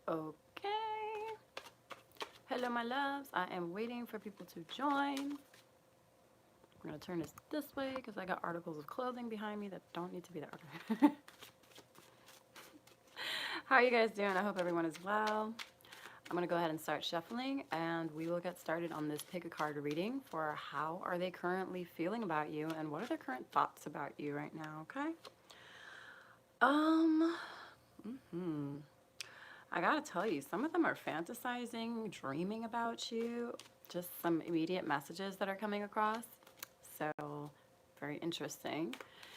Okay. Hello, my loves. I am waiting for people to join. I'm going to turn this way because I got articles of clothing behind me that don't need to be there. How are you guys doing? I hope everyone is well. I'm going to go ahead and start shuffling, and we will get started on this pick a card reading for how are they currently feeling about you and what are their current thoughts about you right now, okay? I gotta tell you, some of them are fantasizing, dreaming about you, just some immediate messages that are coming across. So, very interesting.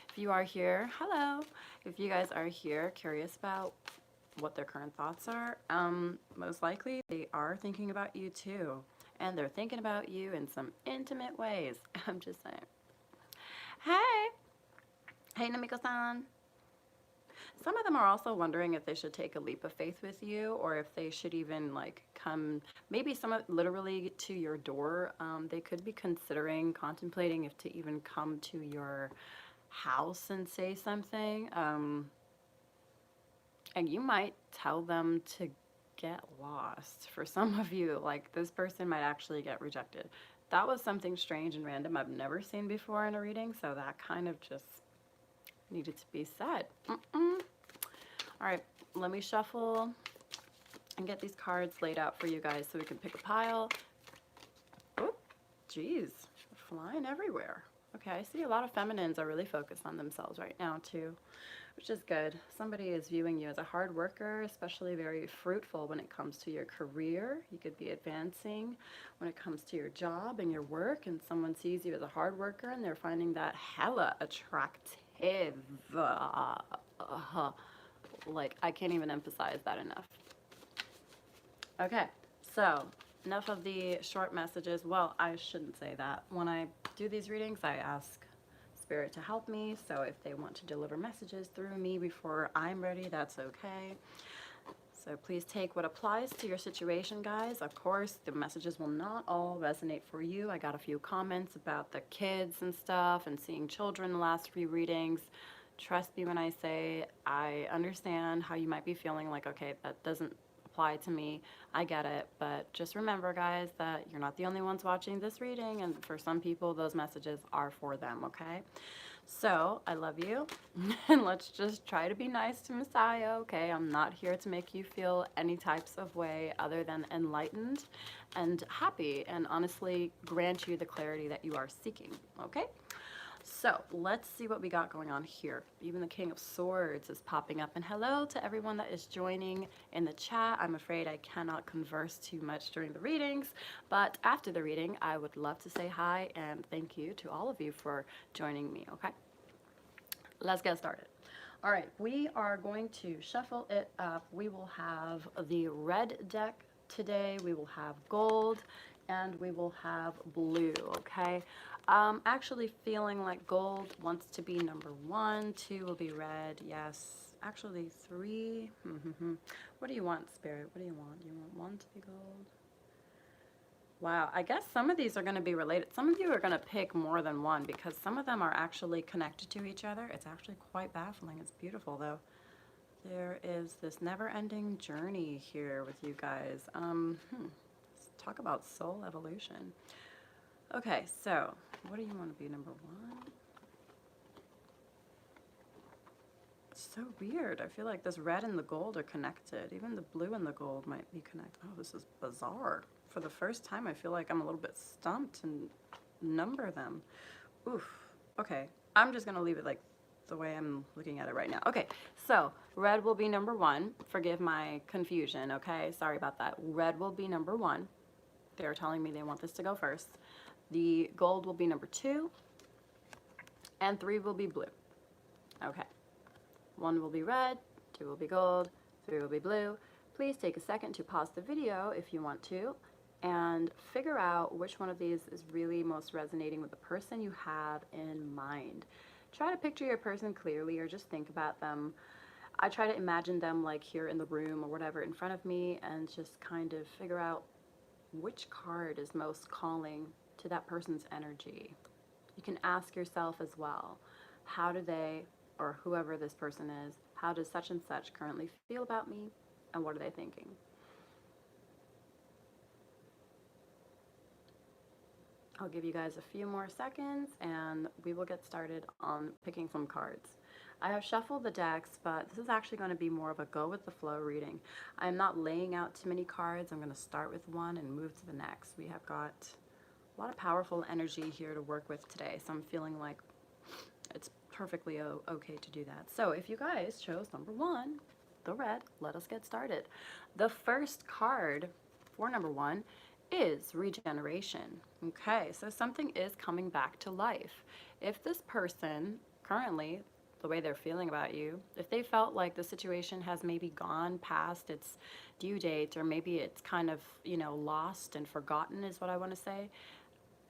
If you are here, hello. If you guys are here curious about what their current thoughts are, most likely they are thinking about you too. And they're thinking about you in some intimate ways. I'm just saying. Hey! Hey, Namiko-san. Some of them are also wondering if they should take a leap of faith with you or if they should even like come, maybe some literally to your door. They could be considering, contemplating if to even come to your house and say something. And you might tell them to get lost. For some of you, like this person might actually get rejected. That was something strange and random I've never seen before in a reading, so that kind of just needed to be said. All right, let me shuffle and get these cards laid out for you guys so we can pick a pile. Oh, geez, flying everywhere. Okay, I see a lot of feminines are really focused on themselves right now too, which is good. Somebody is viewing you as a hard worker, especially very fruitful when it comes to your career. You could be advancing when it comes to your job and your work, and someone sees you as a hard worker and they're finding that hella attractive. Like, I can't even emphasize that enough. Okay, so enough of the short messages. Well, I shouldn't say that. When I do these readings, I ask Spirit to help me. So if they want to deliver messages through me before I'm ready, that's okay. So please take what applies to your situation, guys. Of course, the messages will not all resonate for you. I got a few comments about the kids and stuff and seeing children the last few readings. Trust me when I say I understand how you might be feeling like, okay, that doesn't apply to me. I get it. But just remember, guys, that you're not the only ones watching this reading. And for some people, those messages are for them, okay? So I love you. And let's just try to be nice to Messiah, okay? I'm not here to make you feel any types of way other than enlightened and happy and honestly grant you the clarity that you are seeking, okay? So let's see what we got going on here. Even the King of Swords is popping up. And hello to everyone that is joining in the chat. I'm afraid I cannot converse too much during the readings, but after the reading, I would love to say hi and thank you to all of you for joining me, okay? Let's get started. All right, we are going to shuffle it up. We will have the red deck today. We will have gold and we will have blue, okay? Actually feeling like gold wants to be number 1, 2 will be red, yes. Actually 3, What do you want, Spirit? What do you want? You want 1 to be gold? Wow, I guess some of these are going to be related. Some of you are going to pick more than one because some of them are actually connected to each other. It's actually quite baffling. It's beautiful, though. There is this never-ending journey here with you guys. Let's talk about soul evolution. Okay, so what do you want to be, number 1? It's so weird. I feel like this red and the gold are connected. Even the blue and the gold might be connected. Oh, this is bizarre. For the first time, I feel like I'm a little bit stumped and number them. Oof. Okay, I'm just going to leave it like the way I'm looking at it right now. Okay, so red will be number 1. Forgive my confusion, okay? Sorry about that. Red will be number 1. They're telling me they want this to go first. The gold will be number 2. And 3 will be blue. Okay. 1 will be red, 2 will be gold, 3 will be blue. Please take a second to pause the video if you want to and figure out which one of these is really most resonating with the person you have in mind. Try to picture your person clearly or just think about them. I try to imagine them like here in the room or whatever in front of me and just kind of figure out which card is most calling to that person's energy. You can ask yourself as well, how do they, or whoever this person is, how does such and such currently feel about me? And what are they thinking? I'll give you guys a few more seconds and we will get started on picking some cards. I have shuffled the decks, but this is actually going to be more of a go with the flow reading. I'm not laying out too many cards. I'm going to start with one and move to the next. We have got a lot of powerful energy here to work with today, so I'm feeling like it's perfectly okay to do that. So if you guys chose number one, the red, let us get started. The first card for number one is regeneration. Okay, so something is coming back to life. If this person currently, the way they're feeling about you, if they felt like the situation has maybe gone past its due date, or maybe it's kind of, lost and forgotten is what I want to say.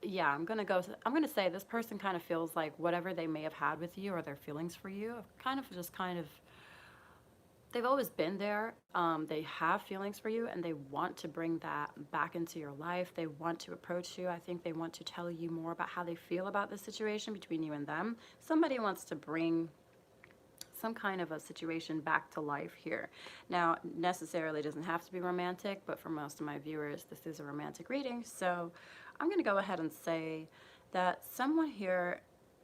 Yeah, I'm gonna say this person kind of feels like whatever they may have had with you or their feelings for you they've always been there. They have feelings for you and they want to bring that back into your life. They want to approach you. I think they want to tell you more about how they feel about the situation between you and them. Somebody wants to bring some kind of a situation back to life here. Now, necessarily doesn't have to be romantic, but for most of my viewers, this is a romantic reading. So I'm going to go ahead and say that someone here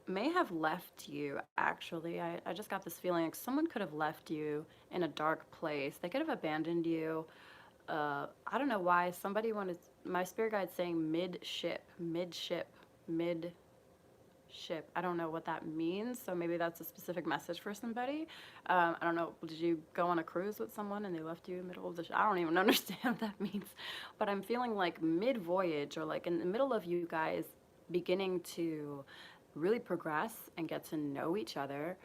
may have left you, actually. I just got this feeling like someone could have left you in a dark place. They could have abandoned you. I don't know why. Somebody wanted, my spirit guide saying mid-ship. I don't know what that means, so maybe that's a specific message for somebody. I don't know, did you go on a cruise with someone and they left you in the middle of the I don't even understand what that means, but I'm feeling like mid-voyage, or like in the middle of you guys beginning to really progress and get to know each other.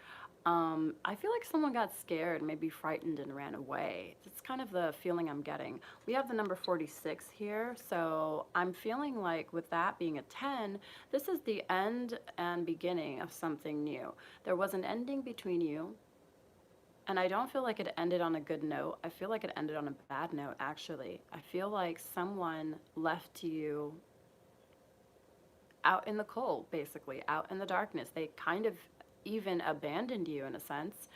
I feel like someone got scared, maybe frightened, and ran away. It's kind of the feeling I'm getting. We have the number 46 here, so I'm feeling like with that being a 10, this is the end and beginning of something new. There was an ending between you, and I don't feel like it ended on a good note. I feel like it ended on a bad note, actually. I feel like someone left you out in the cold, basically, out in the darkness. They kind of even abandoned you in a sense.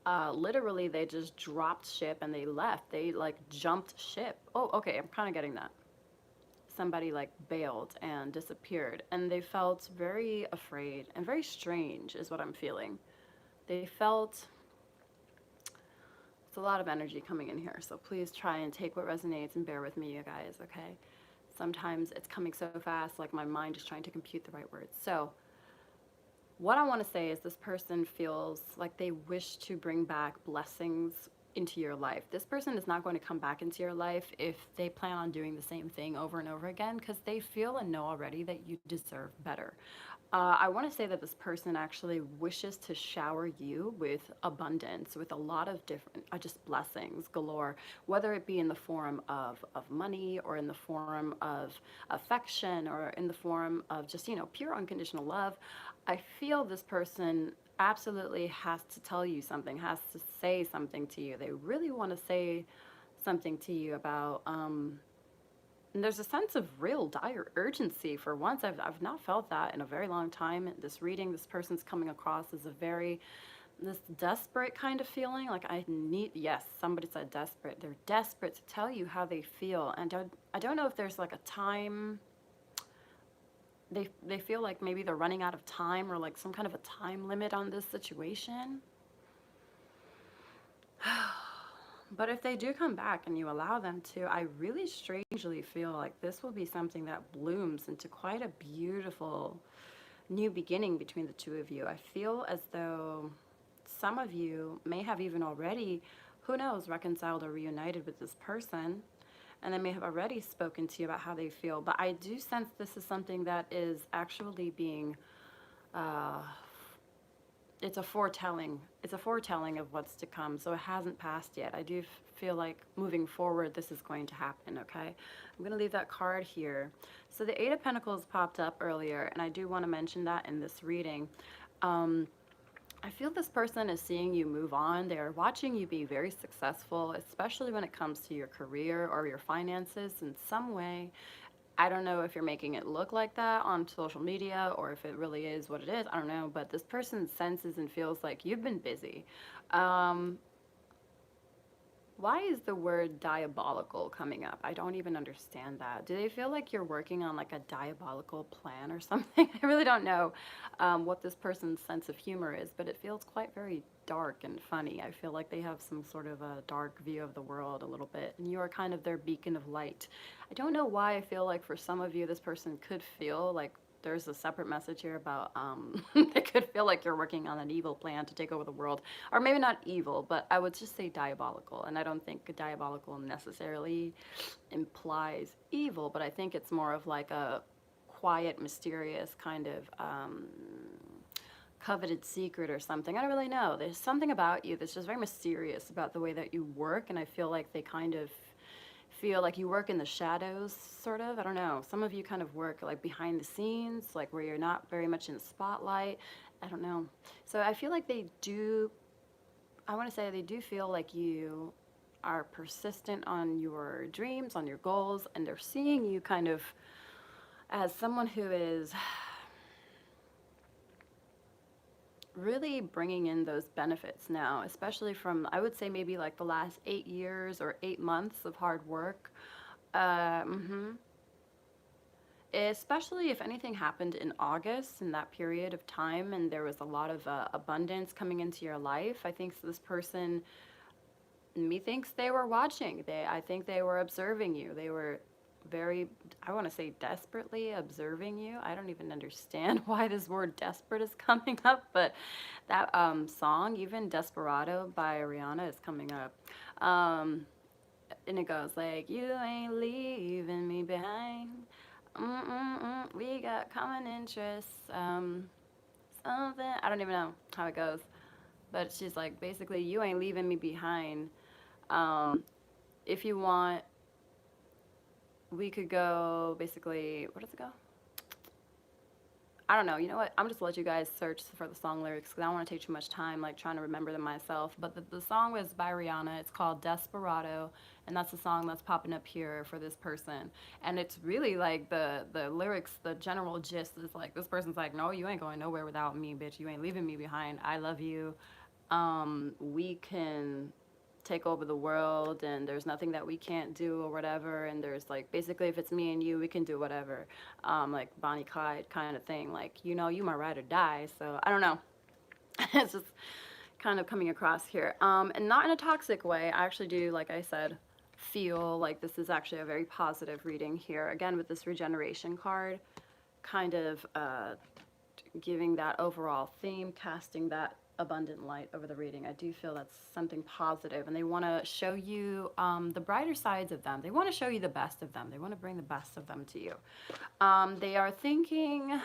Literally, they just dropped ship and they left. They like jumped ship. Oh, okay, I'm kind of getting that. Somebody like bailed and disappeared, and they felt very afraid and very strange, is what I'm feeling. They felt, it's a lot of energy coming in here, so please try and take what resonates and bear with me, you guys, okay? Sometimes it's coming so fast, like my mind is trying to compute the right words. So what I want to say is this person feels like they wish to bring back blessings into your life. This person is not going to come back into your life if they plan on doing the same thing over and over again, because they feel and know already that you deserve better. I want to say that this person actually wishes to shower you with abundance, with a lot of different, just blessings galore, whether it be in the form of money, or in the form of affection, or in the form of just, pure unconditional love. I feel this person absolutely has to tell you something, has to say something to you. They really want to say something to you about, and there's a sense of real dire urgency for once. I've not felt that in a very long time. This reading, this person's coming across as this desperate kind of feeling. Like yes, somebody said desperate. They're desperate to tell you how they feel. And I don't know if there's like a time, they feel like maybe they're running out of time, or like some kind of a time limit on this situation. But if they do come back and you allow them to, I really strangely feel like this will be something that blooms into quite a beautiful new beginning between the two of you. I feel as though some of you may have even already, who knows, reconciled or reunited with this person, and they may have already spoken to you about how they feel. But I do sense this is something that is actually being, it's a foretelling. It's a foretelling of what's to come. So it hasn't passed yet. I do feel like moving forward, this is going to happen, okay? I'm going to leave that card here. So the Eight of Pentacles popped up earlier, and I do want to mention that in this reading. I feel this person is seeing you move on. They're watching you be very successful, especially when it comes to your career or your finances in some way. I don't know if you're making it look like that on social media, or if it really is what it is. I don't know. But this person senses and feels like you've been busy. Why is the word diabolical coming up? I don't even understand that. Do they feel like you're working on like a diabolical plan or something? I really don't know what this person's sense of humor is, but it feels quite very dark and funny. I feel like they have some sort of a dark view of the world a little bit, and you are kind of their beacon of light. I don't know why I feel like for some of you, this person could feel like there's a separate message here about they could feel like you're working on an evil plan to take over the world, or maybe not evil, but I would just say diabolical. And I don't think diabolical necessarily implies evil, but I think it's more of like a quiet, mysterious kind of coveted secret or something. I don't really know. There's something about you that's just very mysterious about the way that you work, and I feel like they kind of feel like you work in the shadows, sort of. I don't know. Some of you kind of work like behind the scenes, like where you're not very much in the spotlight. I don't know. So I feel like they do, I want to say they do feel like you are persistent on your dreams, on your goals, and they're seeing you kind of as someone who is really bringing in those benefits now, especially from, I would say, maybe like the last 8 years or 8 months of hard work. Mm-hmm. Especially if anything happened in August, in that period of time, and there was a lot of abundance coming into your life. I think this person, methinks they were watching. I think they were observing you. They were very, I want to say desperately observing you. I don't even understand why this word desperate is coming up, but that song, even Desperado by Rihanna, is coming up. And it goes like, you ain't leaving me behind. We got common interests. Something, I don't even know how it goes. But she's like, basically, you ain't leaving me behind. Um, if you want, we could go, basically, where does it go? I don't know. You know what? I'm just gonna let you guys search for the song lyrics because I don't want to take too much time like trying to remember them myself. But the song was by Rihanna. It's called Desperado, and that's the song that's popping up here for this person. And it's really like the lyrics, the general gist is like this person's like, no, you ain't going nowhere without me, bitch. You ain't leaving me behind. I love you. We can take over the world and there's nothing that we can't do or whatever, and there's like basically if it's me and you we can do whatever, like Bonnie Clyde kind of thing, like you know you my ride or die. So I don't know. It's just kind of coming across here, and not in a toxic way. I actually do, like I said, feel like this is actually a very positive reading here, again with this regeneration card, kind of giving that overall theme, casting that abundant light over the reading. I do feel that's something positive, and they want to show you the brighter sides of them. They want to show you the best of them. They want to bring the best of them to you. They are thinking,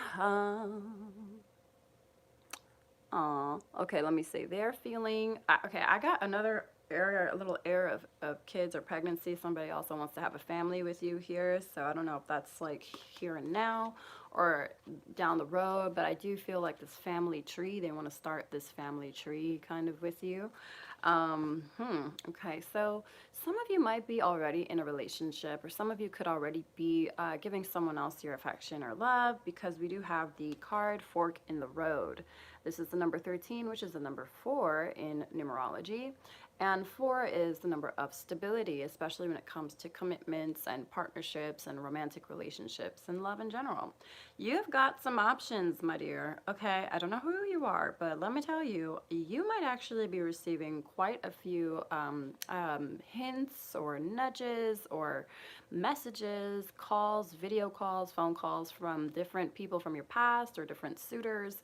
okay, let me see. They're feeling, okay, I got another area, a little air of kids or pregnancy. Somebody also wants to have a family with you here. So I don't know if that's like here and now or down the road, but I do feel like this family tree, they want to start this family tree kind of with you. Okay, so some of you might be already in a relationship, or some of you could already be giving someone else your affection or love, because we do have the card Fork in the Road. This is the number 13, which is the number 4 in numerology. And 4 is the number of stability, especially when it comes to commitments and partnerships and romantic relationships and love in general. You've got some options, my dear. Okay, I don't know who you are, but let me tell you, you might actually be receiving quite a few hints or nudges or messages, calls, video calls, phone calls from different people from your past or different suitors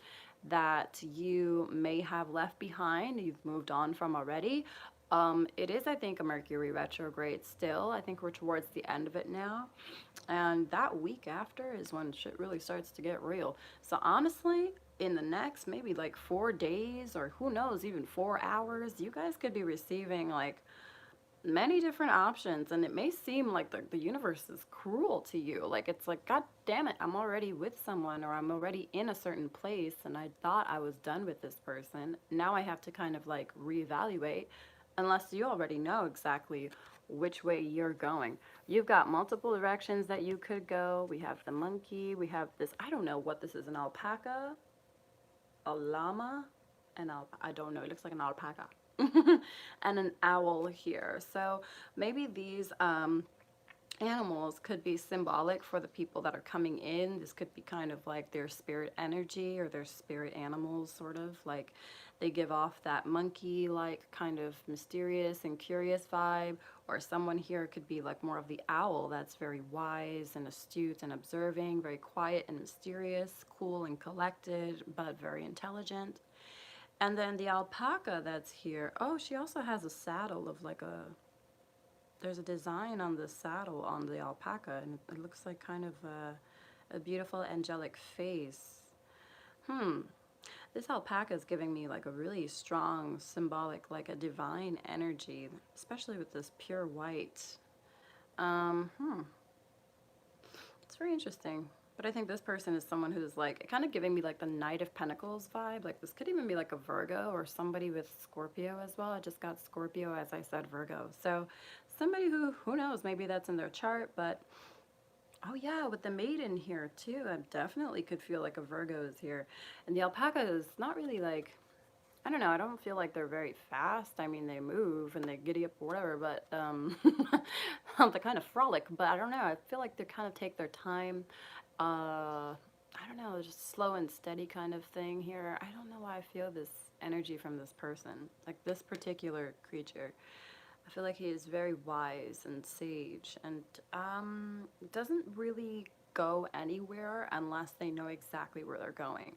that you may have left behind, you've moved on from already. It is, I think, a Mercury retrograde still. I think we're towards the end of it now. And that week after is when shit really starts to get real. So honestly, in the next maybe like 4 days, or who knows, even 4 hours, you guys could be receiving like many different options, and it may seem like the universe is cruel to you, like it's like, god damn it, I'm already with someone, or I'm already in a certain place and I thought I was done with this person. Now I have to kind of like reevaluate, unless you already know exactly which way you're going. You've got multiple directions that you could go. We have the monkey, we have this, I don't know what this is, an alpaca, a llama, I don't know, it looks like an alpaca. and an owl here. So maybe these animals could be symbolic for the people that are coming in. This could be kind of like their spirit energy or their spirit animals, sort of like they give off that monkey like kind of mysterious and curious vibe. Or someone here could be like more of the owl that's very wise and astute and observing, very quiet and mysterious, cool and collected, but very intelligent. And then the alpaca that's here, oh, she also has a saddle of like a, there's a design on the saddle on the alpaca, and it looks like kind of a beautiful angelic face. Hmm. This alpaca is giving me like a really strong symbolic, like a divine energy, especially with this pure white. Hmm. It's very interesting. But I think this person is someone who's like kind of giving me like the Knight of Pentacles vibe. Like this could even be like a Virgo or somebody with Scorpio as well. I just got Scorpio, as I said, Virgo. So somebody who knows, maybe that's in their chart. But oh yeah, with the maiden here too, I definitely could feel like a Virgo is here. And the alpaca is not really like, I don't know, I don't feel like they're very fast. I mean, they move and they giddy up or whatever, but they kind of frolic. But I don't know, I feel like they kind of take their time. I don't know, just slow and steady kind of thing here. I don't know why I feel this energy from this person, like this particular creature. I feel like he is very wise and sage and doesn't really go anywhere unless they know exactly where they're going.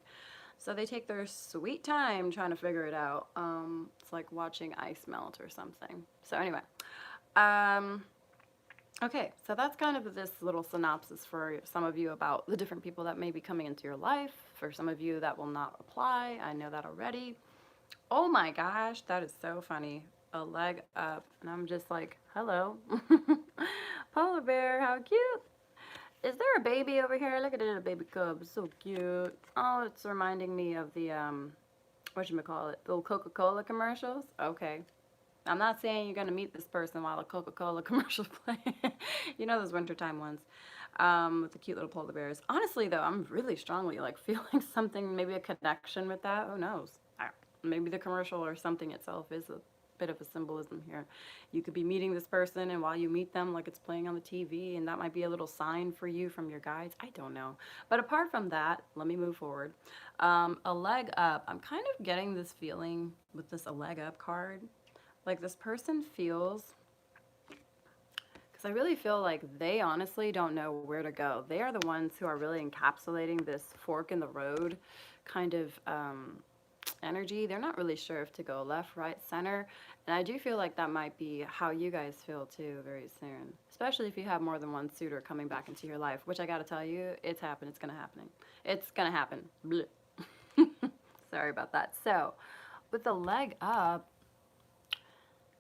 So they take their sweet time trying to figure it out. It's like watching ice melt or something. So anyway, um, okay, so that's kind of this little synopsis for some of you about the different people that may be coming into your life. For some of you that will not apply, I know that already. Oh my gosh, that is so funny. A leg up, and I'm just like, hello. Polar bear, how cute. Is there a baby over here? Look at it, a baby cub. It's so cute. Oh, it's reminding me of the, whatchamacallit, the little Coca-Cola commercials. Okay. I'm not saying you're going to meet this person while the Coca-Cola commercials play. You know those wintertime ones with the cute little polar bears. Honestly, though, I'm really strongly like feeling something, maybe a connection with that. Who knows? Maybe the commercial or something itself is a bit of a symbolism here. You could be meeting this person, and while you meet them, like it's playing on the TV, and that might be a little sign for you from your guides. I don't know. But apart from that, let me move forward. A leg up. I'm kind of getting this feeling with this a leg up card. Like this person feels, because I really feel like they honestly don't know where to go. They are the ones who are really encapsulating this fork in the road kind of energy. They're not really sure if to go left, right, center. And I do feel like that might be how you guys feel too very soon. Especially if you have more than one suitor coming back into your life, which I gotta tell you, it's happening. It's gonna happen. It's gonna happen. Sorry about that. So, with the leg up,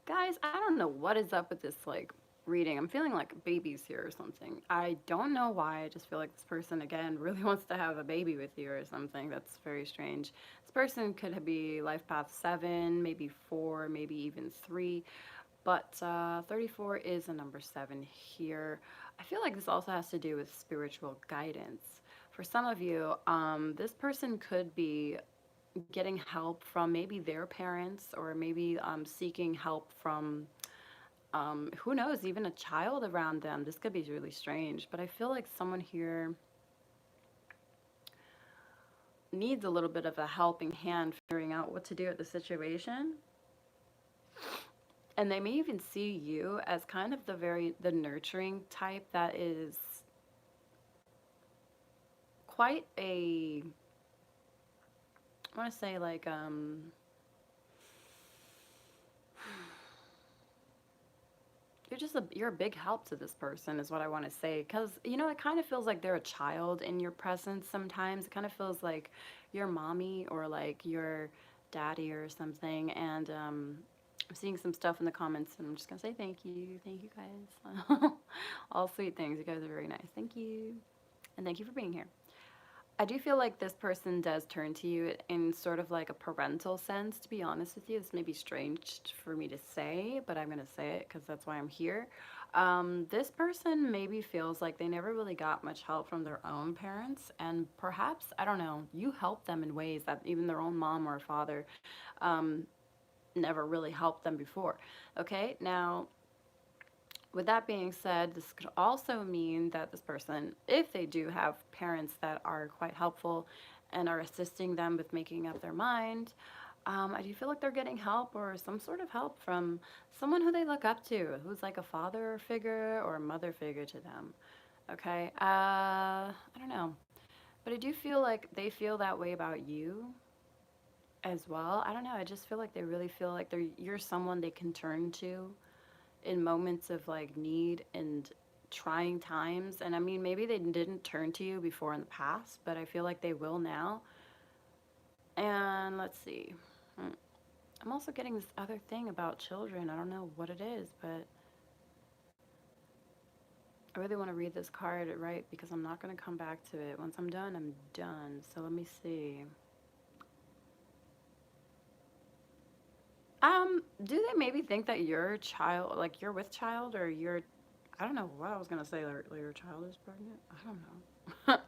guys, I don't know what is up with this like reading. I'm feeling like babies here or something. I don't know why. I just feel like this person again really wants to have a baby with you or something. That's very strange. This person could be life path 7, maybe 4, maybe even 3. But 34 is a number 7 here. I feel like this also has to do with spiritual guidance. For some of you, this person could be getting help from maybe their parents or maybe seeking help from who knows, even a child around them. This could be really strange, but I feel like someone here needs a little bit of a helping hand figuring out what to do with the situation. And they may even see you as kind of the nurturing type that is quite a, I want to say like you're a big help to this person is what I want to say, because you know it kind of feels like they're a child in your presence sometimes. It kind of feels like your mommy or like your daddy or something. And I'm seeing some stuff in the comments, and I'm just gonna say thank you guys. All sweet things. You guys are very nice. Thank you, and thank you for being here. I do feel like this person does turn to you in sort of like a parental sense, to be honest with you. This may be strange for me to say, but I'm going to say it because that's why I'm here. This person maybe feels like they never really got much help from their own parents, and perhaps, I don't know, you help them in ways that even their own mom or father never really helped them before. Okay, now with that being said, this could also mean that this person, if they do have parents that are quite helpful and are assisting them with making up their mind, I do feel like they're getting help or some sort of help from someone who they look up to, who's like a father figure or a mother figure to them. Okay, I don't know, but I do feel like they feel that way about you as well. I don't know. I just feel like they really feel like you're someone they can turn to in moments of like need and trying times. And I mean, maybe they didn't turn to you before in the past, but I feel like they will now. And let's see. Hmm. I'm also getting this other thing about children. I don't know what it is, but I really want to read this card right because I'm not going to come back to it. Once I'm done, I'm done. So let me see. Do they maybe think that your child, like you're with child or you're, I don't know what I was going to say, like your child is pregnant? I don't know.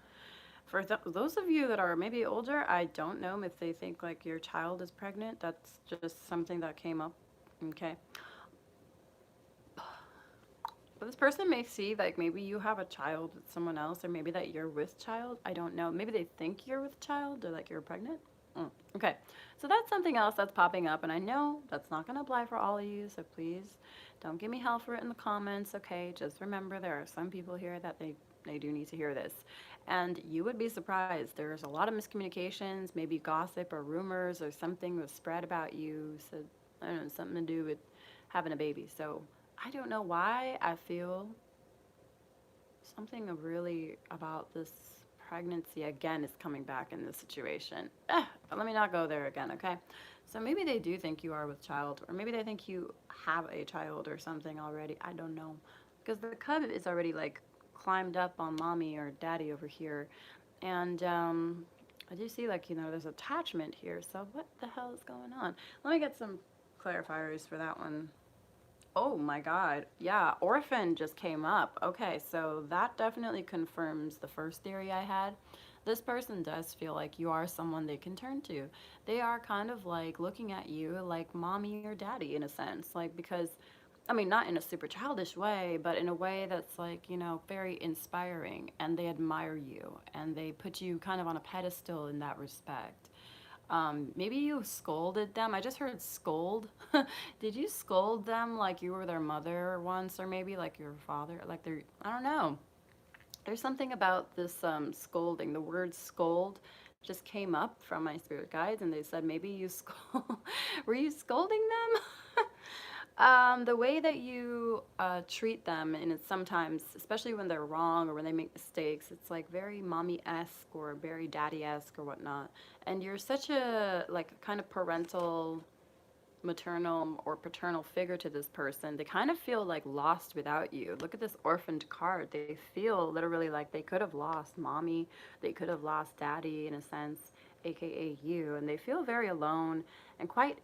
For those of you that are maybe older, I don't know if they think like your child is pregnant. That's just something that came up. Okay. But this person may see like maybe you have a child with someone else, or maybe that you're with child. I don't know. Maybe they think you're with child or like you're pregnant. Okay. So that's something else that's popping up. And I know that's not going to apply for all of you. So please don't give me hell for it in the comments. Okay. Just remember there are some people here that they do need to hear this. And you would be surprised. There's a lot of miscommunications, maybe gossip or rumors or something was spread about you. So, I don't know, something to do with having a baby. So, I don't know why I feel something really about this pregnancy again is coming back in this situation. But let me not go there again, okay? So maybe they do think you are with child, or maybe they think you have a child or something already. I don't know. Because the cub is already like climbed up on mommy or daddy over here. And I do see like, there's attachment here. So what the hell is going on? Let me get some clarifiers for that one. Oh my God. Yeah, orphan just came up. Okay, so that definitely confirms the first theory I had. This person does feel like you are someone they can turn to. They are kind of like looking at you like mommy or daddy in a sense. Like, because, I mean, not in a super childish way, but in a way that's like, very inspiring and they admire you and they put you kind of on a pedestal in that respect. Maybe you scolded them. I just heard scold. Did you scold them like you were their mother once, or maybe like your father? Like they're, I don't know. There's something about this scolding. The word scold just came up from my spirit guides, and they said maybe you scold. Were you scolding them? The way that you treat them, and it's sometimes, especially when they're wrong or when they make mistakes, it's like very mommy-esque or very daddy-esque or whatnot. And you're such a like kind of parental, maternal or paternal figure to this person. They kind of feel like lost without you. Look at this orphaned card. They feel literally like they could have lost mommy, they could have lost daddy in a sense, aka you, and they feel very alone and quite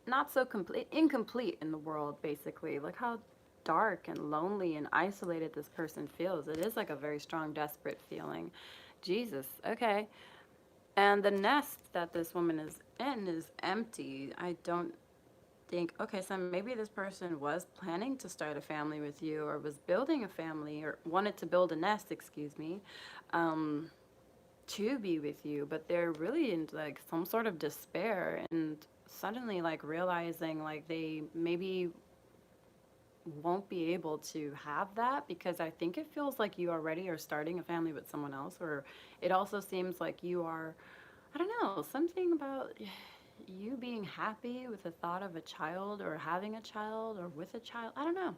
not so complete, incomplete in the world, basically. Look how dark and lonely and isolated this person feels. It is like a very strong, desperate feeling. Jesus, okay. And the nest that this woman is in is empty. I don't think, okay, so maybe this person was planning to start a family with you or was building a family or wanted to build a nest, excuse me, um, to be with you, but they're really in like some sort of despair and suddenly like realizing like they maybe won't be able to have that because I think it feels like you already are starting a family with someone else, or it also seems like you are, I don't know, something about you being happy with the thought of a child or having a child or with a child. I don't know.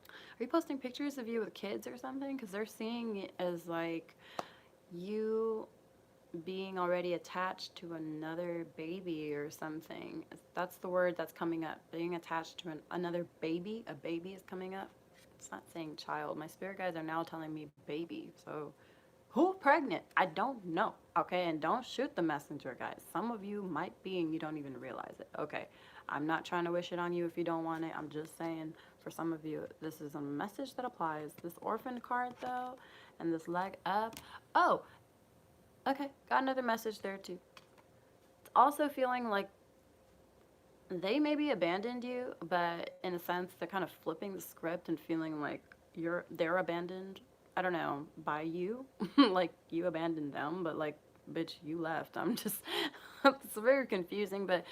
Are you posting pictures of you with kids or something? Because they're seeing it as like you being already attached to another baby or something. That's the word that's coming up. Being attached to another baby. A baby is coming up. It's not saying child. My spirit guides are now telling me baby. So who pregnant? I don't know. Okay, and don't shoot the messenger, guys. Some of you might be and you don't even realize it. Okay, I'm not trying to wish it on you if you don't want it. I'm just saying for some of you, this is a message that applies. This orphan card though, and this leg up. Oh, okay, got another message there too. It's also feeling like they maybe abandoned you, but in a sense, they're kind of flipping the script and feeling like they're abandoned. I don't know, by you, like you abandoned them, but like, bitch, you left. I'm just, it's very confusing. But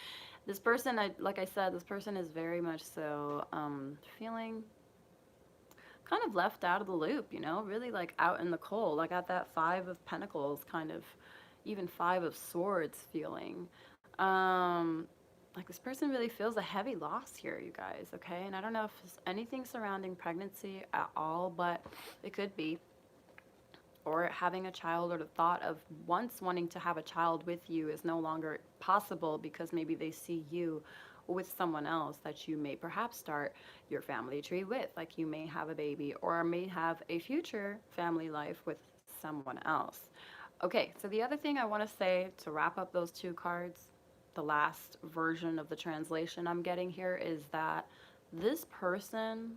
this person, like I said, this person is very much so feeling kind of left out of the loop, you know, really like out in the cold. I got that Five of Pentacles kind of, even Five of Swords feeling. Um, like this person really feels a heavy loss here, you guys, okay? And I don't know if it's anything surrounding pregnancy at all, but it could be. Or having a child, or the thought of once wanting to have a child with you is no longer possible because maybe they see you with someone else that you may perhaps start your family tree with. Like you may have a baby or may have a future family life with someone else. Okay, so the other thing I want to say to wrap up those two cards, the last version of the translation I'm getting here is that this person,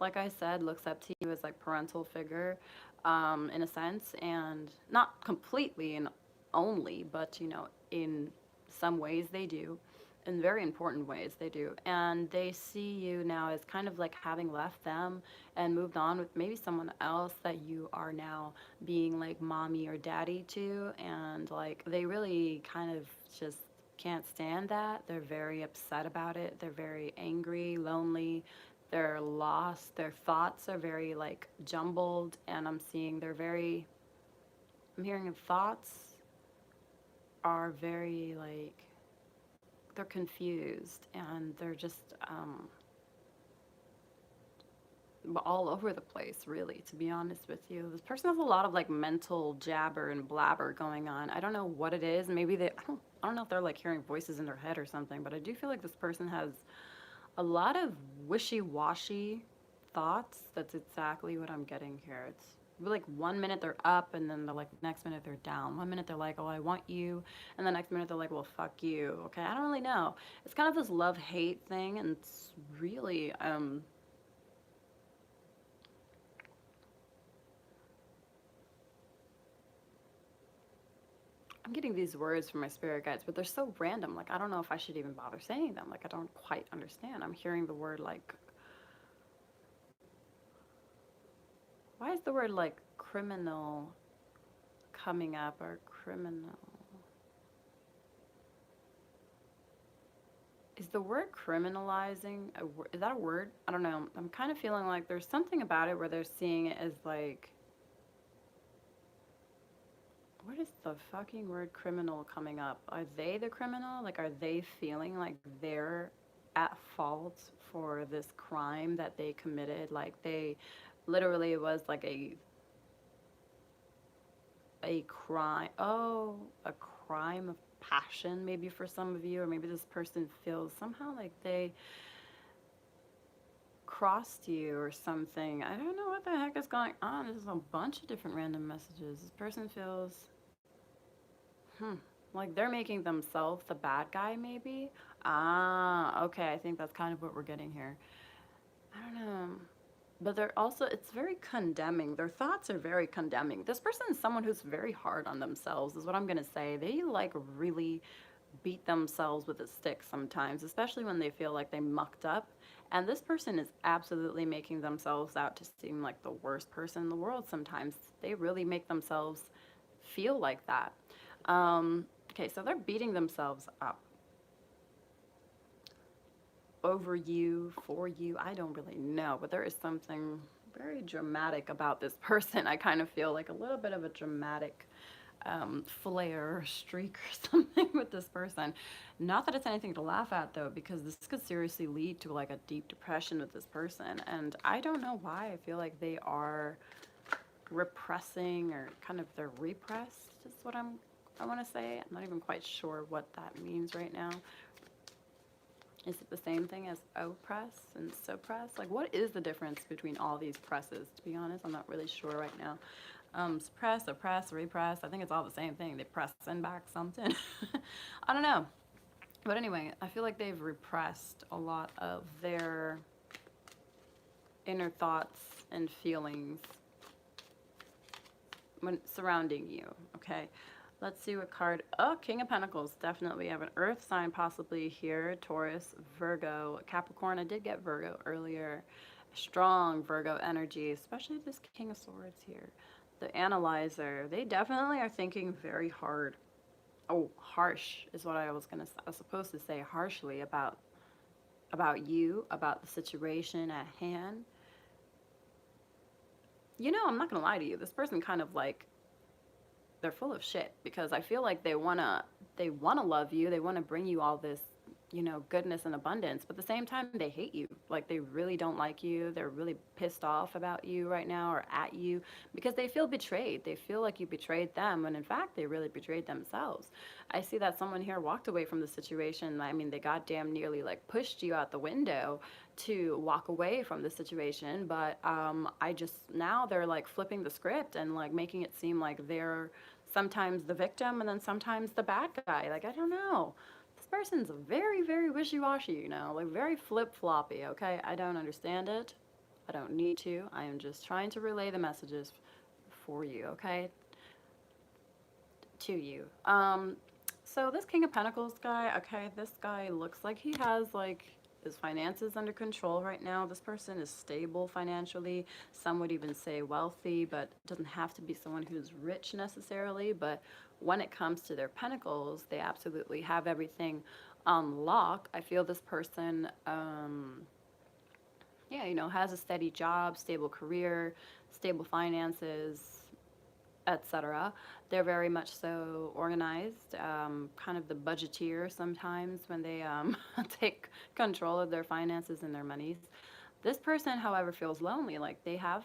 like I said, looks up to you as like parental figure, in a sense, and not completely and only, but you know, in some ways they do, in very important ways they do, and they see you now as kind of like having left them and moved on with maybe someone else that you are now being like mommy or daddy to, and like they really kind of just can't stand that. They're very upset about it. They're very angry, lonely, they're lost, their thoughts are very like jumbled, and I'm hearing of thoughts are very like, they're confused and they're just all over the place, really, to be honest with you. This person has a lot of like mental jabber and blabber going on. I don't know what it is. Maybe I don't know if they're like hearing voices in their head or something, but I do feel like this person has a lot of wishy-washy thoughts. That's exactly what I'm getting here. It's like 1 minute they're up and then the like next minute they're down. 1 minute they're like, oh, I want you, and the next minute they're like, well, fuck you. Okay, I don't really know. It's kind of this love-hate thing, and it's really I'm getting these words from my spirit guides, but they're so random. Like I don't know if I should even bother saying them. Like I don't quite understand. I'm hearing the word like, why is the word like criminal coming up, or criminal? Is the word criminalizing is that a word? I don't know. I'm kind of feeling like there's something about it where they're seeing it as like, what is the fucking word criminal coming up? Are they the criminal? Like, are they feeling like they're at fault for this crime that they committed? Like, they literally, it was like a crime. Oh, a crime of passion, maybe for some of you, or maybe this person feels somehow like they crossed you or something. I don't know what the heck is going on. There's a bunch of different random messages. This person feels, like they're making themselves the bad guy, maybe. Ah, okay. I think that's kind of what we're getting here. I don't know. But they're also, it's very condemning. Their thoughts are very condemning. This person is someone who's very hard on themselves, is what I'm going to say. They like really beat themselves with a stick sometimes, especially when they feel like they mucked up. And this person is absolutely making themselves out to seem like the worst person in the world sometimes. They really make themselves feel like that. Okay, so they're beating themselves up over you, for you. I don't really know, but there is something very dramatic about this person. I kind of feel like a little bit of a dramatic flare or streak or something with this person. Not that it's anything to laugh at though, because this could seriously lead to like a deep depression with this person. And I don't know why. I feel like they are repressing, or kind of they're repressed is what I want to say. I'm not even quite sure what that means right now. Is it the same thing as oppress and suppress? Like, what is the difference between all these presses? To be honest, I'm not really sure right now. Suppress, oppress, repress. I think it's all the same thing. They press and back something. I don't know. But anyway, I feel like they've repressed a lot of their inner thoughts and feelings when surrounding you, okay? Let's see what card. Oh, King of Pentacles. Definitely have an earth sign possibly here. Taurus, Virgo, Capricorn. I did get Virgo earlier. Strong Virgo energy, especially this King of Swords here. The Analyzer. They definitely are thinking very hard. Oh, harsh is what I was supposed to say harshly about you, about the situation at hand. You know, I'm not gonna lie to you. This person kind of like they're full of shit because I feel like they wanna love you. They want to bring you all this, goodness and abundance. But at the same time, they hate you. Like they really don't like you. They're really pissed off about you right now or at you because they feel betrayed. They feel like you betrayed them when in fact they really betrayed themselves. I see that someone here walked away from the situation. I mean, they goddamn nearly like pushed you out the window to walk away from the situation, but I just now they're like flipping the script and like making it seem like they're sometimes the victim and then sometimes the bad guy. Like, I don't know. This person's very, very wishy washy, like very flip floppy, okay? I don't understand it. I don't need to. I am just trying to relay the messages for you, okay? To you. So this King of Pentacles guy, okay, this guy looks like he has like his finances under control right now. This person is stable financially. Some would even say wealthy, but it doesn't have to be someone who's rich necessarily. But when it comes to their pentacles, they absolutely have everything on lock. I feel this person, yeah, has a steady job, stable career, stable finances, etc. They're very much so organized, kind of the budgeteer sometimes when they take control of their finances and their monies. This person, however, feels lonely, like they have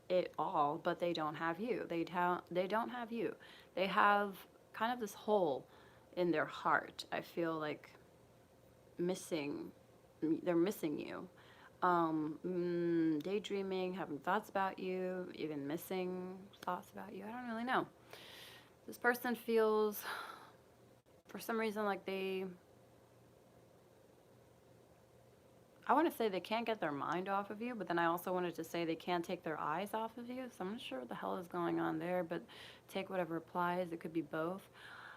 it all, but they don't have you. They don't have you. They have kind of this hole in their heart. I feel like missing, they're missing you. Daydreaming, having thoughts about you, even missing thoughts about you. I don't really know. This person feels, for some reason, like I want to say they can't get their mind off of you, but then I also wanted to say they can't take their eyes off of you. So I'm not sure what the hell is going on there, but take whatever applies. It could be both.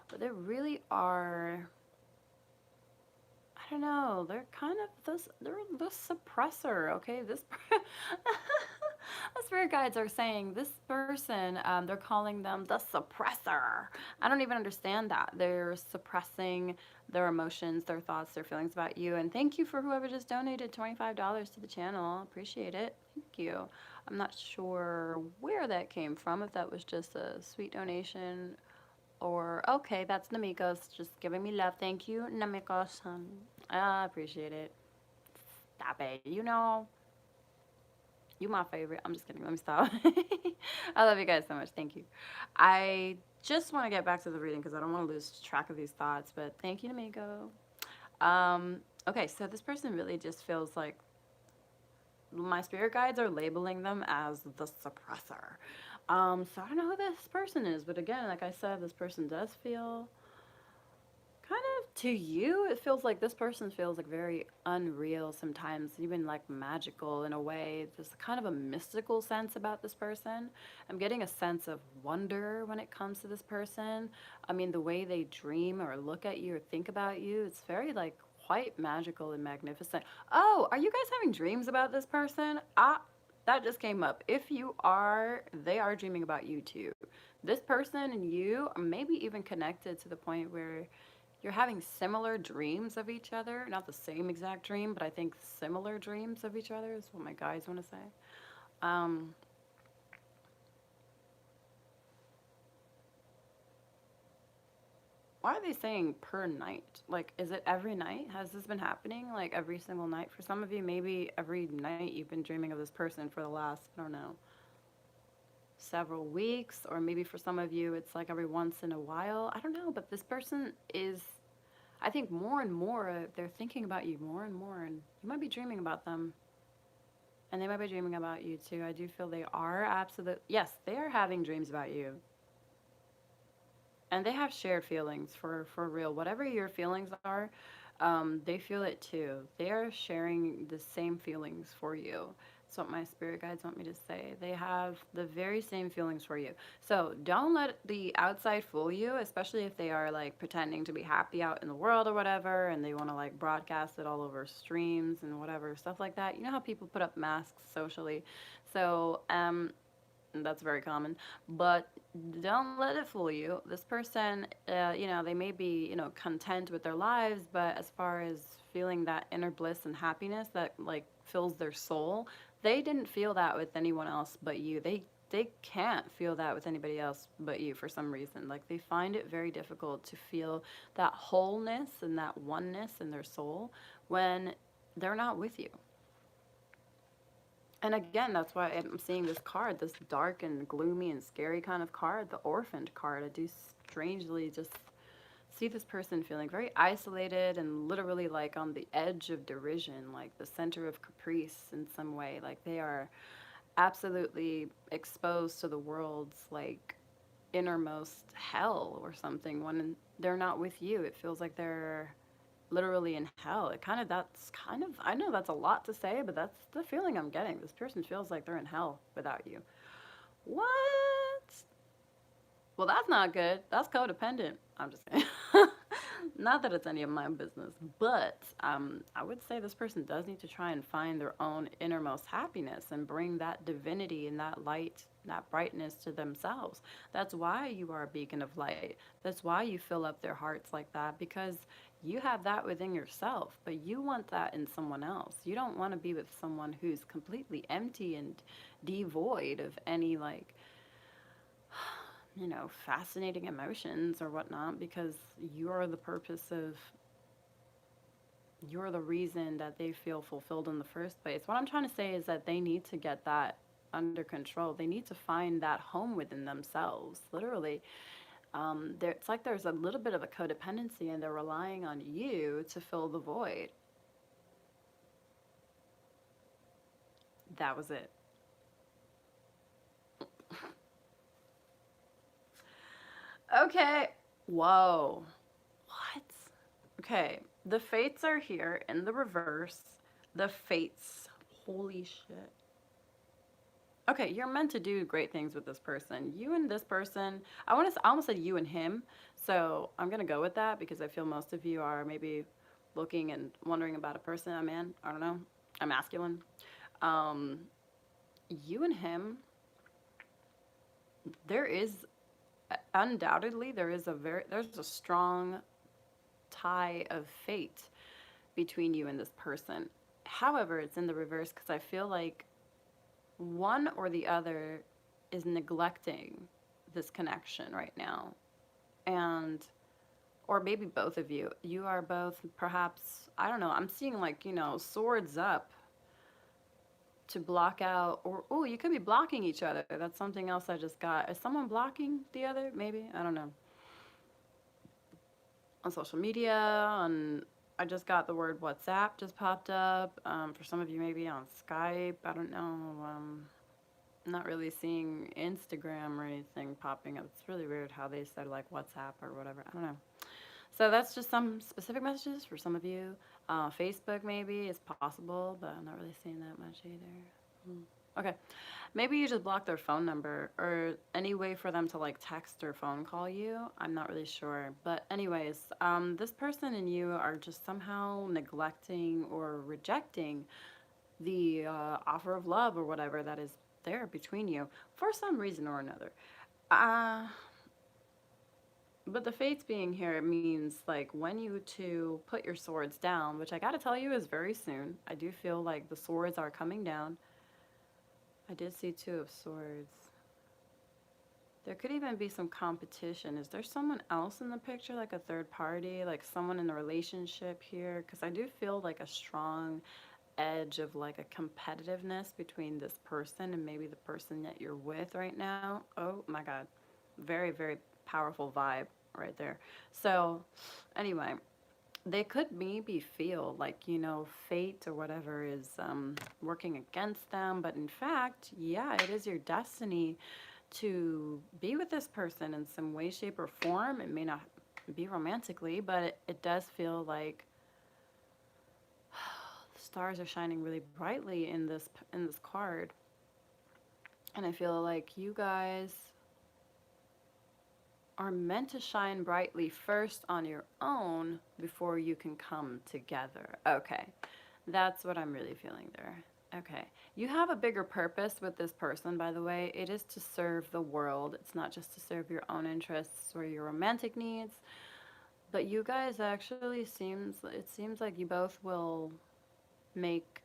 But they really are, I don't know. They're kind of this. They're the suppressor. Okay, this. The spirit guides are saying this person. They're calling them the suppressor. I don't even understand that. They're suppressing their emotions, their thoughts, their feelings about you. And thank you for whoever just donated $25 to the channel. Appreciate it. Thank you. I'm not sure where that came from. If that was just a sweet donation or okay, that's Namikos just giving me love. Thank you, Namikos. I appreciate it. Stop it. You my favorite. I'm just kidding. Let me stop. I love you guys so much. Thank you. I just want to get back to the reading because I don't want to lose track of these thoughts. But thank you, Namiko. Okay, so this person really just feels like my spirit guides are labeling them as the suppressor. So I don't know who this person is, but again, like I said, this person does feel kind of to you, it feels like this person feels like very unreal sometimes, even like magical in a way. There's kind of a mystical sense about this person. I'm getting a sense of wonder when it comes to this person. I mean, the way they dream or look at you or think about you, it's very like quite magical and magnificent. Oh, are you guys having dreams about this person? That just came up. If you are, they are dreaming about you too. This person and you are maybe even connected to the point where you're having similar dreams of each other. Not the same exact dream, but I think similar dreams of each other is what my guides want to say. Um, why are they saying per night? Like, is it every night? Has this been happening like every single night? For some of you, maybe every night you've been dreaming of this person for the last, I don't know, several weeks, or maybe for some of you, it's like every once in a while. I don't know, but this person is, I think more and more, they're thinking about you more and more, and you might be dreaming about them. And they might be dreaming about you too. I do feel they are yes, they are having dreams about you. And they have shared feelings for real. Whatever your feelings are, they feel it too. They are sharing the same feelings for you. That's what my spirit guides want me to say. They have the very same feelings for you. So don't let the outside fool you, especially if they are like pretending to be happy out in the world or whatever, and they want to like broadcast it all over streams and whatever, stuff like that. You know how people put up masks socially? So, that's very common, but don't let it fool you. This person, they may be, content with their lives, but as far as feeling that inner bliss and happiness that like fills their soul, they didn't feel that with anyone else but you. They can't feel that with anybody else but you for some reason. Like they find it very difficult to feel that wholeness and that oneness in their soul when they're not with you. And again, that's why I'm seeing this card, this dark and gloomy and scary kind of card, the orphaned card. I do strangely just see this person feeling very isolated and literally like on the edge of derision, like the center of caprice in some way. Like they are absolutely exposed to the world's like innermost hell or something when they're not with you. It feels like they're literally in hell. I know that's a lot to say, but that's the feeling I'm getting. This person feels like they're in hell without you. What? Well, that's not good. That's codependent. I'm just kidding. Not that it's any of my business, but I would say this person does need to try and find their own innermost happiness and bring that divinity and that light, that brightness to themselves. That's why you are a beacon of light. That's why you fill up their hearts like that, because you have that within yourself, but you want that in someone else. You don't want to be with someone who's completely empty and devoid of any like fascinating emotions or whatnot, because you're the reason that they feel fulfilled in the first place. What I'm trying to say is that they need to get that under control. They need to find that home within themselves, literally. It's like there's a little bit of a codependency and they're relying on you to fill the void. That was it. Okay. Whoa. What? Okay. The fates are here in the reverse. The fates. Holy shit. Okay, you're meant to do great things with this person. You and this person, I almost said you and him. So I'm going to go with that because I feel most of you are maybe looking and wondering about a person, a man, I don't know, a masculine. Um, you and him, there is undoubtedly there's a strong tie of fate between you and this person. However, it's in the reverse because I feel like one or the other is neglecting this connection right now. And or maybe both of you. You are both perhaps, I don't know, I'm seeing like, swords up to block out, or oh, you could be blocking each other. That's something else I just got. Is someone blocking the other? Maybe, I don't know. On social media, on I just got the word WhatsApp just popped up. For some of you, maybe on Skype. I don't know. I'm not really seeing Instagram or anything popping up. It's really weird how they said like WhatsApp or whatever. I don't know. So that's just some specific messages for some of you. Facebook maybe is possible, but I'm not really seeing that much either. Okay. Maybe you just block their phone number or any way for them to like text or phone call you. I'm not really sure. But anyways, this person and you are just somehow neglecting or rejecting the offer of love or whatever that is there between you for some reason or another. Uh, but the fates being here means like when you two put your swords down, which I gotta tell you is very soon. I do feel like the swords are coming down. I did see two of swords. There could even be some competition. Is there someone else in the picture, like a third party, like someone in a relationship here? Because I do feel like a strong edge of like a competitiveness between this person and maybe the person that you're with right now. Oh my God. Very, very powerful vibe right there. So, anyway, they could maybe feel like, fate or whatever is working against them. But in fact, yeah, it is your destiny to be with this person in some way, shape, or form. It may not be romantically, but it does feel like this stars are shining really brightly in this card. And I feel like you guys are meant to shine brightly first on your own before you can come together. Okay. That's what I'm really feeling there. Okay. You have a bigger purpose with this person, by the way. It is to serve the world. It's not just to serve your own interests or your romantic needs. But you guys actually it seems like you both will make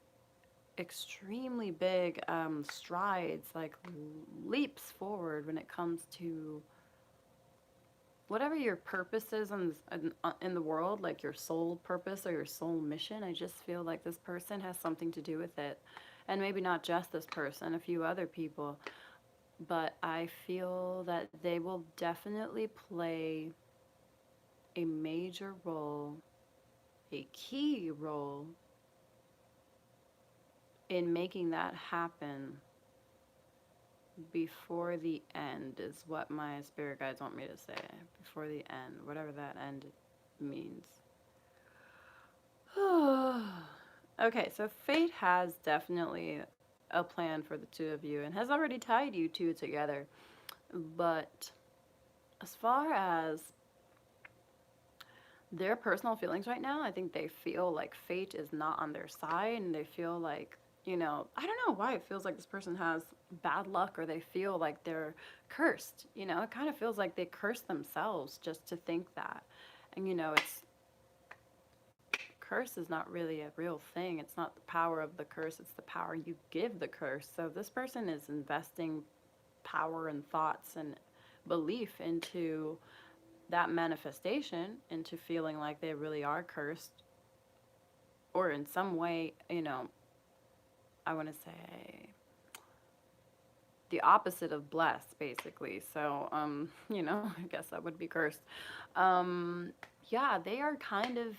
extremely big strides, like leaps forward when it comes to whatever your purpose is in the world, like your soul purpose or your soul mission. I just feel like this person has something to do with it. And maybe not just this person, a few other people. But I feel that they will definitely play a major role, a key role in making that happen before the end, is what my spirit guides want me to say. Before the end, whatever that end means. Okay, so fate has definitely a plan for the two of you and has already tied you two together. But as far as their personal feelings right now, I think they feel like fate is not on their side, and they feel like, I don't know why it feels like this person has bad luck, or they feel like they're cursed. It kind of feels like they curse themselves just to think that. And, it's curse is not really a real thing. It's not the power of the curse, it's the power you give the curse. So this person is investing power and thoughts and belief into that manifestation, into feeling like they really are cursed, or in some way, I want to say the opposite of blessed, basically. So, I guess that would be cursed. Yeah, they are kind of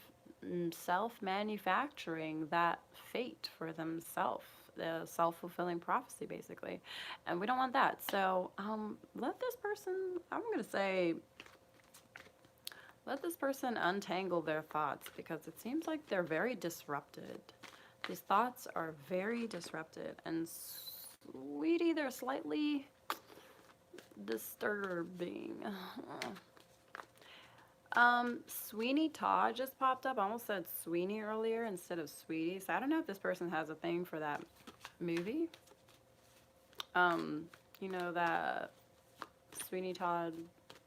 self-manufacturing that fate for themselves, the self-fulfilling prophecy, basically. And we don't want that. So, let this person, I'm going to say, let this person untangle their thoughts, because it seems like they're very disrupted. These thoughts are very disrupted, and sweetie, they're slightly disturbing. Sweeney Todd just popped up. I almost said Sweeney earlier instead of Sweetie. So I don't know if this person has a thing for that movie. That Sweeney Todd,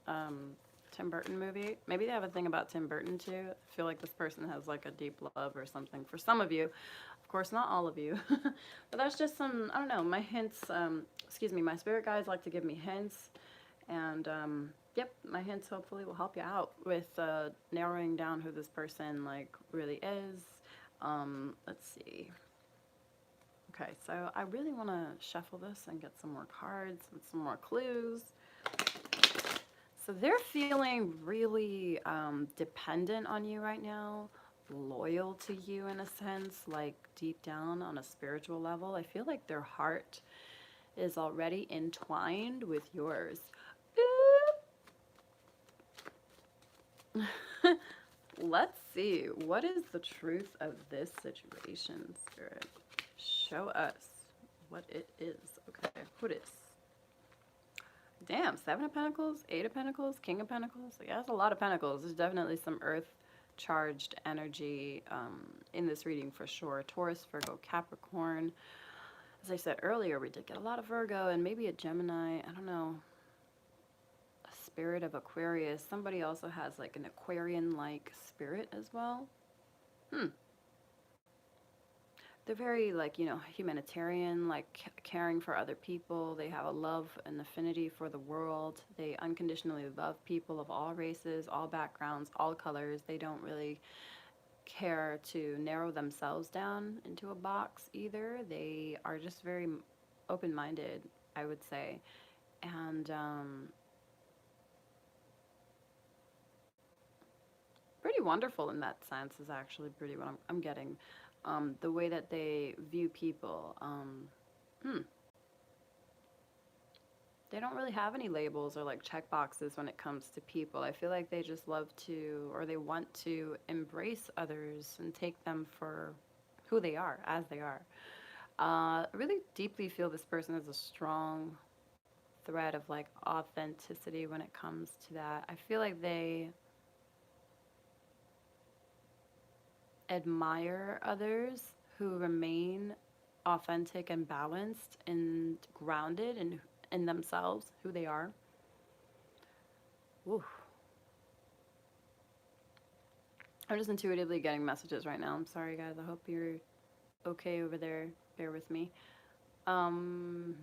Tim Burton movie. Maybe they have a thing about Tim Burton too. I feel like this person has like a deep love or something for some of you. Of course, not all of you. But that's just some, I don't know, my hints. My spirit guides like to give me hints. And, yep, my hints hopefully will help you out with narrowing down who this person, like, really is. Let's see. Okay, so I really want to shuffle this and get some more cards and some more clues. So they're feeling really dependent on you right now, loyal to you in a sense, like deep down on a spiritual level. I feel like their heart is already entwined with yours. Let's see. What is the truth of this situation, Spirit? Show us what it is. Okay, what is? Damn, 7 of Pentacles, 8 of Pentacles, King of Pentacles. Yeah, that's a lot of Pentacles. There's definitely some earth-charged energy in this reading for sure. Taurus, Virgo, Capricorn. As I said earlier, we did get a lot of Virgo and maybe a Gemini. I don't know. A spirit of Aquarius. Somebody also has like an Aquarian-like spirit as well. They're very, like, humanitarian, like caring for other people. They have a love and affinity for the world. They unconditionally love people of all races, all backgrounds, all colors. They don't really care to narrow themselves down into a box either. They are just very open-minded, I would say. And pretty wonderful in that sense is actually pretty what I'm getting. The way that they view people. They don't really have any labels or like check boxes when it comes to people. I feel like they just love to, or they want to embrace others and take them for who they are, as they are. Really deeply feel this person has a strong thread of like authenticity when it comes to that. I feel like they admire others who remain authentic and balanced and grounded in themselves, who they are. Ooh. I'm just intuitively getting messages right now. I'm sorry, guys. I hope you're okay over there. Bear with me. Um,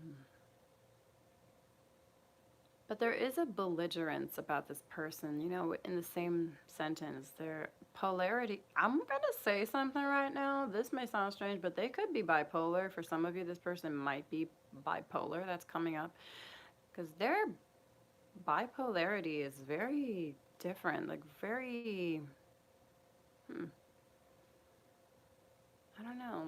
but there is a belligerence about this person, you know, in the same sentence. Their polarity. I'm going to say something right now. This may sound strange, but they could be bipolar. For some of you, this person might be bipolar. That's coming up. Because their bipolarity is very different. Like, very. Hmm, I don't know.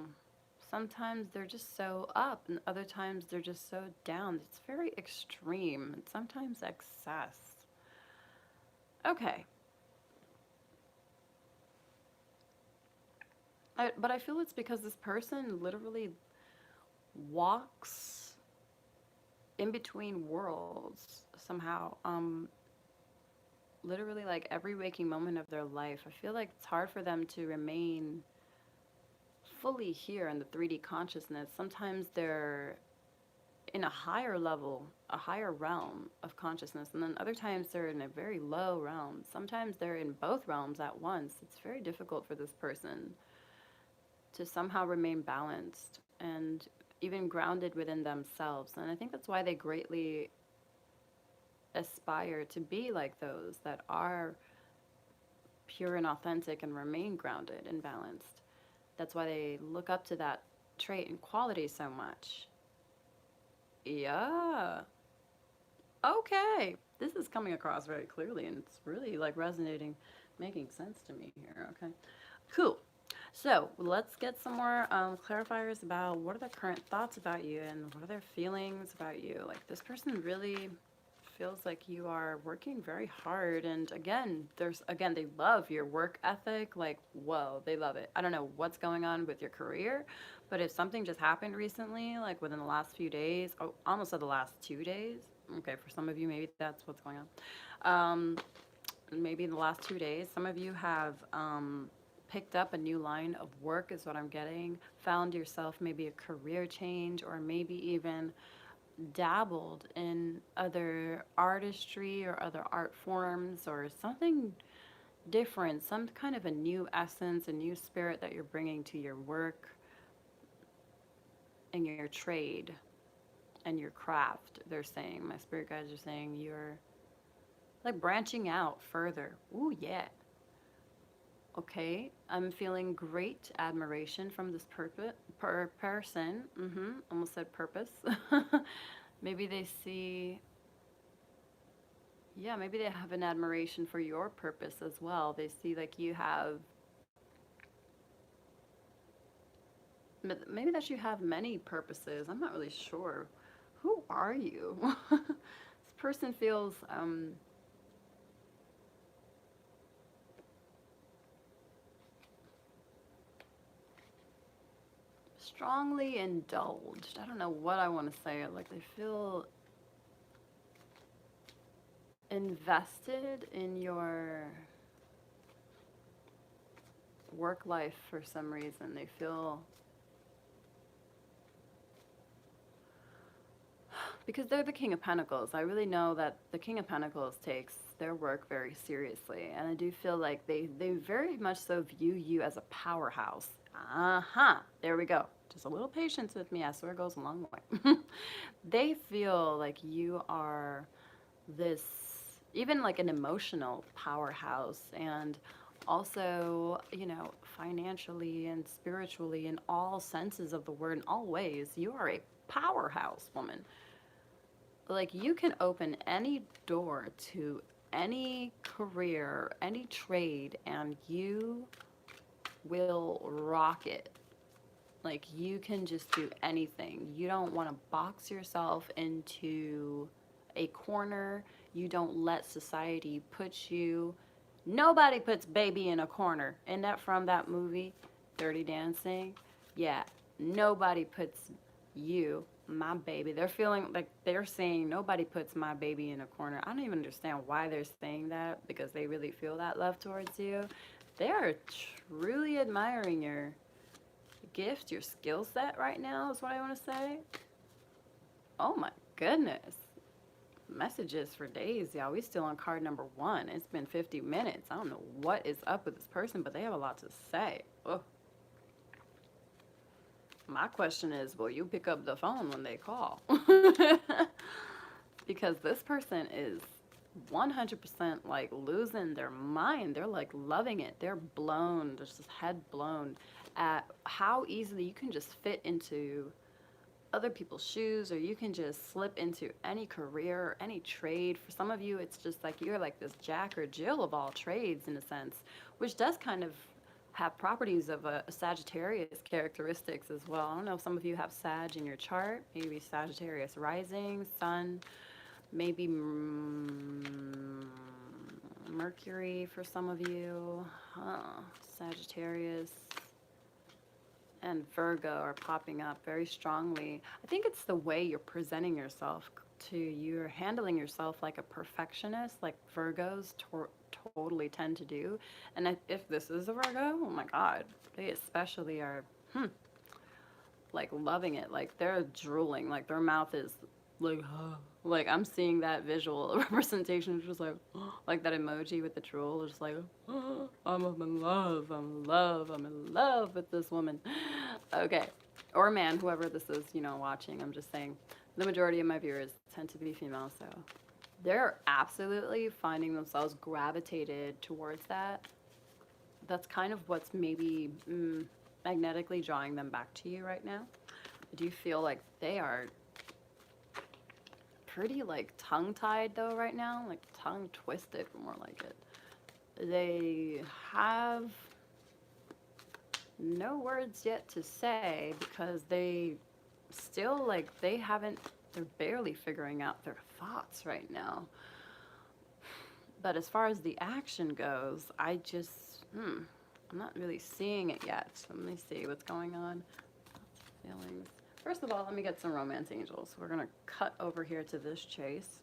Sometimes they're just so up, and other times they're just so down. It's very extreme, and sometimes excess. Okay. But I feel it's because this person literally walks in between worlds somehow. Literally, like every waking moment of their life. I feel like it's hard for them to remain fully here in the 3D consciousness. Sometimes they're in a higher level, a higher realm of consciousness, and then other times they're in a very low realm. Sometimes they're in both realms at once. It's very difficult for this person to somehow remain balanced and even grounded within themselves. And I think that's why they greatly aspire to be like those that are pure and authentic and remain grounded and balanced. That's why they look up to that trait and quality so much. Yeah. Okay. This is coming across very clearly and it's really like resonating, making sense to me here. Okay. Cool. So let's get some more clarifiers about what are their current thoughts about you and what are their feelings about you. Like this person really feels like you are working very hard, and again they love your work ethic. Like whoa, they love it. I don't know what's going on with your career, but if something just happened recently, like within the last few days, oh, almost the last 2 days. Okay, for some of you maybe that's what's going on. Maybe in the last 2 days, some of you have picked up a new line of work, is what I'm getting. Found yourself maybe a career change, or maybe even dabbled in other artistry or other art forms or something different, some kind of a new essence, a new spirit that you're bringing to your work and your trade and your craft. They're saying, my spirit guides are saying you're like branching out further. Ooh, yeah. Okay, I'm feeling great admiration from this person. Almost said purpose. Maybe they see, yeah, maybe they have an admiration for your purpose as well. They see like you have, maybe that you have many purposes. I'm not really sure. Who are you? This person feels strongly indulged. I don't know what I want to say. Like they feel invested in your work life for some reason. They feel, because they're the King of Pentacles. I really know that the King of Pentacles takes their work very seriously. And I do feel like they very much so view you as a powerhouse. There we go. Just a little patience with me. I swear it goes a long way. They feel like you are this, even like an emotional powerhouse, and also, you know, financially and spiritually, in all senses of the word, in all ways, you are a powerhouse woman. Like you can open any door to any career, any trade, and you will rock it. Like you can just do anything. You don't want to box yourself into a corner. You don't let society put you. Nobody puts baby in a corner. Isn't that from that movie, Dirty Dancing? Yeah, nobody puts you, my baby. They're feeling like they're saying nobody puts my baby in a corner. I don't even understand why they're saying that, because they really feel that love towards you. They are truly admiring your gift, your skill set right now, is what I want to say. Oh my goodness. Messages for days, y'all. We still on card number 1. It's been 50 minutes. I don't know what is up with this person, but they have a lot to say. Oh. My question is, will you pick up the phone when they call? Because this person is 100% like losing their mind. They're like loving it. They're blown, just head blown at how easily you can just fit into other people's shoes, or you can just slip into any career or any trade. For some of you, it's just like you're like this Jack or Jill of all trades in a sense, which does kind of have properties of a Sagittarius characteristics as well. I don't know if some of you have Sag in your chart, maybe Sagittarius rising, Sun, maybe Mercury for some of you, Sagittarius and Virgo are popping up very strongly. I think it's the way you're presenting yourself to, you're handling yourself like a perfectionist, like Virgos totally tend to do. And if this is a Virgo, oh my God, they especially are, like loving it. Like they're drooling, like their mouth is like, like I'm seeing that visual representation. It's just like that emoji with the drool. It's just like, I'm in love, I'm in love, I'm in love with this woman. Okay, or man, whoever this is, watching. I'm just saying, the majority of my viewers tend to be female, so they're absolutely finding themselves gravitated towards that. That's kind of what's maybe magnetically drawing them back to you right now. I do feel like they are pretty like tongue-tied though right now, like tongue-twisted, more like it. They have no words yet to say because they still they're barely figuring out their thoughts right now. But as far as the action goes, I just, I'm not really seeing it yet. So let me see what's going on. Feelings. First of all, let me get some romance angels. We're going to cut over here to this chase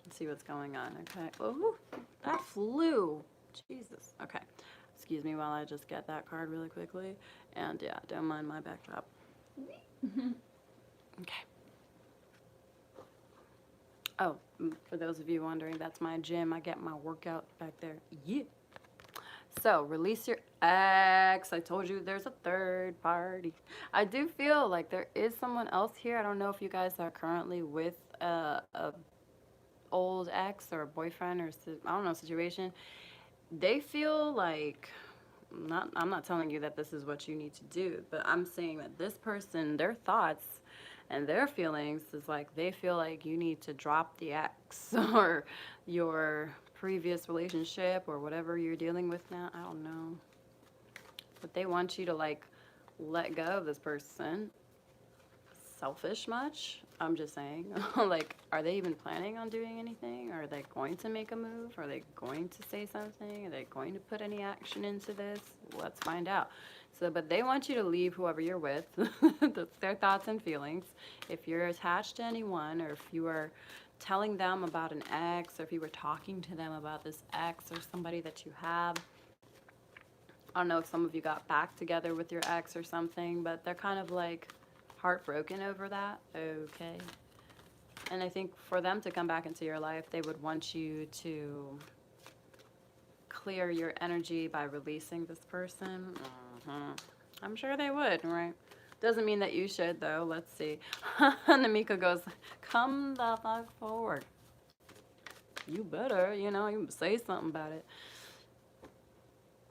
and see what's going on. Okay. Oh, that flew. Jesus. Okay. Excuse me while I just get that card really quickly. And yeah, don't mind my backdrop. Okay. Oh, for those of you wondering, that's my gym. I get my workout back there. Yeah. So, release your ex. I told you there's a third party. I do feel like there is someone else here. I don't know if you guys are currently with a old ex or a boyfriend or I don't know, situation. They feel like I'm not telling you that this is what you need to do, but I'm saying that this person, their thoughts and their feelings is like they feel like you need to drop the ex or your previous relationship or whatever you're dealing with now. I don't know. But they want you to like let go of this person. Selfish much? I'm just saying. Like, are they even planning on doing anything? Are they going to make a move? Are they going to say something? Are they going to put any action into this? Let's find out. So, but they want you to leave whoever you're with. That's their thoughts and feelings. If you're attached to anyone, or if you are telling them about an ex, or if you were talking to them about this ex or somebody that you have, I don't know if some of you got back together with your ex or something, but they're kind of like heartbroken over that. Okay. And I think for them to come back into your life, they would want you to clear your energy by releasing this person. I'm sure they would, right? Doesn't mean that you should, though. Let's see. Namika goes, come the fuck forward. You better, you say something about it.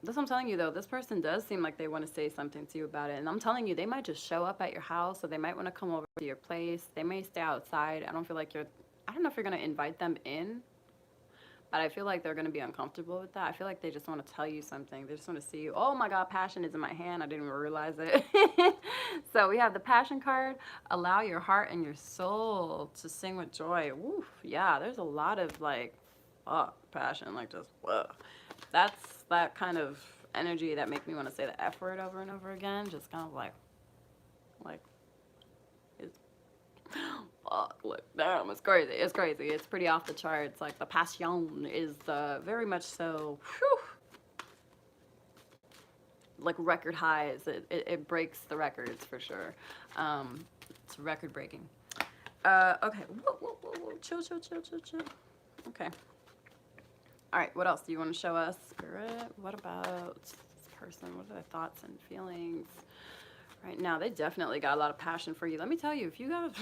That's what I'm telling you, though. This person does seem like they want to say something to you about it. And I'm telling you, they might just show up at your house, or they might want to come over to your place. They may stay outside. I don't know if you're going to invite them in, but I feel like they're going to be uncomfortable with that. I feel like they just want to tell you something. They just want to see you. Oh my God, passion is in my hand. I didn't even realize it. So we have the passion card. Allow your heart and your soul to sing with joy. Woo, yeah, there's a lot of like, passion, like just, whoa. That's that kind of energy that make me want to say the F word over and over again. Just kind of like, it's, fuck, look, damn, it's crazy. It's crazy. It's pretty off the charts. Like, the passion is very much so, whew, like record highs. It breaks the records for sure. It's record breaking. Okay. Whoa. Chill. Okay. All right. What else do you want to show us, Spirit? What about this person? What are their thoughts and feelings right now? They definitely got a lot of passion for you. Let me tell you, if you have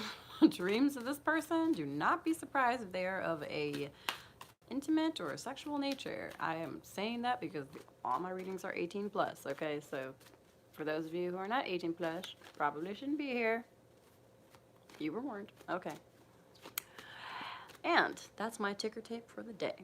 dreams of this person, do not be surprised if they are of a intimate or a sexual nature. I am saying that because all my readings are 18 plus. Okay, so for those of you who are not 18 plus, probably shouldn't be here. You were warned. Okay. And that's my ticker tape for the day.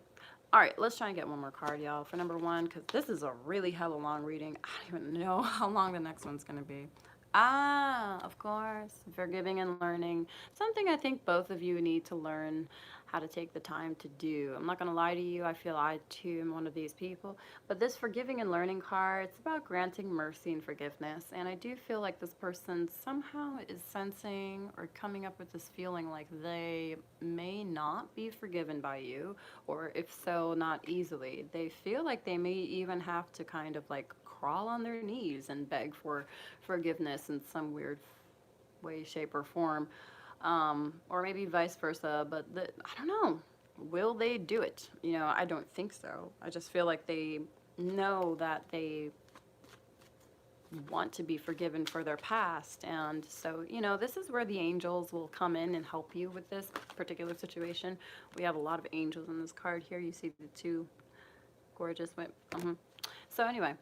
All right, let's try and get one more card, y'all, for number one, because this is a really hella long reading. I don't even know how long the next one's going to be. Ah, of course, forgiving and learning. Something I think both of you need to learn how to take the time to do. I'm not going to lie to you. I feel I, too, am one of these people. But this forgiving and learning card, it's about granting mercy and forgiveness. And I do feel like this person somehow is sensing or coming up with this feeling like they may not be forgiven by you, or if so, not easily. They feel like they may even have to kind of like crawl on their knees and beg for forgiveness in some weird way, shape, or form. Or maybe vice versa, but I don't know. Will they do it? You know, I don't think so. I just feel like they know that they want to be forgiven for their past. And so, you know, this is where the angels will come in and help you with this particular situation. We have a lot of angels in this card here. You see the two gorgeous. So anyway,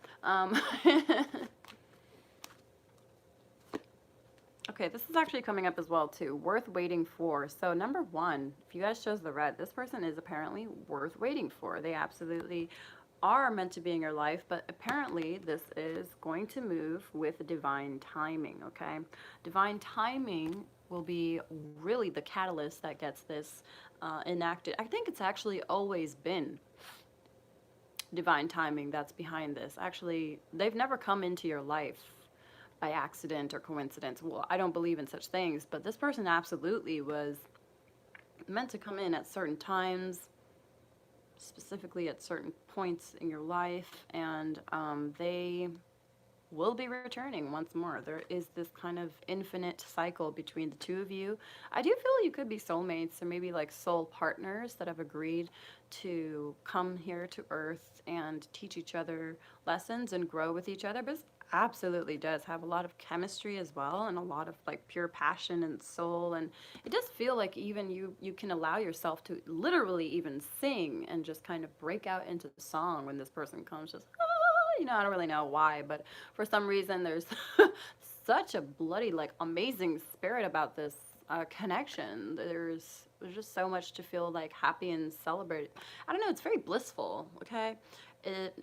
okay, this is actually coming up as well, too. Worth waiting for. So, number one, if you guys chose the red, this person is apparently worth waiting for. They absolutely are meant to be in your life, but apparently this is going to move with divine timing, okay? Divine timing will be really the catalyst that gets this enacted. I think it's actually always been divine timing that's behind this. Actually, they've never come into your life by accident or coincidence. Well, I don't believe in such things, but this person absolutely was meant to come in at certain times, specifically at certain points in your life, and they will be returning once more. There is this kind of infinite cycle between the two of you. I do feel you could be soulmates or maybe like soul partners that have agreed to come here to Earth and teach each other lessons and grow with each other. But it absolutely does have a lot of chemistry as well, and a lot of like pure passion and soul. And it does feel like even you can allow yourself to literally even sing and just kind of break out into song when this person comes. Just you know, I don't really know why, but for some reason there's such a bloody like amazing spirit about this connection. There's just so much to feel like happy and celebrate. I don't know, it's very blissful, okay?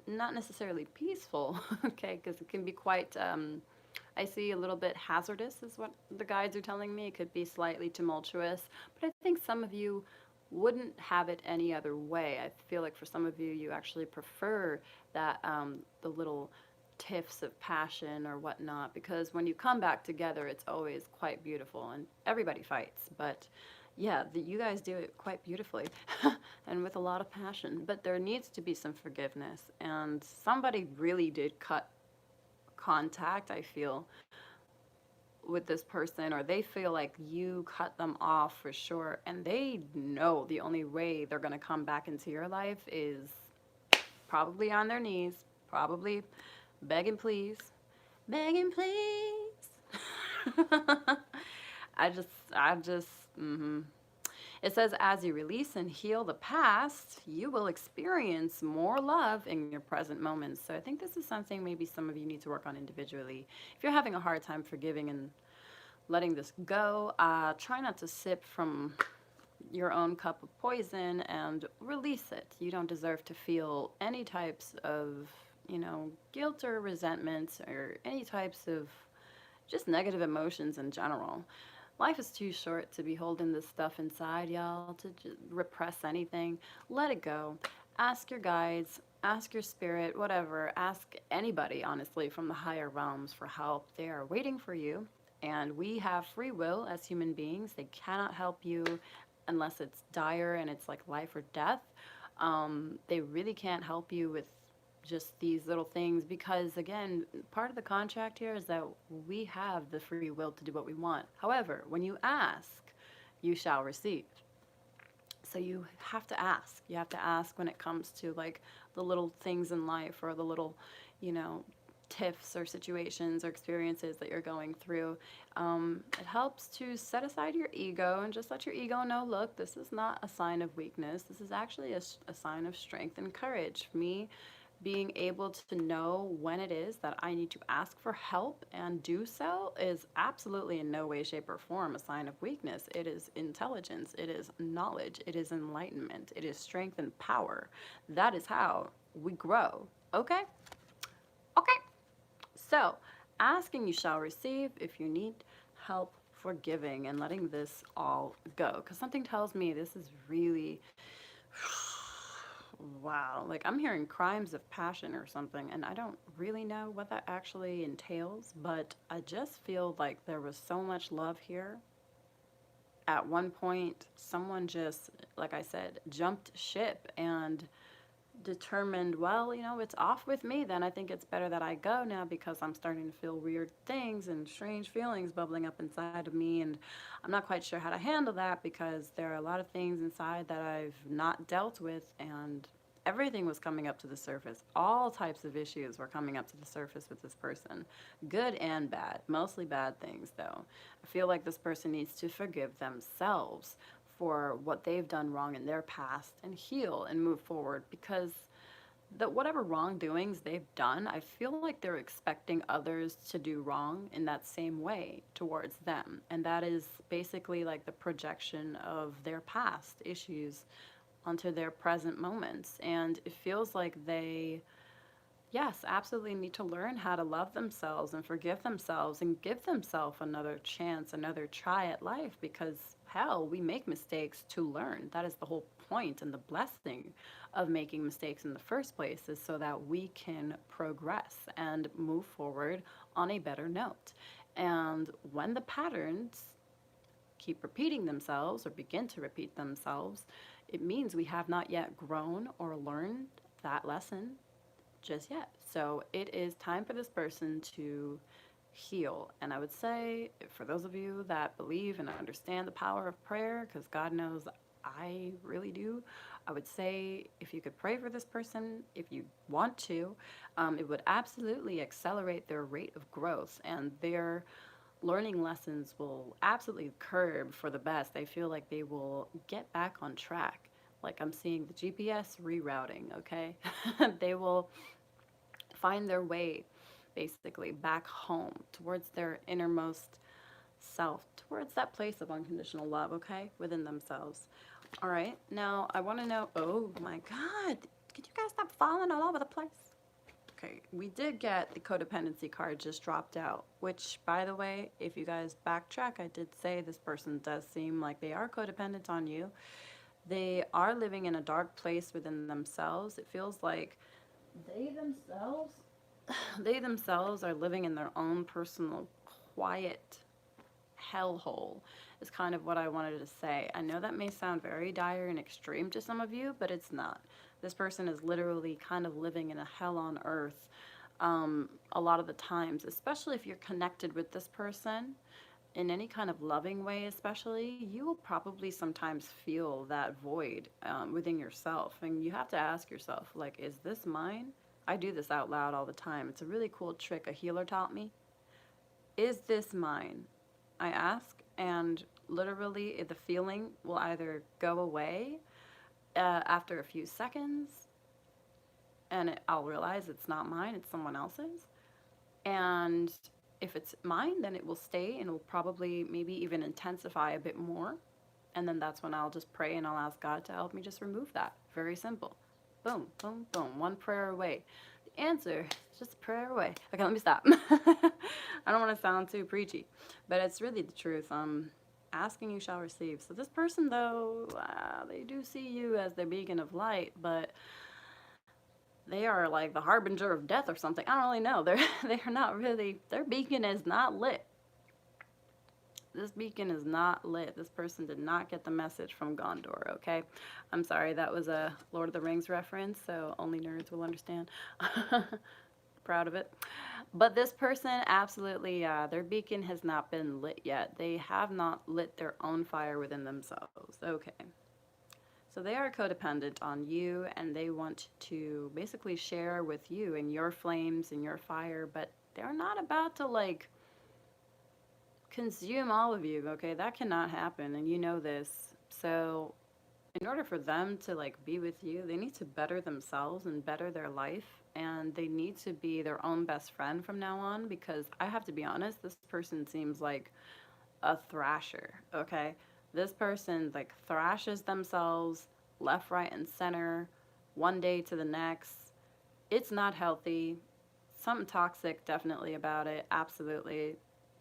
Not necessarily peaceful, okay, because it can be quite I see a little bit hazardous is what the guides are telling me. It could be slightly tumultuous, but I think some of you wouldn't have it any other way. I feel like for some of you, you actually prefer that the little tiffs of passion or whatnot, because when you come back together, it's always quite beautiful, and everybody fights, but yeah, you guys do it quite beautifully and with a lot of passion. But there needs to be some forgiveness, and somebody really did cut contact, I feel, with this person, or they feel like you cut them off for sure, and they know the only way they're going to come back into your life is probably on their knees, probably begging please, begging please. I just It says, as you release and heal the past, you will experience more love in your present moments. So I think this is something maybe some of you need to work on individually. If you're having a hard time forgiving and letting this go, try not to sip from your own cup of poison and release it. You don't deserve to feel any types of, guilt or resentment or any types of just negative emotions in general. Life is too short to be holding this stuff inside, y'all, to just repress anything. Let it go. Ask your guides, Ask your spirit, whatever. Ask anybody, honestly, from the higher realms for help. They are waiting for you. And we have free will as human beings. They cannot help you unless it's dire and it's like life or death. They really can't help you with just these little things because, again, part of the contract here is that we have the free will to do what we want. However, when you ask, you shall receive. So you have to ask. You have to ask when it comes to like the little things in life or the little, you know, tiffs or situations or experiences that you're going through. It helps to set aside your ego and just let your ego know, look, this is not a sign of weakness. This is actually a sign of strength and courage. For me, being able to know when it is that I need to ask for help and do so is absolutely in no way, shape, or form a sign of weakness. It is intelligence, it is knowledge, it is enlightenment, it is strength and power. That is how we grow. Okay? Okay. So, asking you shall receive if you need help forgiving and letting this all go. Because something tells me this is really wow, like I'm hearing crimes of passion or something, and I don't really know what that actually entails, but I just feel like there was so much love here. At one point, someone just, like I said, jumped ship and determined, well, you know, it's off with me, then I think it's better that I go now because I'm starting to feel weird things and strange feelings bubbling up inside of me. And I'm not quite sure how to handle that because there are a lot of things inside that I've not dealt with, and everything was coming up to the surface. All types of issues were coming up to the surface with this person, good and bad, mostly bad things though. I feel like this person needs to forgive themselves for what they've done wrong in their past and heal and move forward because the whatever wrongdoings they've done, I feel like they're expecting others to do wrong in that same way towards them. And that is basically like the projection of their past issues onto their present moments. And it feels like they, yes, absolutely need to learn how to love themselves and forgive themselves and give themselves another chance, another try at life because hell, we make mistakes to learn. That is the whole point and the blessing of making mistakes in the first place is so that we can progress and move forward on a better note. And when the patterns keep repeating themselves or begin to repeat themselves, it means we have not yet grown or learned that lesson just yet. So it is time for this person to heal. And I would say, for those of you that believe and understand the power of prayer, because God knows I really do, I would say if you could pray for this person, if you want to, it would absolutely accelerate their rate of growth and their learning lessons will absolutely curb for the best. I feel like they will get back on track. Like I'm seeing the GPS rerouting, okay? They will find their way basically back home towards their innermost self, towards that place of unconditional love, okay, within themselves. All right, now I want to know, oh my God, could you guys stop falling all over the place? Okay, we did get the codependency card just dropped out, which, by the way, if you guys backtrack, I did say this person does seem like they are codependent on you. They are living in a dark place within themselves. It feels like they themselves they themselves are living in their own personal quiet hellhole is kind of what I wanted to say. I know that may sound very dire and extreme to some of you, but it's not. This person is literally kind of living in a hell on earth a lot of the times, especially if you're connected with this person in any kind of loving way, especially, you will probably sometimes feel that void within yourself. And you have to ask yourself, like, is this mine? I do this out loud all the time. It's a really cool trick a healer taught me. Is this mine? I ask, and literally the feeling will either go away after a few seconds, and I'll realize it's not mine, it's someone else's. And if it's mine, then it will stay and will probably maybe even intensify a bit more. And then that's when I'll just pray and I'll ask God to help me just remove that. Very simple. Boom, boom, boom. One prayer away. The answer is just a prayer away. Okay, let me stop. I don't want to sound too preachy, but it's really the truth. Asking you shall receive. So this person, though, they do see you as their beacon of light, but they are like the harbinger of death or something. I don't really know. They're not really, their beacon is not lit. This beacon is not lit. This person did not get the message from Gondor, okay? I'm sorry, that was a Lord of the Rings reference, so only nerds will understand. Proud of it. But this person, absolutely, their beacon has not been lit yet. They have not lit their own fire within themselves. Okay. So they are codependent on you, and they want to basically share with you and your flames and your fire, but they're not about to like consume all of you, okay? That cannot happen, and you know this. So in order for them to like be with you, they need to better themselves and better their life, and they need to be their own best friend from now on, because I have to be honest, this person seems like a thrasher, okay? This person like thrashes themselves left, right, and center, one day to the next. It's not healthy. Something toxic definitely about it, absolutely.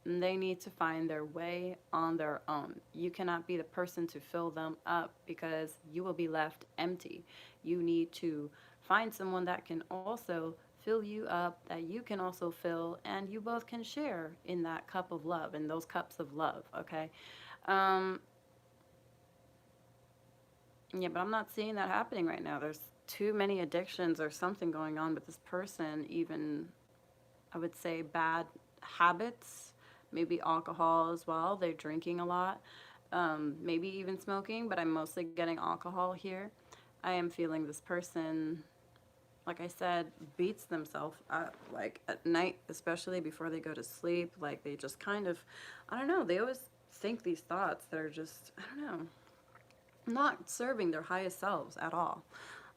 And they need to find their way on their own. You cannot be the person to fill them up, because you will be left empty. You need to find someone that can also fill you up, that you can also fill, and you both can share in that cup of love, in those cups of love, okay? Um, yeah, but I'm not seeing that happening right now. There's too many addictions or something going on with this person, even, I would say, bad habits, maybe alcohol as well. They're drinking a lot, maybe even smoking, but I'm mostly getting alcohol here. I am feeling this person, like I said, beats themselves up, like at night, especially before they go to sleep. Like they just kind of, I don't know, they always think these thoughts that are just, I don't know, not serving their highest selves at all.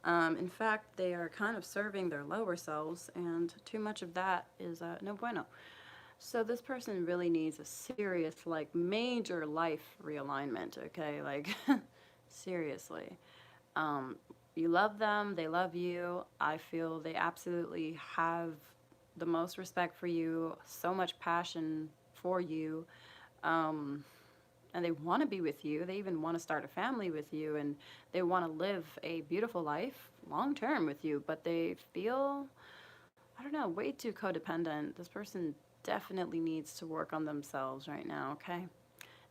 In fact, they are kind of serving their lower selves, and too much of that is no bueno. So this person really needs a serious, like, major life realignment, okay? Like, seriously. Um, you love them, they love you. I feel they absolutely have the most respect for you, so much passion for you. Um, and they want to be with you. They even want to start a family with you, and they want to live a beautiful life long term with you, but they feel, I don't know, way too codependent. This person definitely needs to work on themselves right now, okay?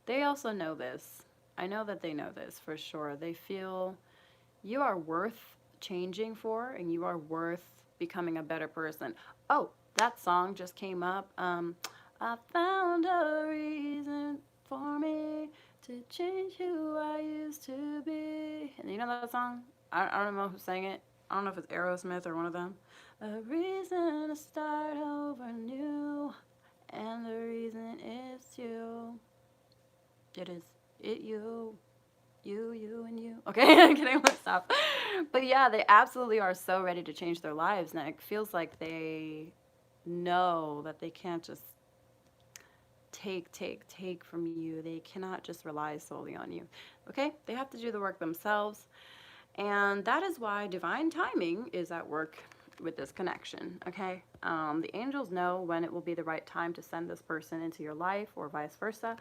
They also know this. I know that they know this for sure. They feel you are worth changing for, and you are worth becoming a better person. Oh, that song just came up. I found a reason for me to change who I used to be. And you know that song? I don't know who sang it. I don't know if it's Aerosmith or one of them. A reason to start over new, and the reason is you. It is. It you. You, and you. Okay, I'm kidding. Let's stop. But yeah, they absolutely are so ready to change their lives, and it feels like they know that they can't just take from you. They cannot just rely solely on you. Okay? They have to do the work themselves. And that is why divine timing is at work with this connection. Okay? The angels know when it will be the right time to send this person into your life, or vice versa.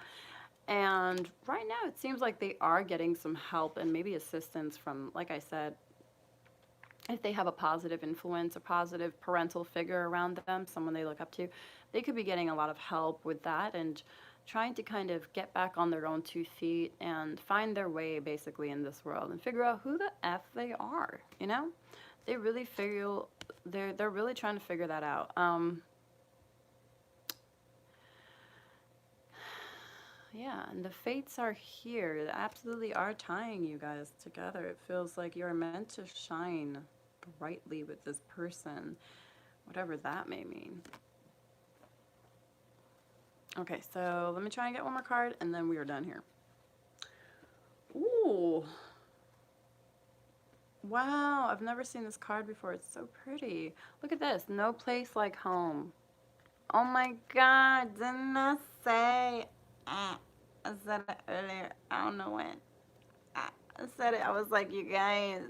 And right now, it seems like they are getting some help and maybe assistance from, like I said, if they have a positive influence, a positive parental figure around them, someone they look up to, they could be getting a lot of help with that and trying to kind of get back on their own 2 feet and find their way basically in this world and figure out who the F they are, you know? They really feel, they're really trying to figure that out. Yeah, and the fates are here. They absolutely are tying you guys together. It feels like you're meant to shine brightly with this person, whatever that may mean. Okay, so let me try and get one more card, and then we are done here. Ooh. Wow, I've never seen this card before. It's so pretty. Look at this. No place like home. Oh my God, didn't I say? I said it earlier. I don't know when. I said it. I was like, you guys.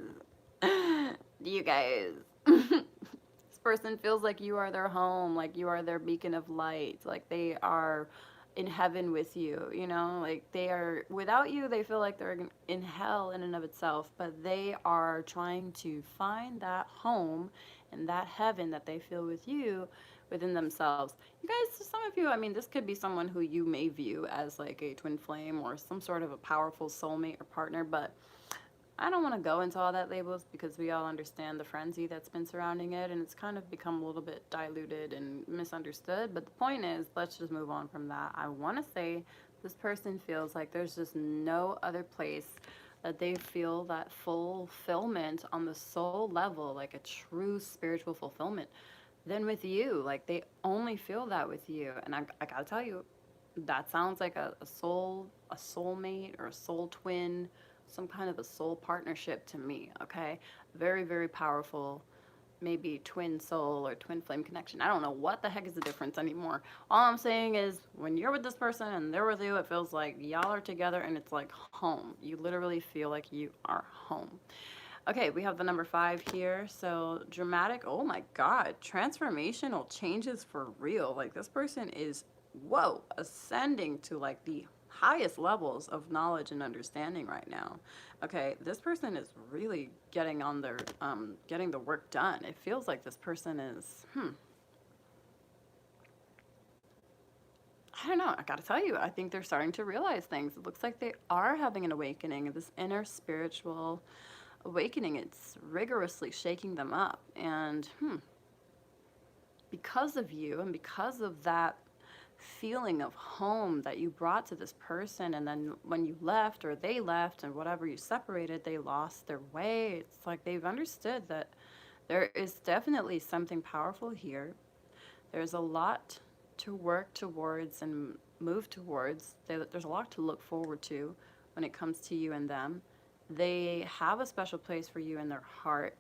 You guys. This person feels like you are their home, like you are their beacon of light, like they are in heaven with you, you know, like they are, without you, they feel like they're in hell in and of itself, but they are trying to find that home and that heaven that they feel with you within themselves. You guys, some of you, I mean, this could be someone who you may view as like a twin flame or some sort of a powerful soulmate or partner, but I don't want to go into all that labels because we all understand the frenzy that's been surrounding it, and it's kind of become a little bit diluted and misunderstood. But the point is, let's just move on from that. I want to say this person feels like there's just no other place that they feel that fulfillment on the soul level, like a true spiritual fulfillment, than with you. Like they only feel that with you. And I gotta tell you, that sounds like a soulmate or a soul twin, some kind of a soul partnership to me. Okay, very, very powerful, maybe twin soul or twin flame connection. I don't know what the heck is the difference anymore. All I'm saying is when you're with this person and they're with you, it feels like y'all are together and it's like home. You literally feel like you are home. Okay, we have the number 5 here. So dramatic, oh my God, transformational changes for real. Like this person is, whoa, ascending to like the highest levels of knowledge and understanding right now. Okay, this person is really getting on their, getting the work done. It feels like this person is, I don't know. I gotta tell you, I think they're starting to realize things. It looks like they are having an awakening, this inner spiritual awakening. It's rigorously shaking them up. And because of you and because of that feeling of home that you brought to this person, and then when you left or they left and whatever you separated, they lost their way. It's like they've understood that there is definitely something powerful here. There's a lot to work towards and move towards. There's a lot to look forward to when it comes to you and them. They have a special place for you in their heart,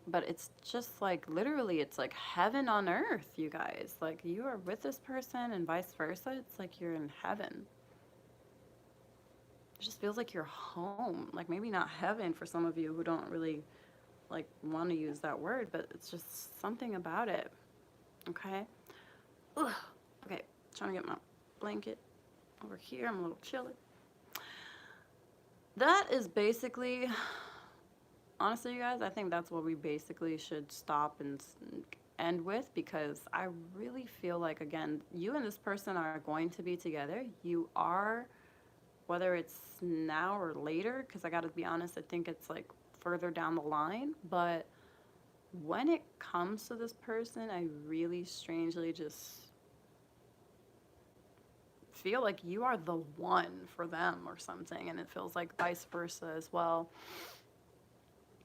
but it's just like literally it's like heaven on earth, you guys. Like you are with this person and vice versa. It's like you're in heaven. It just feels like you're home. Like maybe not heaven for some of you who don't really like want to use that word, but it's just something about it. Okay. Ugh. Okay, trying to get my blanket over here. I'm a little chilly. That is basically, honestly, you guys, I think that's what we basically should stop and end with, because I really feel like, again, you and this person are going to be together. You are, whether it's now or later, because I got to be honest, I think it's like further down the line. But when it comes to this person, I really strangely just feel like you are the one for them or something, and it feels like vice versa as well.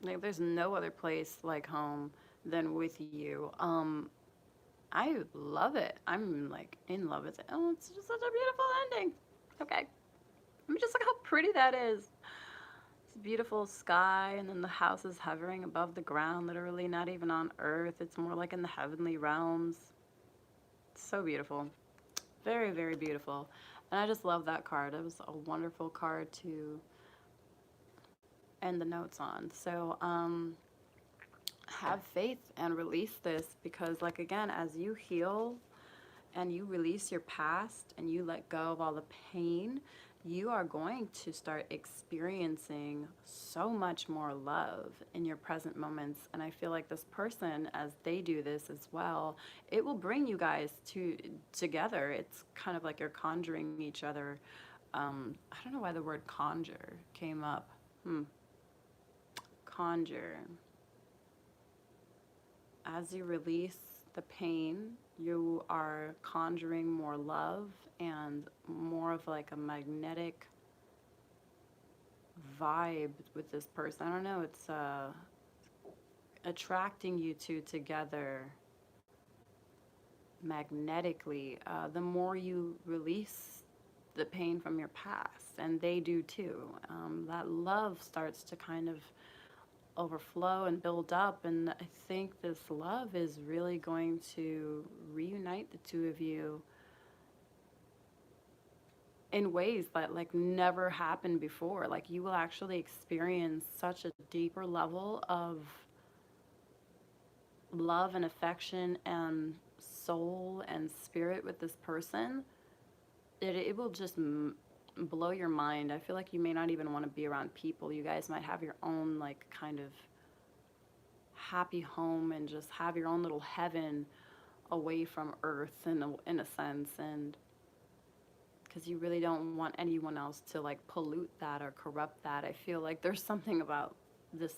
Like there's no other place like home than with you. I love it. I'm like in love with it. Oh, it's just such a beautiful ending. Okay, I mean, just look how pretty that is. It's a beautiful sky, and then the house is hovering above the ground, literally not even on earth. It's more like in the heavenly realms. It's so beautiful. Very, very beautiful. And I just love that card. It was a wonderful card to end the notes on. So, have faith and release this, because, like, again, as you heal and you release your past and you let go of all the pain, you are going to start experiencing so much more love in your present moments. And I feel like this person, as they do this as well, it will bring you guys together. It's kind of like you're conjuring each other. I don't know why the word conjure came up. Conjure. As you release the pain, you are conjuring more love and more of like a magnetic vibe with this person. I don't know, it's attracting you two together magnetically. The more you release the pain from your past, and they do too, that love starts to kind of overflow and build up. And I think this love is really going to reunite the two of you in ways that like never happened before. Like you will actually experience such a deeper level of love and affection and soul and spirit with this person that it will just blow your mind. I feel like you may not even want to be around people. You guys might have your own like kind of happy home and just have your own little heaven away from earth in a sense, and because you really don't want anyone else to like pollute that or corrupt that. I feel like there's something about this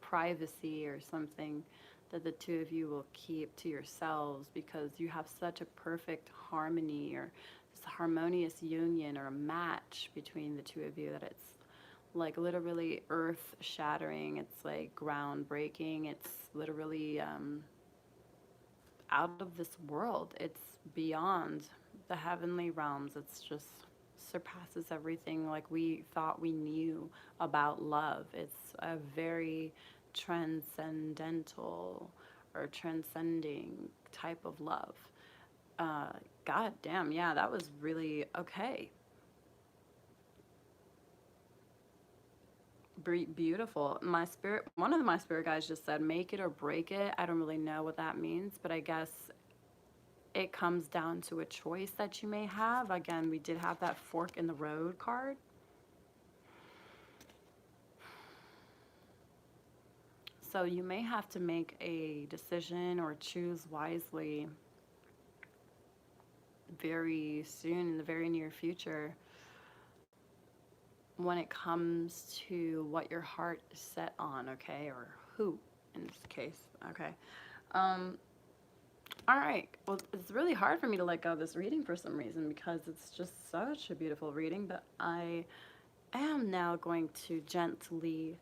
privacy or something that the two of you will keep to yourselves because you have such a perfect harmony or this harmonious union or a match between the two of you that it's like literally earth shattering. It's like groundbreaking. It's literally out of this world. It's beyond the heavenly realms. It's just surpasses everything like we thought we knew about love. It's a very transcendental or transcending type of love. Uh, God damn, yeah, that was really okay. Beautiful. My spirit, one of my spirit guys just said, make it or break it. I don't really know what that means, but I guess it comes down to a choice that you may have. Again, we did have that fork in the road card. So you may have to make a decision or choose wisely very soon in the very near future when it comes to what your heart is set on, okay? Or who in this case, okay? Um, all right. Well, it's really hard for me to let go of this reading for some reason because it's just such a beautiful reading, but I am now going to gently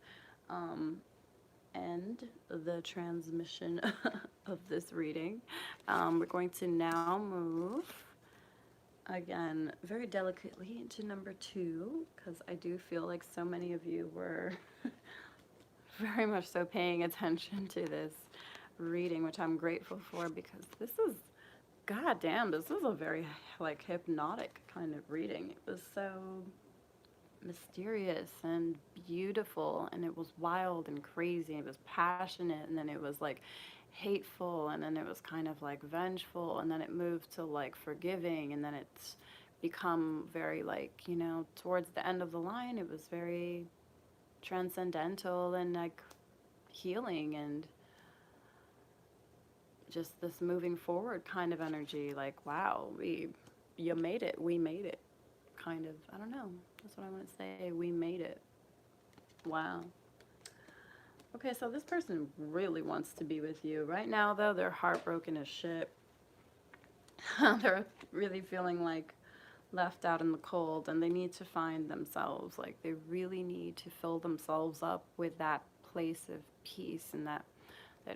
end the transmission of this reading. We're going to now move again very delicately into number 2 because I do feel like so many of you were very much so paying attention to this reading, which I'm grateful for because this is, goddamn, this is a very like hypnotic kind of reading. It was so mysterious and beautiful, and it was wild and crazy. It was passionate, and then it was like hateful, and then it was kind of like vengeful, and then it moved to like forgiving, and then it's become very like, you know, towards the end of the line it was very transcendental and like healing and just this moving forward kind of energy. Like, wow, you made it, we made it, kind of. I don't know, that's what I want to say. We made it. Wow. Okay, so this person really wants to be with you right now, though. They're heartbroken as shit. They're really feeling like left out in the cold, and they need to find themselves. Like, they really need to fill themselves up with that place of peace and that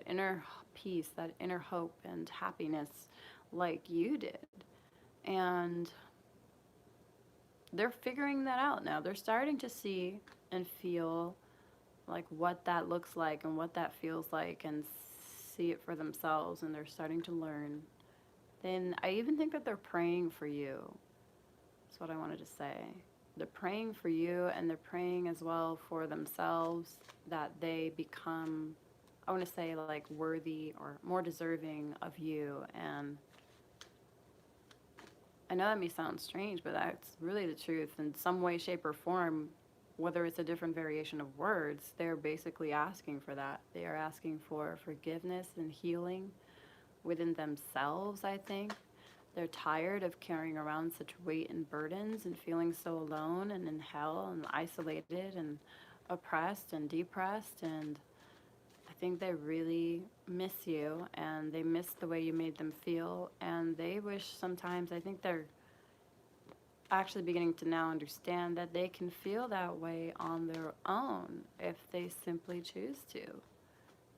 inner peace, that inner hope and happiness like you did. And they're figuring that out now. They're starting to see and feel like what that looks like and what that feels like and see it for themselves, and they're starting to learn. Then I even think that they're praying for you. That's what I wanted to say. They're praying for you, and they're praying as well for themselves that they become, I want to say, like worthy or more deserving of you. And I know that may sound strange, but that's really the truth. In some way, shape, or form, whether it's a different variation of words, they're basically asking for that. They are asking for forgiveness and healing within themselves, I think. They're tired of carrying around such weight and burdens and feeling so alone and in hell and isolated and oppressed and depressed. And I think they really miss you, and they miss the way you made them feel, and they wish sometimes, I think they're actually beginning to now understand that they can feel that way on their own if they simply choose to,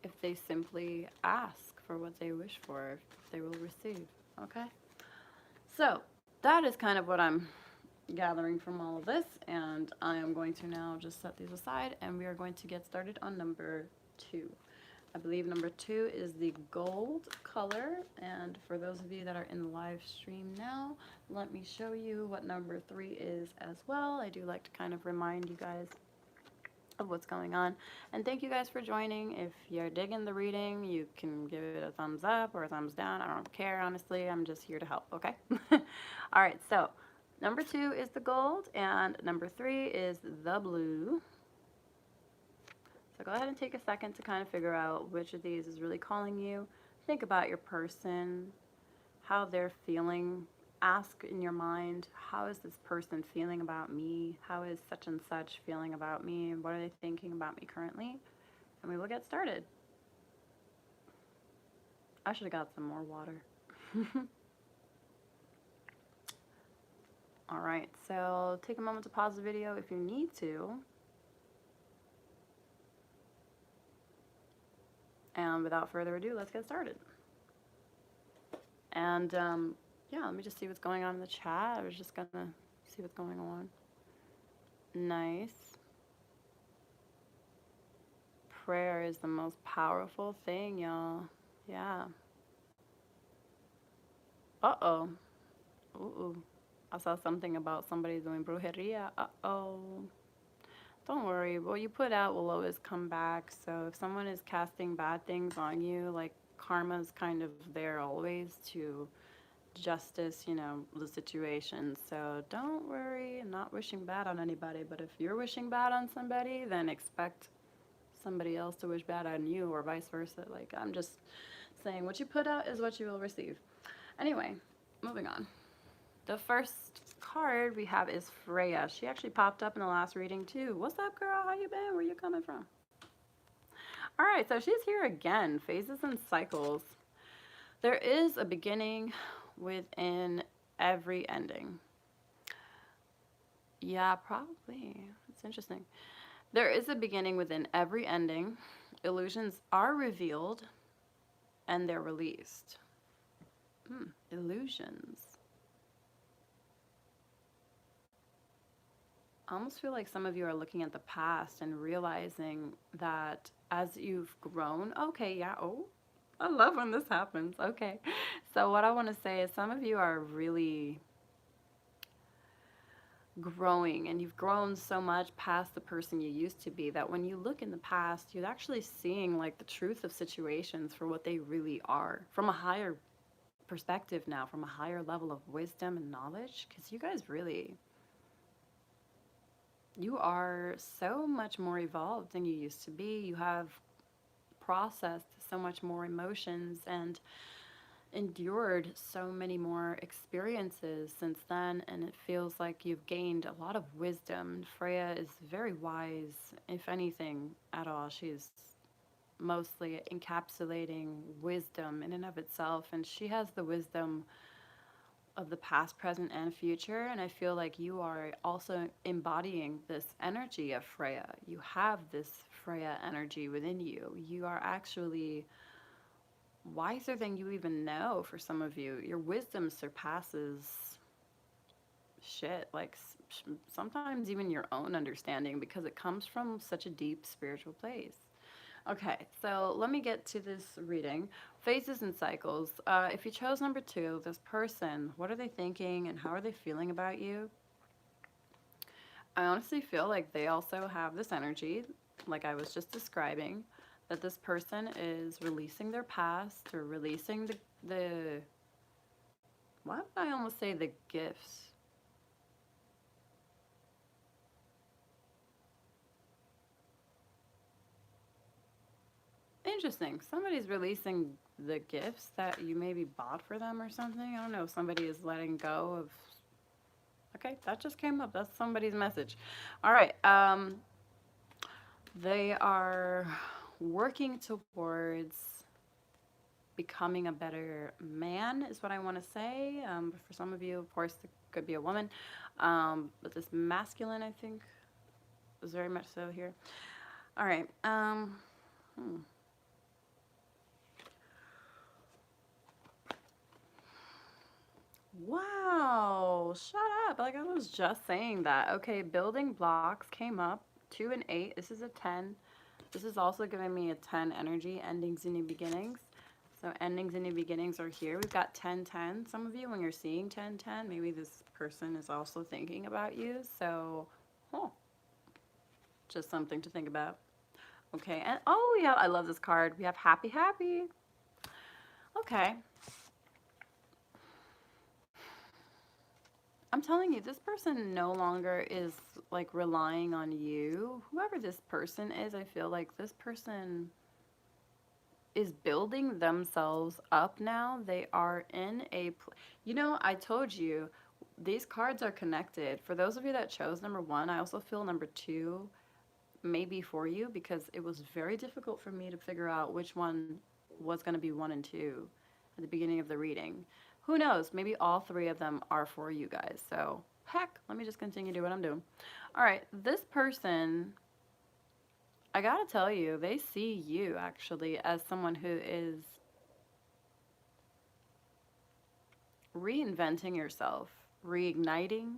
if they simply ask for what they wish for, if they will receive. Okay? So that is kind of what I'm gathering from all of this, and I am going to now just set these aside, and we are going to get started on number 2. I believe number 2 is the gold color, and for those of you that are in the live stream now, let me show you what number 3 is as well. I do like to kind of remind you guys of what's going on, and thank you guys for joining. If you're digging the reading, you can give it a thumbs up or a thumbs down. I don't care, honestly. I'm just here to help, okay? All right, so number 2 is the gold, and number 3 is the blue. So go ahead and take a second to kind of figure out which of these is really calling you. Think about your person, how they're feeling. Ask in your mind, how is this person feeling about me? How is such and such feeling about me? What are they thinking about me currently? And we will get started. I should have got some more water. All right, so take a moment to pause the video if you need to. And without further ado, let's get started. And yeah, let me just see what's going on in the chat. I was just gonna see what's going on. Nice. Prayer is the most powerful thing, y'all. Yeah. Uh-oh. Ooh. I saw something about somebody doing brujeria. Uh-oh. Don't worry. What you put out will always come back. So if someone is casting bad things on you, like karma's kind of there always to justice, you know, the situation. So don't worry. I'm not wishing bad on anybody. But if you're wishing bad on somebody, then expect somebody else to wish bad on you or vice versa. Like, I'm just saying what you put out is what you will receive. Anyway, moving on. The first card we have is Freya. She actually popped up in the last reading too. What's up, girl? How you been? Where you coming from? All right, so she's here again. Phases and cycles. There is a beginning within every ending. Yeah, probably. It's interesting. There is a beginning within every ending. Illusions are revealed and they're released. Illusions. I almost feel like some of you are looking at the past and realizing that as you've grown, okay, yeah, oh, I love when this happens. Okay. So what I want to say is some of you are really growing and you've grown so much past the person you used to be that when you look in the past, you're actually seeing like the truth of situations for what they really are from a higher perspective now, from a higher level of wisdom and knowledge, because you guys really, you are so much more evolved than you used to be. You have processed so much more emotions and endured so many more experiences since then, and it feels like you've gained a lot of wisdom. Freya is very wise, if anything at all. She's mostly encapsulating wisdom in and of itself, and she has the wisdom of the past, present, and future. And I feel like you are also embodying this energy of Freya. You have this Freya energy within you. You are actually wiser than you even know. For some of you, your wisdom surpasses shit, like sometimes even your own understanding, because it comes from such a deep spiritual place. Okay, so let me get to this reading. Phases and cycles. If you chose number 2, this person, what are they thinking and how are they feeling about you? I honestly feel like they also have this energy, like I was just describing, that this person is releasing their past or releasing the why would I almost say the gifts? Interesting. Somebody's releasing the gifts that you maybe bought for them or something. I don't know. Somebody is letting go of. Okay, that just came up. That's somebody's message. All right. They are working towards becoming a better man, is what I want to say. For some of you, of course, it could be a woman. But this masculine, I think, is very much so here. All right. Wow, shut up. Like I was just saying that. Okay, building blocks came up. 2 and 8. This is a 10. This is also giving me a 10 energy. Endings and new beginnings. So endings and new beginnings are here. We've got 10-10. Some of you, when you're seeing 10-10, maybe this person is also thinking about you. So, just something to think about. Okay, and oh yeah, I love this card. We have happy, happy. Okay. I'm telling you, this person no longer is like relying on you. Whoever this person is, I feel like this person is building themselves up now. They are in a, you know, I told you these cards are connected. For those of you that chose number one, I also feel number two may be for you because it was very difficult for me to figure out which one was going to be one and two at the beginning of the reading. Who knows? Maybe all three of them are for you guys. So, heck, let me just continue to do what I'm doing. All right, this person, I gotta tell you, they see you actually as someone who is reinventing yourself, reigniting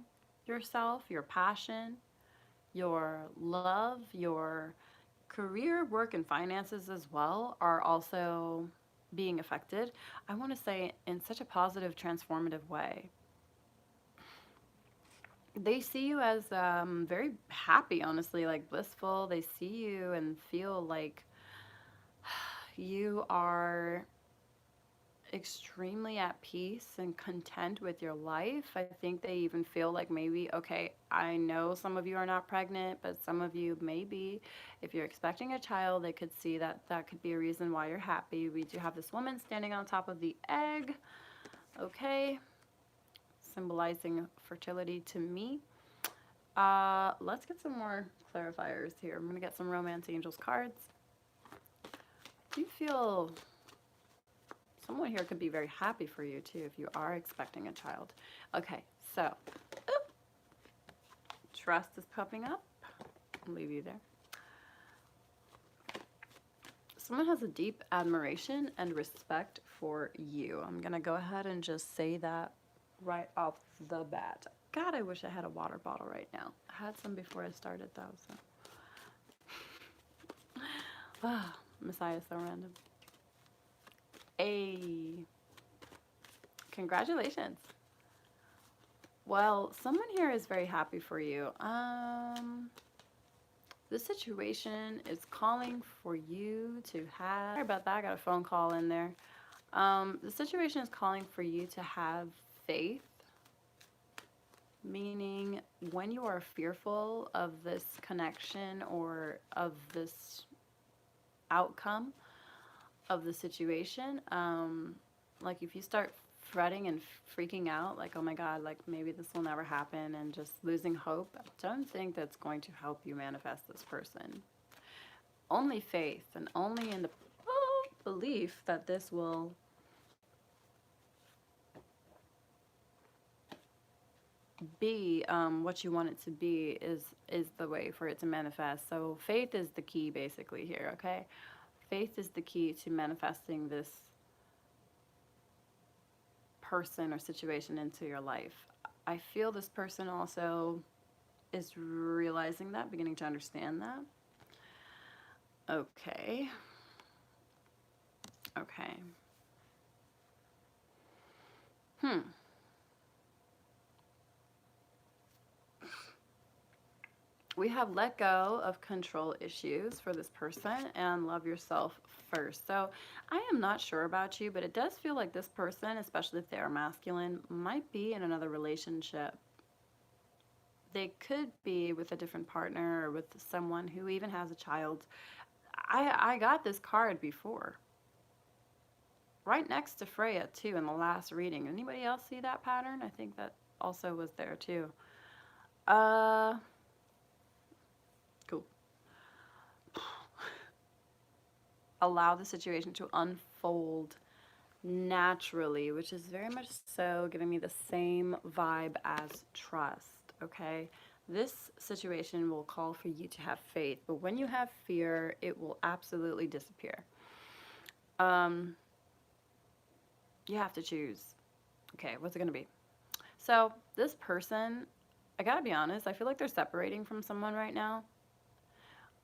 yourself, your passion, your love, your career, work, and finances as well are also being affected. I want to say in such a positive, transformative way. They see you as very happy, honestly, like blissful. They see you and feel like you are extremely at peace and content with your life. I think they even feel like maybe, okay, I know some of you are not pregnant, but some of you may be. If you're expecting a child, they could see that that could be a reason why you're happy. We do have this woman standing on top of the egg, okay, symbolizing fertility to me. Let's get some more clarifiers here. I'm going to get some Romance Angels cards. Do you feel someone here could be very happy for you too if you are expecting a child? Okay, so trust is popping up. I'll leave you there. Someone has a deep admiration and respect for you. I'm going to go ahead and just say that right off the bat. God, I wish I had a water bottle right now. I had some before I started though, so. Ah, Messiah is so random. Congratulations. Well, someone here is very happy for you. The situation is calling for you to have, sorry about that, I got a phone call in there. The situation is calling for you to have faith, meaning when you are fearful of this connection or of this outcome of the situation, like if you start fretting and freaking out, like, oh my God, like maybe this will never happen, and just losing hope, I don't think that's going to help you manifest this person. Only faith and only in the belief that this will be what you want it to be is the way for it to manifest. So faith is the key basically here, okay? Faith is the key to manifesting this person or situation into your life. I feel this person also is realizing that, beginning to understand that. Okay. Okay. We have let go of control issues for this person and love yourself first. So I am not sure about you, but it does feel like this person, especially if they are masculine, might be in another relationship. They could be with a different partner or with someone who even has a child. I got this card before. Right next to Freya, too, in the last reading. Anybody else see that pattern? I think that also was there, too. Cool. Allow the situation to unfold naturally, which is very much so giving me the same vibe as trust, okay? This situation will call for you to have faith, but when you have fear, it will absolutely disappear. You have to choose. Okay, what's it gonna be? So this person, I gotta be honest, I feel like they're separating from someone right now,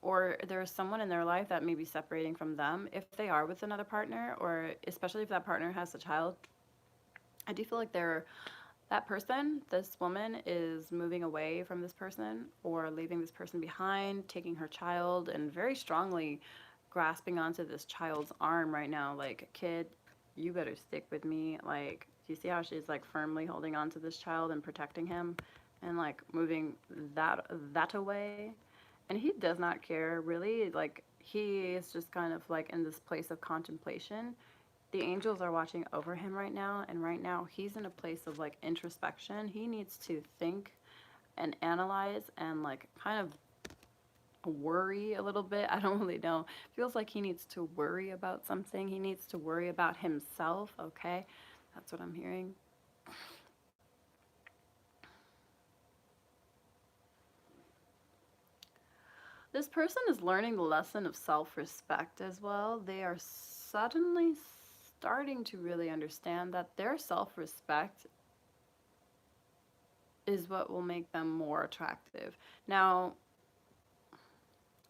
or there's someone in their life that may be separating from them if they are with another partner, or especially if that partner has a child. I do feel like that person, this woman, is moving away from this person or leaving this person behind, taking her child, and very strongly grasping onto this child's arm right now, like, kid, you better stick with me. Like, Do you see how she's like firmly holding on to this child and protecting him and like moving that away? And he does not care really. Like he is just kind of like in this place of contemplation. The angels are watching over him right now, and right now he's in a place of like introspection. He needs to think and analyze and like kind of worry a little bit. I don't really know. Feels like he needs to worry about something. He needs to worry about himself, okay? That's what I'm hearing. This person is learning the lesson of self-respect as well. They are suddenly starting to really understand that their self-respect is what will make them more attractive. Now,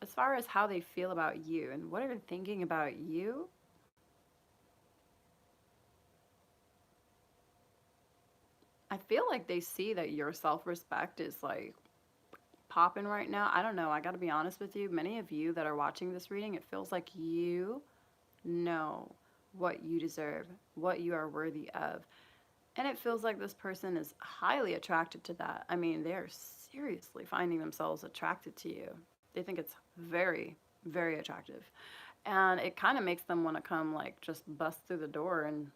as far as how they feel about you and what are they thinking about you, I feel like they see that your self-respect is like popping right now. I don't know. I got to be honest with you. Many of you that are watching this reading, it feels like you know what you deserve, what you are worthy of. And it feels like this person is highly attracted to that. I mean, they're seriously finding themselves attracted to you. They think it's very, very attractive. And it kind of makes them want to come, like, just bust through the door and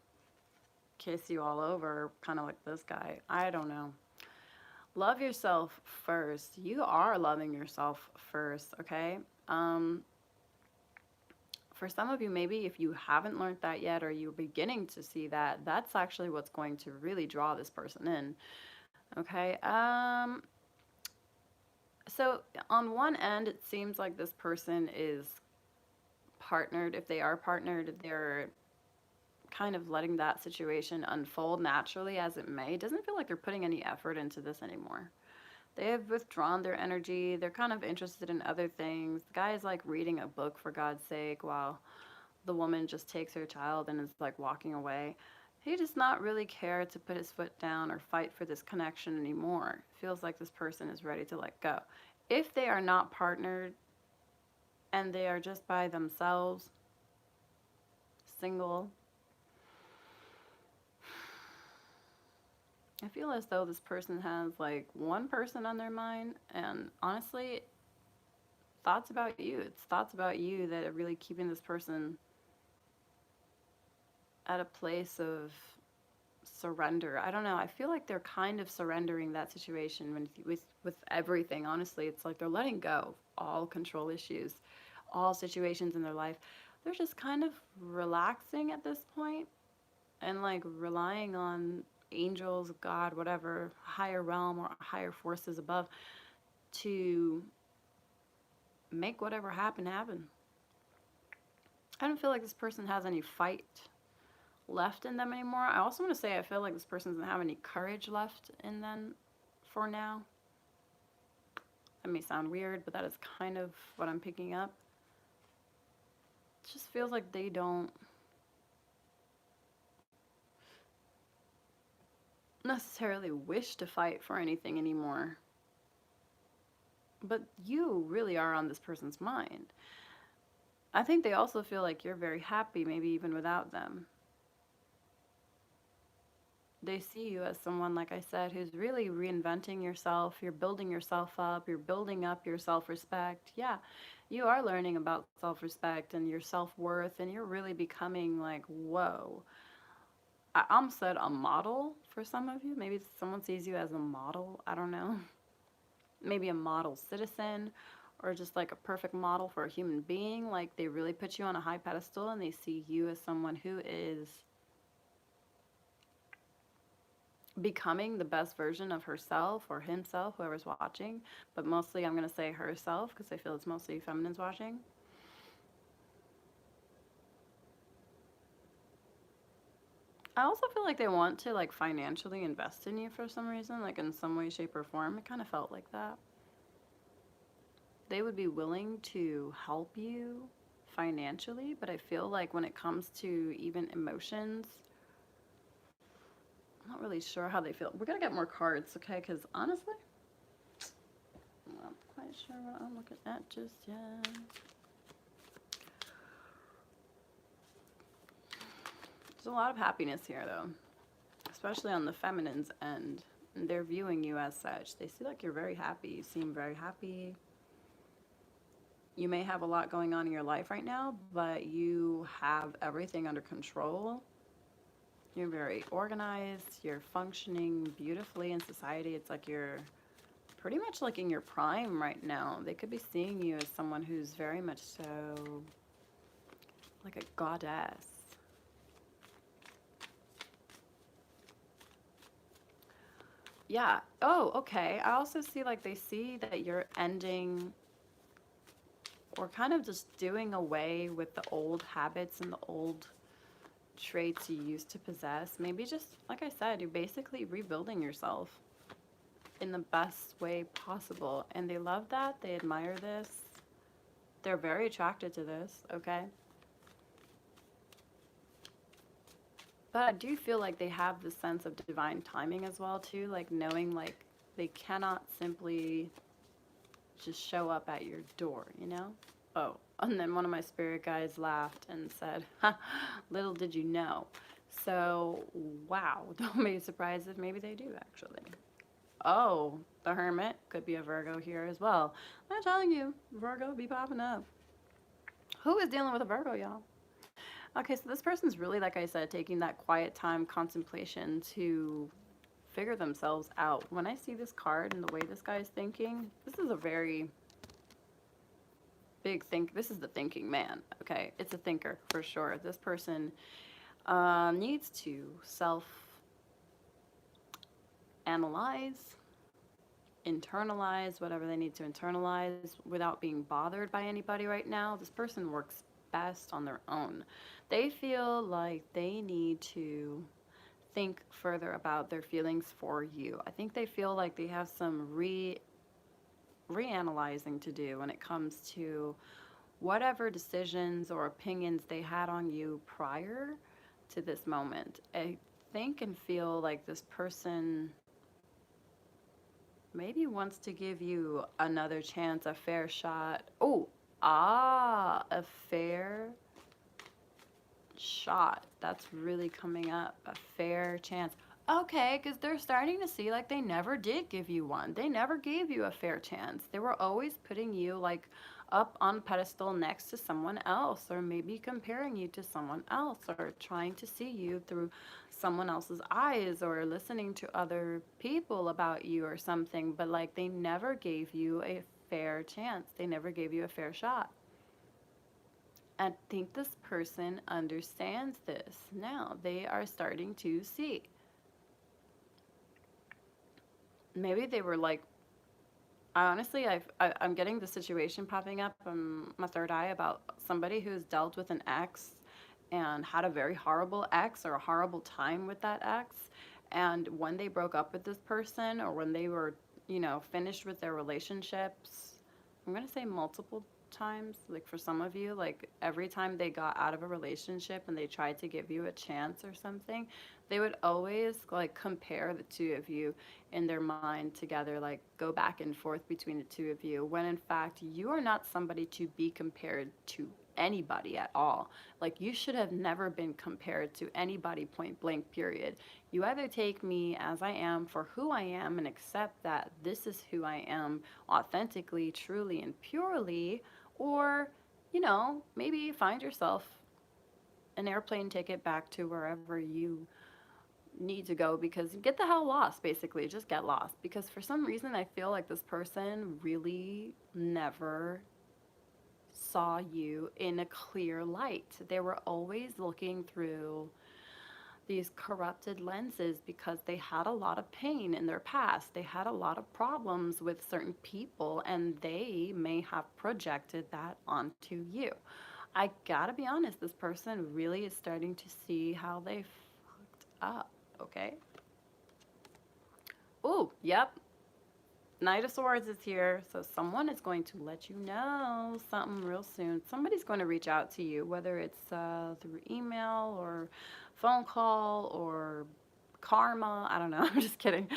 kiss you all over, kind of like this guy. I don't know. Love yourself first. You are loving yourself first, okay? For some of you, maybe if you haven't learned that yet or you're beginning to see that, that's actually what's going to really draw this person in, okay? So on one end, it seems like this person is partnered. If they are partnered, they're kind of letting that situation unfold naturally as it may. It doesn't feel like they're putting any effort into this anymore. They have withdrawn their energy. They're kind of interested in other things. The guy is like reading a book for God's sake while the woman just takes her child and is like walking away. He does not really care to put his foot down or fight for this connection anymore. It feels like this person is ready to let go. If they are not partnered and they are just by themselves, single, I feel as though this person has like one person on their mind, and honestly, thoughts about you. It's thoughts about you that are really keeping this person at a place of surrender. I don't know. I feel like they're kind of surrendering that situation with everything. Honestly, it's like they're letting go of all control issues, all situations in their life. They're just kind of relaxing at this point and like relying on angels, God, whatever, higher realm or higher forces above to make whatever happen happen. I don't feel like this person has any fight left in them anymore. I also want to say I feel like this person doesn't have any courage left in them for now. That may sound weird, but that is kind of what I'm picking up. It just feels like they don't necessarily wish to fight for anything anymore. But you really are on this person's mind. I think they also feel like you're very happy, maybe even without them. They see you as someone, like I said, who's really reinventing yourself. You're building yourself up. You're building up your self-respect. Yeah, you are learning about self-respect and your self-worth, and you're really becoming like, whoa. I almost said a model for some of you. Maybe someone sees you as a model. I don't know. Maybe a model citizen or just like a perfect model for a human being. Like they really put you on a high pedestal and they see you as someone who is becoming the best version of herself or himself, whoever's watching. But mostly I'm going to say herself because I feel it's mostly feminines watching. I also feel like they want to like financially invest in you for some reason, like in some way, shape, or form. It kind of felt like that. They would be willing to help you financially, but I feel like when it comes to even emotions, I'm not really sure how they feel. We're gonna get more cards, okay? Because honestly, I'm not quite sure what I'm looking at just yet. There's a lot of happiness here, though, especially on the feminine's end. And they're viewing you as such. They see like you're very happy. You seem very happy. You may have a lot going on in your life right now, but you have everything under control. You're very organized. You're functioning beautifully in society. It's like you're pretty much like in your prime right now. They could be seeing you as someone who's very much so like a goddess. Yeah. Oh, okay. I also see like they see that you're ending or kind of just doing away with the old habits and the old traits you used to possess. Maybe just, like I said, you're basically rebuilding yourself in the best way possible. And they love that. They admire this. They're very attracted to this, okay? But I do feel like they have this sense of divine timing as well, too. Like knowing like they cannot simply just show up at your door, you know? Oh, and then one of my spirit guides laughed and said, ha, little did you know. So, wow, don't be surprised if maybe they do actually. Oh, the Hermit could be a Virgo here as well. I'm telling you, Virgo be popping up. Who is dealing with a Virgo, y'all? Okay, so this person's really, like I said, taking that quiet time contemplation to figure themselves out. When I see this card and the way this guy is thinking, this is a very big think. This is the thinking man. Okay, it's a thinker for sure. This person needs to self analyze, internalize whatever they need to internalize without being bothered by anybody right now. This person works best on their own. They feel like they need to think further about their feelings for you. I think they feel like they have some reanalyzing to do when it comes to whatever decisions or opinions they had on you prior to this moment. I think and feel like this person maybe wants to give you another chance, a fair shot. Oh, a fair shot. That's really coming up. A fair chance. Okay, because they're starting to see like they never did give you one. They never gave you a fair chance. They were always putting you like up on a pedestal next to someone else, or maybe comparing you to someone else, or trying to see you through someone else's eyes, or listening to other people about you or something. But like they never gave you a fair chance. They never gave you a fair shot. I think this person understands this now. They are starting to see. Maybe they were like, I honestly, I'm getting the situation popping up on my third eye about somebody who's dealt with an ex and had a very horrible ex or a horrible time with that ex. And when they broke up with this person or when they were, finished with their relationships, I'm going to say multiple times, like for some of you, like every time they got out of a relationship and they tried to give you a chance or something, they would always like compare the two of you in their mind together, like go back and forth between the two of you, when in fact you are not somebody to be compared to anybody at all. Like you should have never been compared to anybody, point blank, period. You either take me as I am for who I am and accept that this is who I am authentically, truly, and purely, or, maybe find yourself an airplane ticket back to wherever you need to go, because get the hell lost, basically. Just get lost. Because for some reason, I feel like this person really never saw you in a clear light. They were always looking through these corrupted lenses because they had a lot of pain in their past. They had a lot of problems with certain people, and they may have projected that onto you. I gotta be honest, this person really is starting to see how they fucked up, okay? Oh, yep. Knight of Swords is here, so someone is going to let you know something real soon. Somebody's going to reach out to you, whether it's through email or phone call or karma. I don't know. I'm just kidding.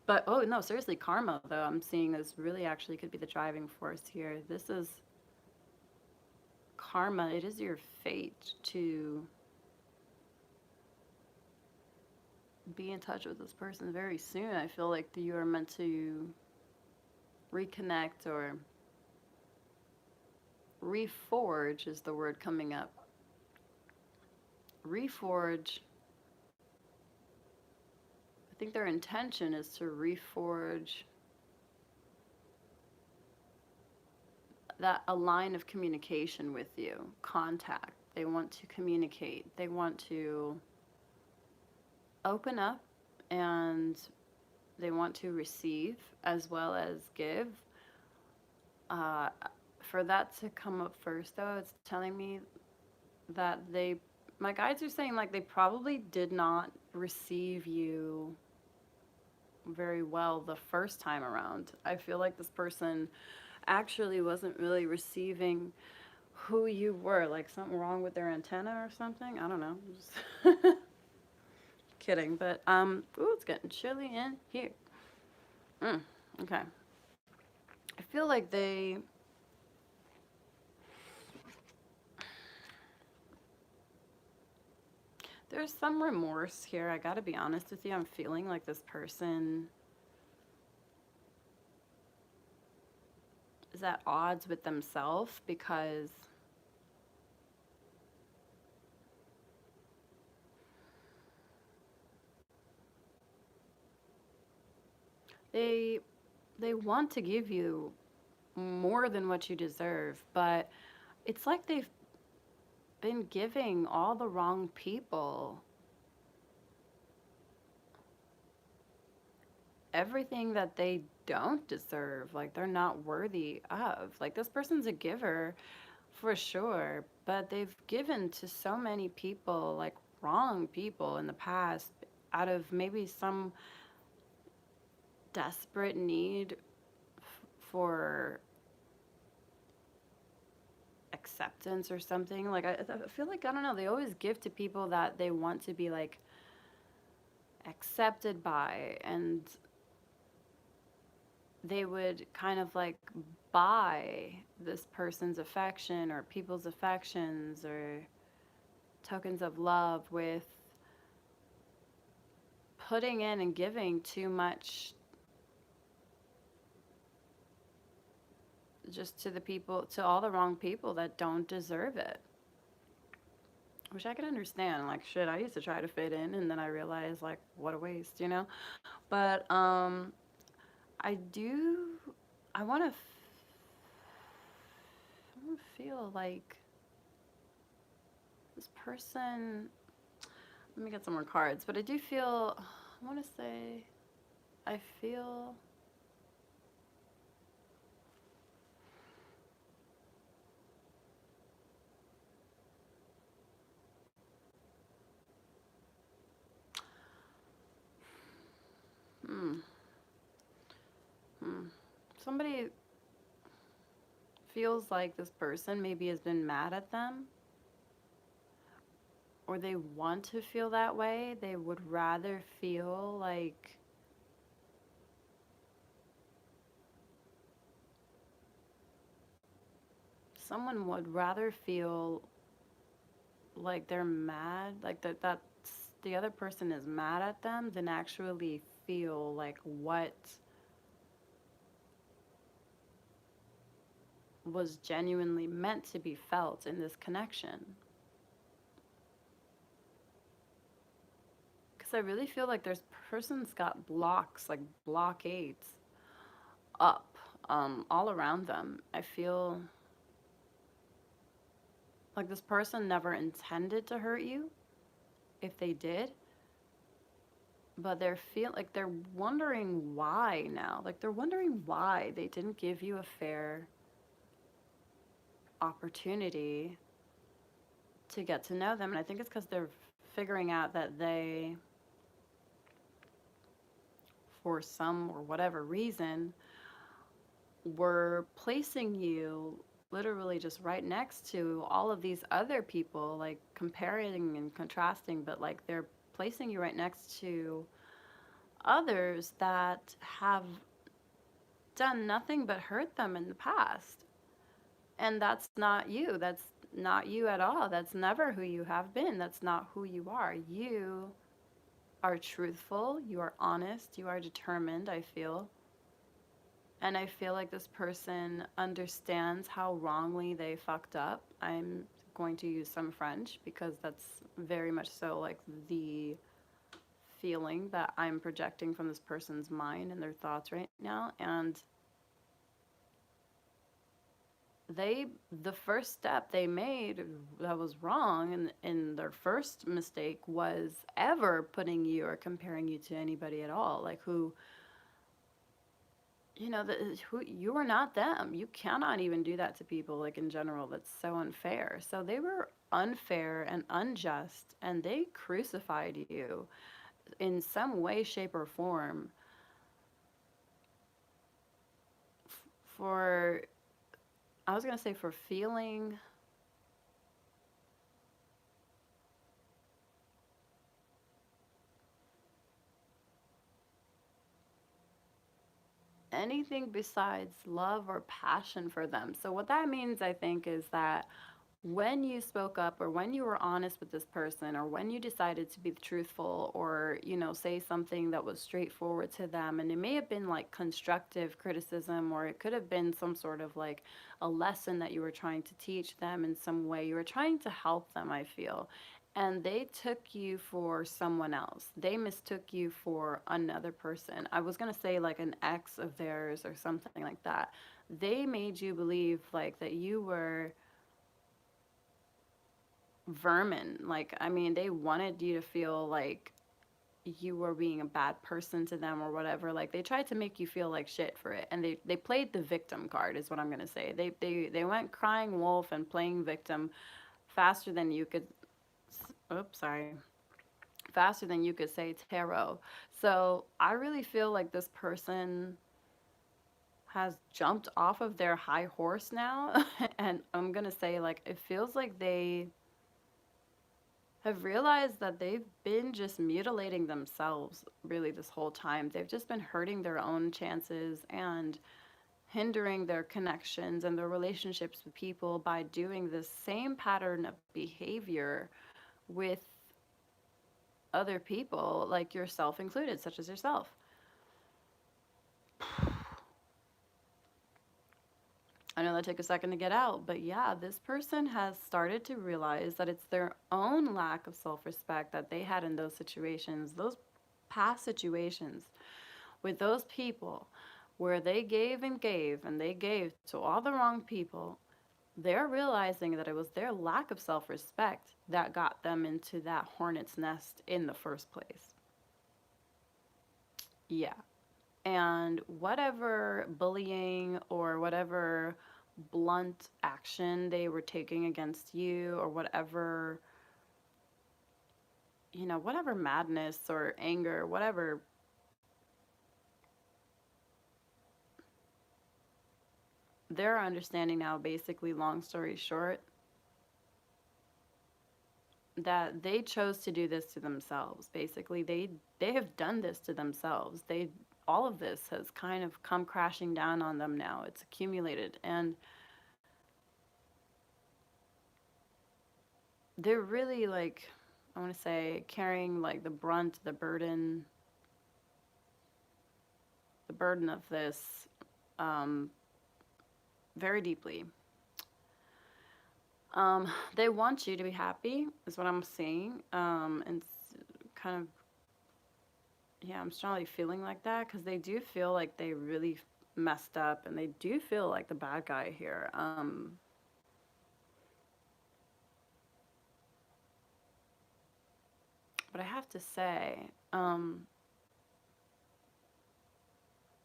But, oh, no, seriously, karma, though, I'm seeing this really actually could be the driving force here. This is karma. It is your fate to be in touch with this person very soon. I feel like you are meant to reconnect or reforge is the word coming up. Reforge. I think their intention is to reforge that a line of communication with you, contact. They want to communicate. They want to open up, and they want to receive as well as give. Uh, for that to come up first, though, it's telling me that my guides are saying like they probably did not receive you very well the first time around. I feel like this person actually wasn't really receiving who you were, like something wrong with their antenna or something. I don't know. Just kidding, but ooh, it's getting chilly in here. Okay. I feel like there's some remorse here. I gotta be honest with you. I'm feeling like this person is at odds with themselves because they want to give you more than what you deserve, but it's like they've been giving all the wrong people everything that they don't deserve, like they're not worthy of. Like this person's a giver for sure, but they've given to so many people, like wrong people in the past, out of maybe some desperate need for acceptance or something. Like I feel like, I don't know, they always give to people that they want to be like accepted by, and they would kind of like buy this person's affection or people's affections or tokens of love with putting in and giving too much just to the people, to all the wrong people that don't deserve it. Which I can understand. Like, shit, I used to try to fit in, and then I realized, like, what a waste, you know? But, I do, I want to, I want to feel like this person, let me get some more cards, but I do feel, I want to say, I feel, hmm, hmm. Somebody feels like this person maybe has been mad at them, or they want to feel that way. They would rather feel like someone would rather feel like they're mad, like that's the other person is mad at them than actually feel like what was genuinely meant to be felt in this connection. Because I really feel like there's person's got blocks, like blockades up all around them. I feel like this person never intended to hurt you, if they did, but they're wondering why now. Like they're wondering why they didn't give you a fair opportunity to get to know them. And I think it's because they're figuring out that they, for some or whatever reason, were placing you literally just right next to all of these other people, like comparing and contrasting, but like they're placing you right next to others that have done nothing but hurt them in the past. And that's not you. That's not you at all. That's never who you have been. That's not who you are. You are truthful, you are honest, you are determined, I feel. And I feel like this person understands how wrongly they fucked up. I'm going to use some French because that's very much so like the feeling that I'm projecting from this person's mind and their thoughts right now. And they, the first step they made that was wrong, and in their first mistake was ever putting you or comparing you to anybody at all, like who, you know, who, you are not them. You cannot even do that to people, like in general. That's so unfair. So they were unfair and unjust, and they crucified you in some way, shape, or form for, I was going to say, for feeling anything besides love or passion for them. So, what that means, I think, is that when you spoke up or when you were honest with this person or when you decided to be truthful or, you know, say something that was straightforward to them, and it may have been like constructive criticism, or it could have been some sort of like a lesson that you were trying to teach them in some way, you were trying to help them, I feel, and they took you for someone else. They mistook you for another person. I was going to say like an ex of theirs or something like that. They made you believe like that you were vermin. Like, I mean, they wanted you to feel like you were being a bad person to them or whatever. Like, they tried to make you feel like shit for it. And they played the victim card, is what I'm going to say. They went crying wolf and playing victim faster than you could, oops, sorry, faster than you could say tarot. So I really feel like this person has jumped off of their high horse now. And I'm going to say, like, it feels like they have realized that they've been just mutilating themselves really this whole time. They've just been hurting their own chances and hindering their connections and their relationships with people by doing the same pattern of behavior with other people, like yourself included, such as yourself. I know that took a second to get out, but yeah, this person has started to realize that it's their own lack of self respect that they had in those situations, those past situations with those people where they gave and they gave to all the wrong people. They're realizing that it was their lack of self respect that got them into that hornet's nest in the first place. Yeah. And whatever bullying or whatever blunt action they were taking against you, or whatever, you know, whatever madness or anger, whatever, they're understanding now, basically, long story short, that they chose to do this to themselves. Basically, they have done this to themselves. They, all of this has kind of come crashing down on them now. It's accumulated, and they're really like, I want to say, carrying like the brunt, the burden of this, um, very deeply. They want you to be happy, is what I'm seeing, and kind of, yeah, I'm strongly feeling like that because they do feel like they really messed up, and they do feel like the bad guy here. But I have to say,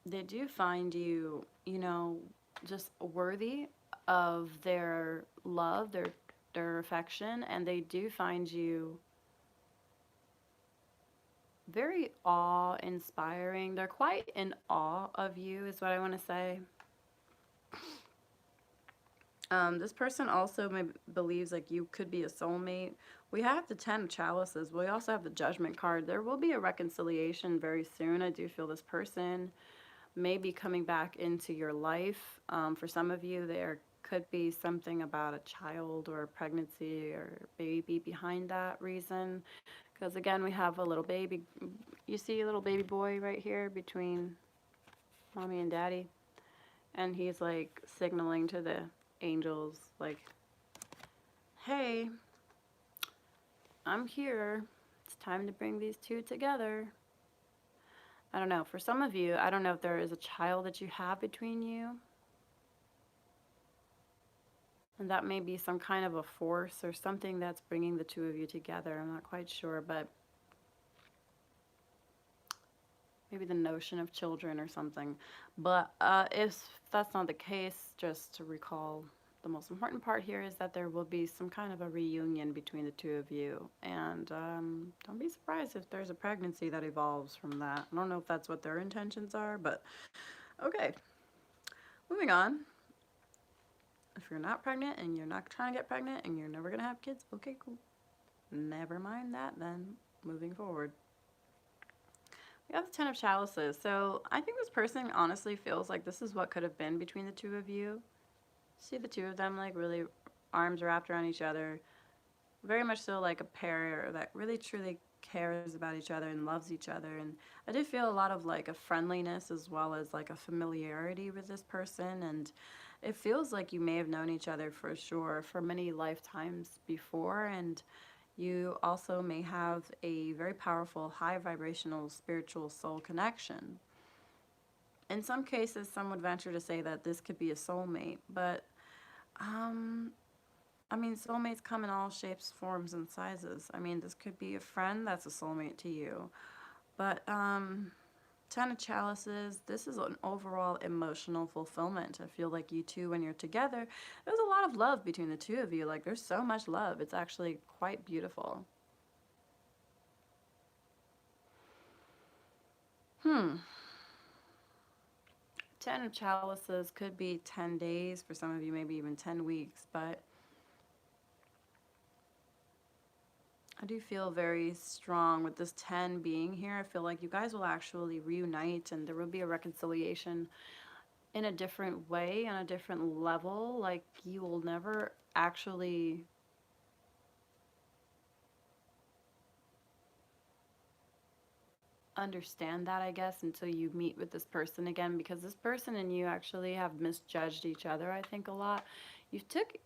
they do find you, you know, just worthy of their love, their affection, and they do find you very awe-inspiring. They're quite in awe of you, is what I want to say. This person also believes like you could be a soulmate. We have the 10 of chalices. We also have the judgment card. There will be a reconciliation very soon. I do feel this person may be coming back into your life. For some of you, there could be something about a child or a pregnancy or baby behind that reason. Because again, we have a little baby. You see a little baby boy right here between mommy and daddy. And he's like signaling to the angels, like, hey, I'm here. It's time to bring these two together. I don't know. For some of you, I don't know if there is a child that you have between you. And that may be some kind of a force or something that's bringing the two of you together. I'm not quite sure, but maybe the notion of children or something. But if that's not the case, just to recall, the most important part here is that there will be some kind of a reunion between the two of you. And don't be surprised if there's a pregnancy that evolves from that. I don't know if that's what their intentions are, but okay. Moving on. If you're not pregnant and you're not trying to get pregnant and you're never going to have kids, okay, cool. Never mind that then. Moving forward. We have the Ten of Chalices. So I think this person honestly feels like this is what could have been between the two of you. See the two of them like really arms wrapped around each other. Very much so like a pair that really truly cares about each other and loves each other. And I do feel a lot of like a friendliness as well as like a familiarity with this person. And it feels like you may have known each other for sure for many lifetimes before. And you also may have a very powerful, high vibrational, spiritual soul connection. In some cases, some would venture to say that this could be a soulmate, but I mean, soulmates come in all shapes, forms, and sizes. I mean, this could be a friend that's a soulmate to you, but Ten of Chalices, this is an overall emotional fulfillment. I feel like you two, when you're together, there's a lot of love between the two of you. Like, there's so much love. It's actually quite beautiful. Ten of Chalices could be 10 days. For some of you, maybe even 10 weeks. But I do feel very strong with this 10 being here. I feel like you guys will actually reunite and there will be a reconciliation in a different way, on a different level. Like, you will never actually understand that, I guess, until you meet with this person again, because this person and you actually have misjudged each other, I think, a lot. You took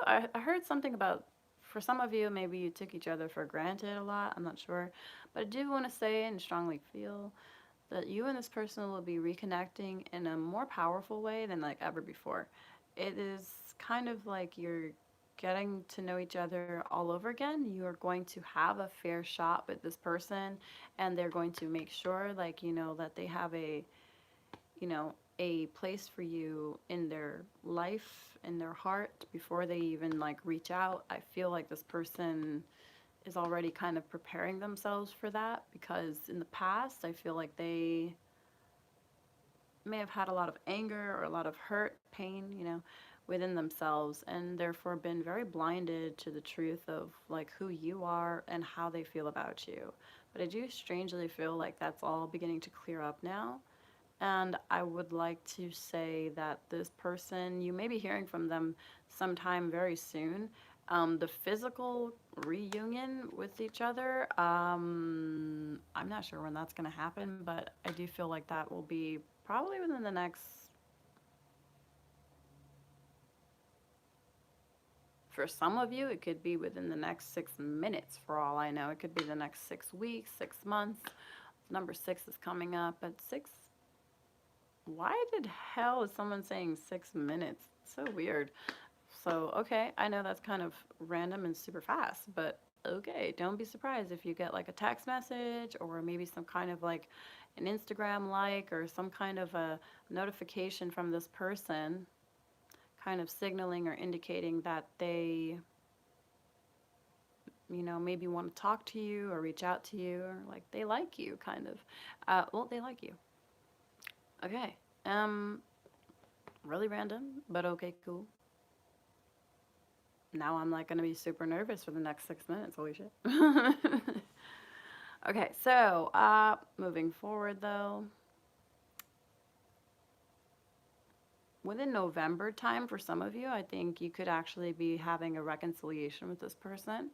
I heard something about, for some of you, maybe you took each other for granted a lot. I'm not sure, but I do want to say and strongly feel that you and this person will be reconnecting in a more powerful way than like ever before. It is kind of like you're getting to know each other all over again. You are going to have a fair shot with this person, and they're going to make sure, like, that they have a place for you in their life, in their heart, before they even like reach out. I feel like this person is already kind of preparing themselves for that, because in the past I feel like they may have had a lot of anger or a lot of hurt, pain, within themselves, and therefore been very blinded to the truth of like who you are and how they feel about you. But I do strangely feel like that's all beginning to clear up now. And I would like to say that this person, you may be hearing from them sometime very soon. The physical reunion with each other, I'm not sure when that's going to happen, but I do feel like that will be probably within the next, for some of you, it could be within the next 6 minutes for all I know. It could be the next 6 weeks, 6 months. Number 6 is coming up at 6. Why did hell is someone saying 6 minutes? So weird. So, okay, I know that's kind of random and super fast, but okay, don't be surprised if you get like a text message or maybe some kind of like an Instagram like or some kind of a notification from this person, kind of signaling or indicating that they, maybe want to talk to you or reach out to you, or like they like you, kind of. Well, they like you. Okay. Really random, but okay, cool. Now I'm like gonna be super nervous for the next 6 minutes. Holy shit. Okay, so moving forward though, within November time for some of you, I think you could actually be having a reconciliation with this person.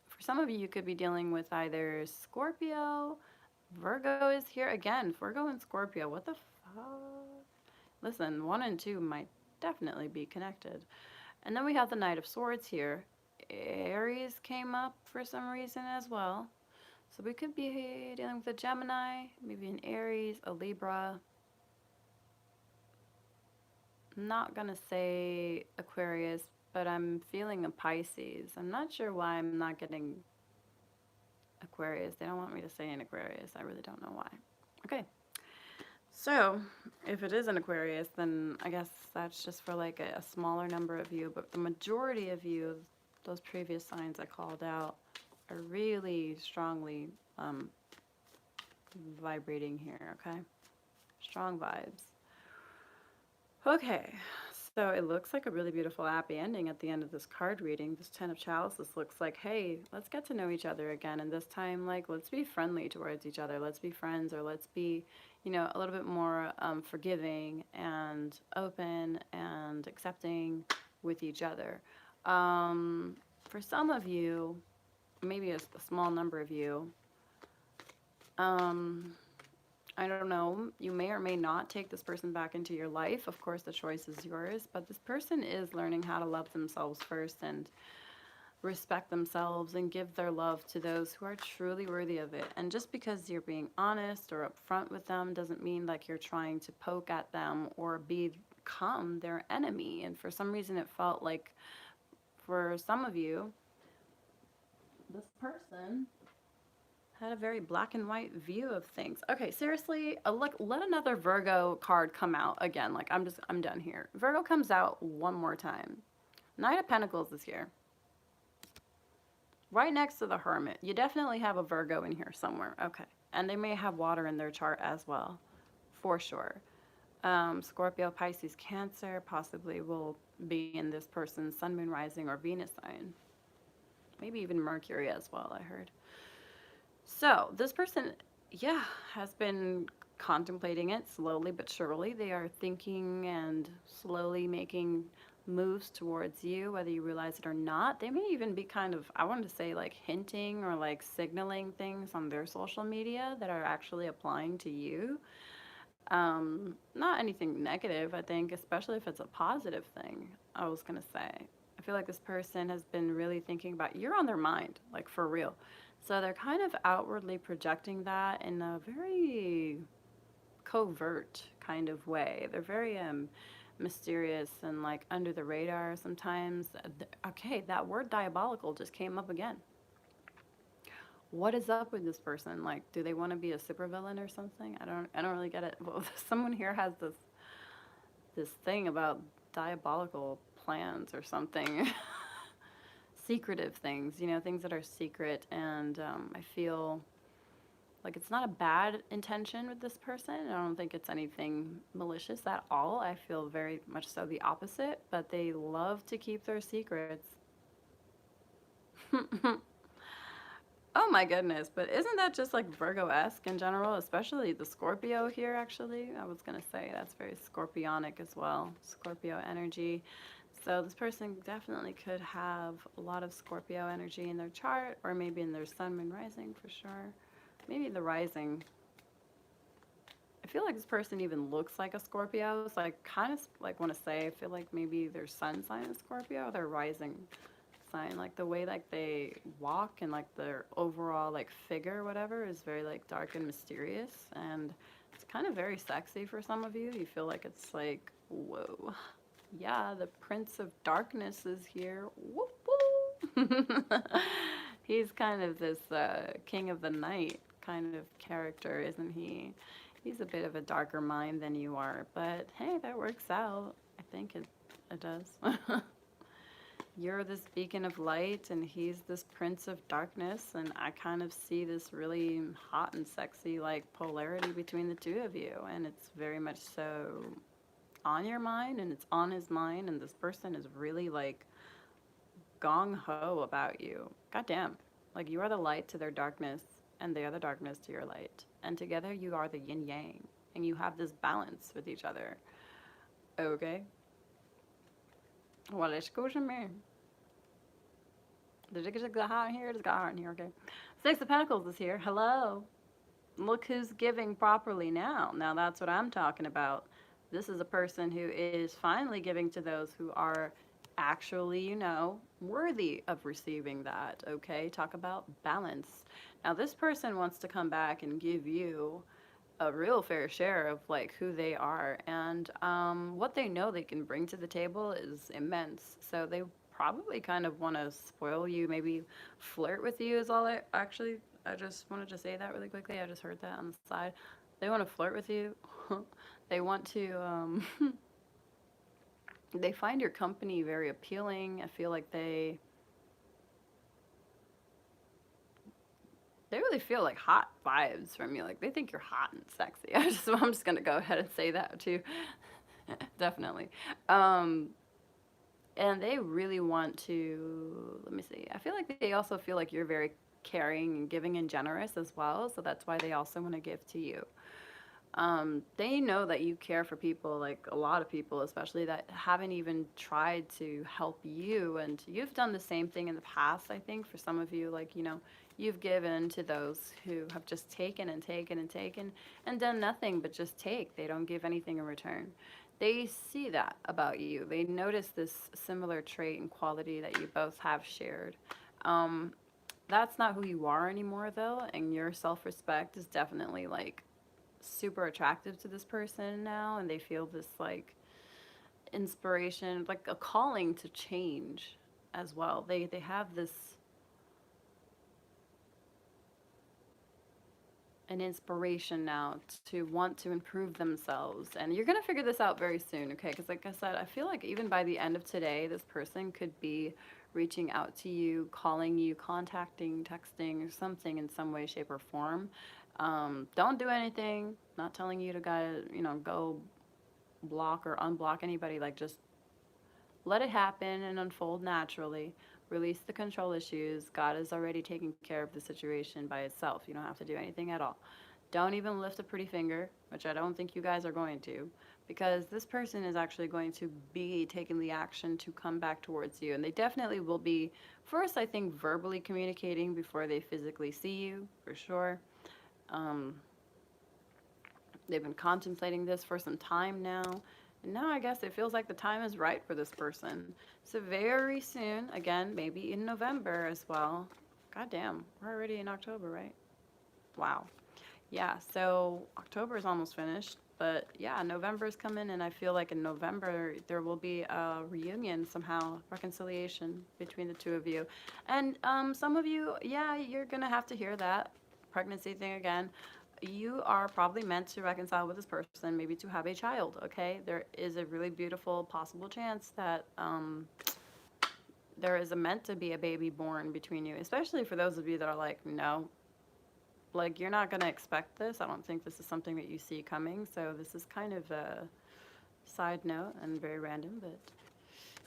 For For some of you, you could be dealing with either Scorpio, Virgo is here. Again, Virgo and Scorpio, what the fuck? Listen, 1 and 2 might definitely be connected. And then we have the Knight of Swords here. Aries came up for some reason as well. So we could be dealing with a Gemini, maybe an Aries, a Libra. I'm not going to say Aquarius, but I'm feeling a Pisces. I'm not sure why I'm not getting Aquarius. They don't want me to say an Aquarius. I really don't know why. Okay. So, if it is an Aquarius, then I guess that's just for like a smaller number of you. But the majority of you, those previous signs I called out, are really strongly vibrating here, okay? Strong vibes. Okay, so it looks like a really beautiful happy ending at the end of this card reading. This 10 of Chalices looks like, hey, let's get to know each other again. And this time, like, let's be friendly towards each other. Let's be friends, or let's be, you know, a little bit more forgiving and open and accepting with each other. For some of you, maybe a small number of you, I don't know, you may or may not take this person back into your life. Of course, the choice is yours, but this person is learning how to love themselves first and respect themselves and give their love to those who are truly worthy of it. And just because you're being honest or upfront with them doesn't mean like you're trying to poke at them or become their enemy. And for some reason, it felt like for some of you, this person had a very black and white view of things. Okay, seriously, let another Virgo card come out again. Like, I'm done here. Virgo comes out one more time. Knight of Pentacles is here. Right next to the Hermit. You definitely have a Virgo in here somewhere. Okay. And they may have water in their chart as well. For sure. Scorpio, Pisces, Cancer possibly will be in this person's Sun, Moon, Rising, or Venus sign. Maybe even Mercury as well, I heard. So this person, yeah, has been contemplating it slowly but surely. They are thinking and slowly making moves towards you, whether you realize it or not. They may even be kind of, I wanted to say, like hinting or like signaling things on their social media that are actually applying to you. Not anything negative, I think, especially if it's a positive thing, I was going to say. I feel like this person has been really thinking about, you're on their mind, like for real. So they're kind of outwardly projecting that in a very covert kind of way. They're very mysterious and like under the radar sometimes. Okay, that word diabolical just came up again. What is up with this person? Like, do they want to be a supervillain or something? I don't really get it. Well, someone here has this thing about diabolical plans or something. Secretive things, you know, things that are secret, and I feel like it's not a bad intention with this person. I don't think it's anything malicious at all. I feel very much so the opposite, but they love to keep their secrets. Oh my goodness, but isn't that just like Virgo-esque in general, especially the Scorpio here actually? I was going to say that's very Scorpionic as well, Scorpio energy. So this person definitely could have a lot of Scorpio energy in their chart, or maybe in their Sun, Moon, Rising for sure. Maybe the Rising. I feel like this person even looks like a Scorpio, so I kind of like want to say I feel like maybe their Sun sign is Scorpio, their Rising sign, like the way like they walk and like their overall like figure, whatever, is very like dark and mysterious, and it's kind of very sexy for some of you. You feel like it's like, whoa. Yeah, the Prince of Darkness is here. Whoop, whoop. He's kind of this King of the Night kind of character, isn't he? He's a bit of a darker mind than you are, but hey, that works out. I think it does. You're this beacon of light, and he's this Prince of Darkness, and I kind of see this really hot and sexy like polarity between the two of you, and it's very much so on your mind, and it's on his mind, and this person is really like gong-ho about you. Goddamn. Like, you are the light to their darkness, and they are the darkness to your light, and together you are the yin-yang, and you have this balance with each other. Okay? Well, let's go to me. Did it get hot in here? It just got hot in here, okay. Six of Pentacles is here. Hello. Look who's giving properly now. Now that's what I'm talking about. This is a person who is finally giving to those who are actually, worthy of receiving that, okay? Talk about balance. Now this person wants to come back and give you a real fair share of like who they are, and what they know they can bring to the table is immense. So they probably kind of want to spoil you, maybe flirt with you is all I just wanted to say that really quickly. I just heard that on the side. They want to flirt with you. They want to they find your company very appealing. I feel like they really feel like hot vibes from you. Like they think you're hot and sexy. I'm just gonna go ahead and say that too. Definitely. Um, and they really want to, let me see. I feel like they also feel like you're very caring and giving and generous as well. So that's why they also want to give to you. They know that you care for people, like a lot of people, especially that haven't even tried to help you. And you've done the same thing in the past, I think, for some of you. Like, you've given to those who have just taken and taken and taken and done nothing but just take. They don't give anything in return. They see that about you. They notice this similar trait and quality that you both have shared. Um, that's not who you are anymore, though, and your self respect is definitely like super attractive to this person now, and they feel this like inspiration, like a calling to change as well. They have this an inspiration now to want to improve themselves, and you're going to figure this out very soon, okay? Because like I said, I feel like even by the end of today this person could be reaching out to you, calling you, contacting, texting, or something in some way, shape, or form. Don't do anything, not telling you to go block or unblock anybody. Like, just let it happen and unfold naturally. Release the control issues. God is already taking care of the situation by itself. You don't have to do anything at all. Don't even lift a pretty finger, which I don't think you guys are going to, because this person is actually going to be taking the action to come back towards you. And they definitely will be, first, I think, verbally communicating before they physically see you, for sure. Um, they've been contemplating this for some time now. And now I guess it feels like the time is right for this person. So very soon, again, maybe in November as well. God damn, we're already in October, right? Wow. Yeah, so October is almost finished. But yeah, November is coming, and I feel like in November there will be a reunion somehow, reconciliation between the two of you. And some of you, yeah, you're gonna have to hear that pregnancy thing again. You are probably meant to reconcile with this person, maybe to have a child, okay? There is a really beautiful possible chance that there is a meant to be a baby born between you, especially for those of you that are like, no, like you're not going to expect this. I don't think this is something that you see coming. So this is kind of a side note and very random, but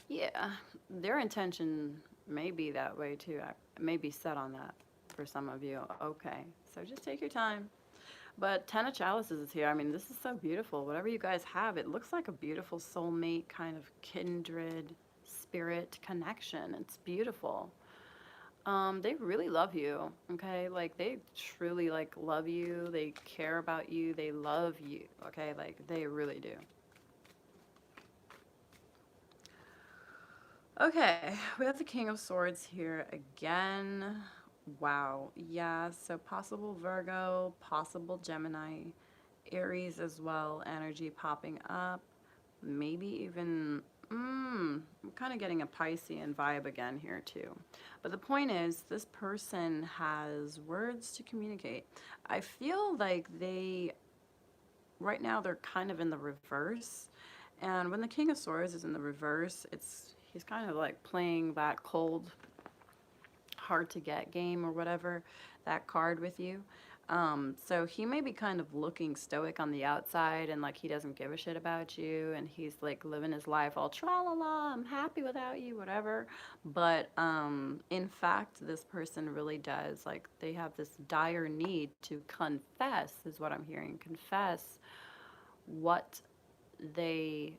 yeah, their intention may be that way too. I may be set on that for some of you. Okay, so just take your time. But Ten of Chalices is here. I mean, this is so beautiful. Whatever you guys have, it looks like a beautiful soulmate kind of kindred spirit connection. It's beautiful. They really love you, okay? Like they truly like love you. They care about you. They love you, okay? Like they really do. Okay, we have the King of Swords here again. Wow. Yeah, so possible Virgo, possible Gemini, Aries as well, energy popping up. Maybe even, I'm kind of getting a Piscean vibe again here too. But the point is, this person has words to communicate. I feel like right now, they're kind of in the reverse. And when the King of Swords is in the reverse, he's kind of like playing that cold, hard to get game or whatever, that card with you. So he may be kind of looking stoic on the outside and like he doesn't give a shit about you and he's like living his life all tra la la, I'm happy without you, whatever. But in fact, this person really does, like they have this dire need to confess, is what I'm hearing. Confess what they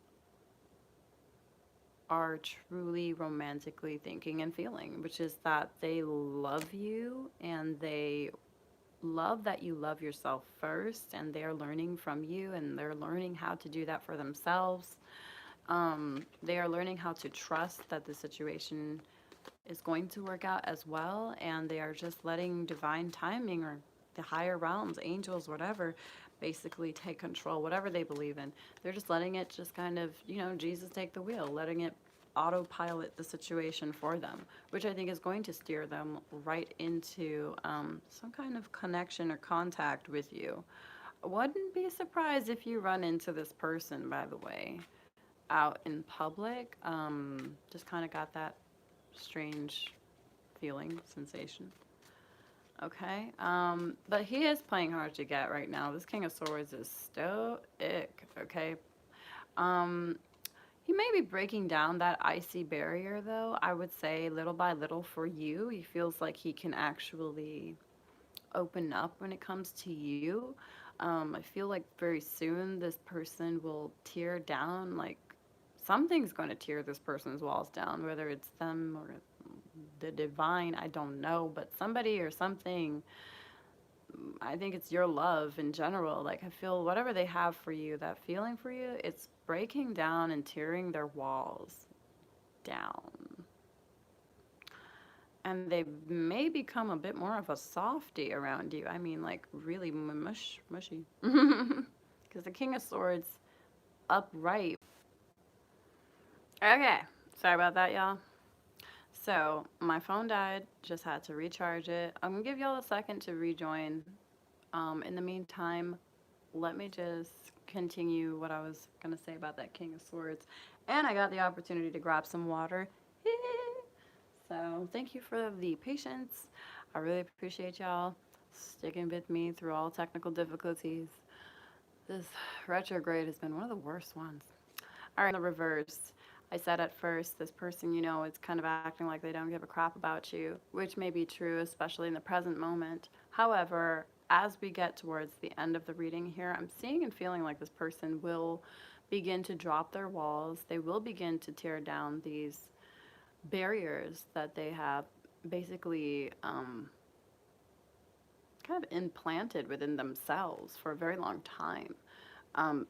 are truly romantically thinking and feeling, which is that they love you and they love that you love yourself first, and they're learning from you and they're learning how to do that for themselves. They are learning how to trust that the situation is going to work out as well, and they are just letting divine timing or the higher realms, angels, whatever, basically take control, whatever they believe in. They're just letting it just kind of, Jesus take the wheel, letting it autopilot the situation for them, which I think is going to steer them right into some kind of connection or contact with you. Wouldn't be surprised if you run into this person, by the way, out in public. Just kind of got that strange feeling, sensation. Okay. But he is playing hard to get right now. This King of Swords is stoic. Okay. Um, he may be breaking down that icy barrier, though. I would say little by little for you. He feels like he can actually open up when it comes to you. I feel like very soon this person will tear down, like something's going to tear this person's walls down, whether it's them or the divine, I don't know, but somebody or something. I think it's your love in general. Like, I feel whatever they have for you, that feeling for you, it's breaking down and tearing their walls down. And they may become a bit more of a softy around you. I mean, like, really mushy. Because the King of Swords upright. Okay. Sorry about that, y'all. So, my phone died. Just had to recharge it. I'm going to give y'all a second to rejoin. In the meantime, let me just continue what I was going to say about that King of Swords. And I got the opportunity to grab some water. So, thank you for the patience. I really appreciate y'all sticking with me through all technical difficulties. This retrograde has been one of the worst ones. All right, in the reverse. I said at first, this person, is kind of acting like they don't give a crap about you, which may be true, especially in the present moment. However, as we get towards the end of the reading here, I'm seeing and feeling like this person will begin to drop their walls. They will begin to tear down these barriers that they have basically kind of implanted within themselves for a very long time.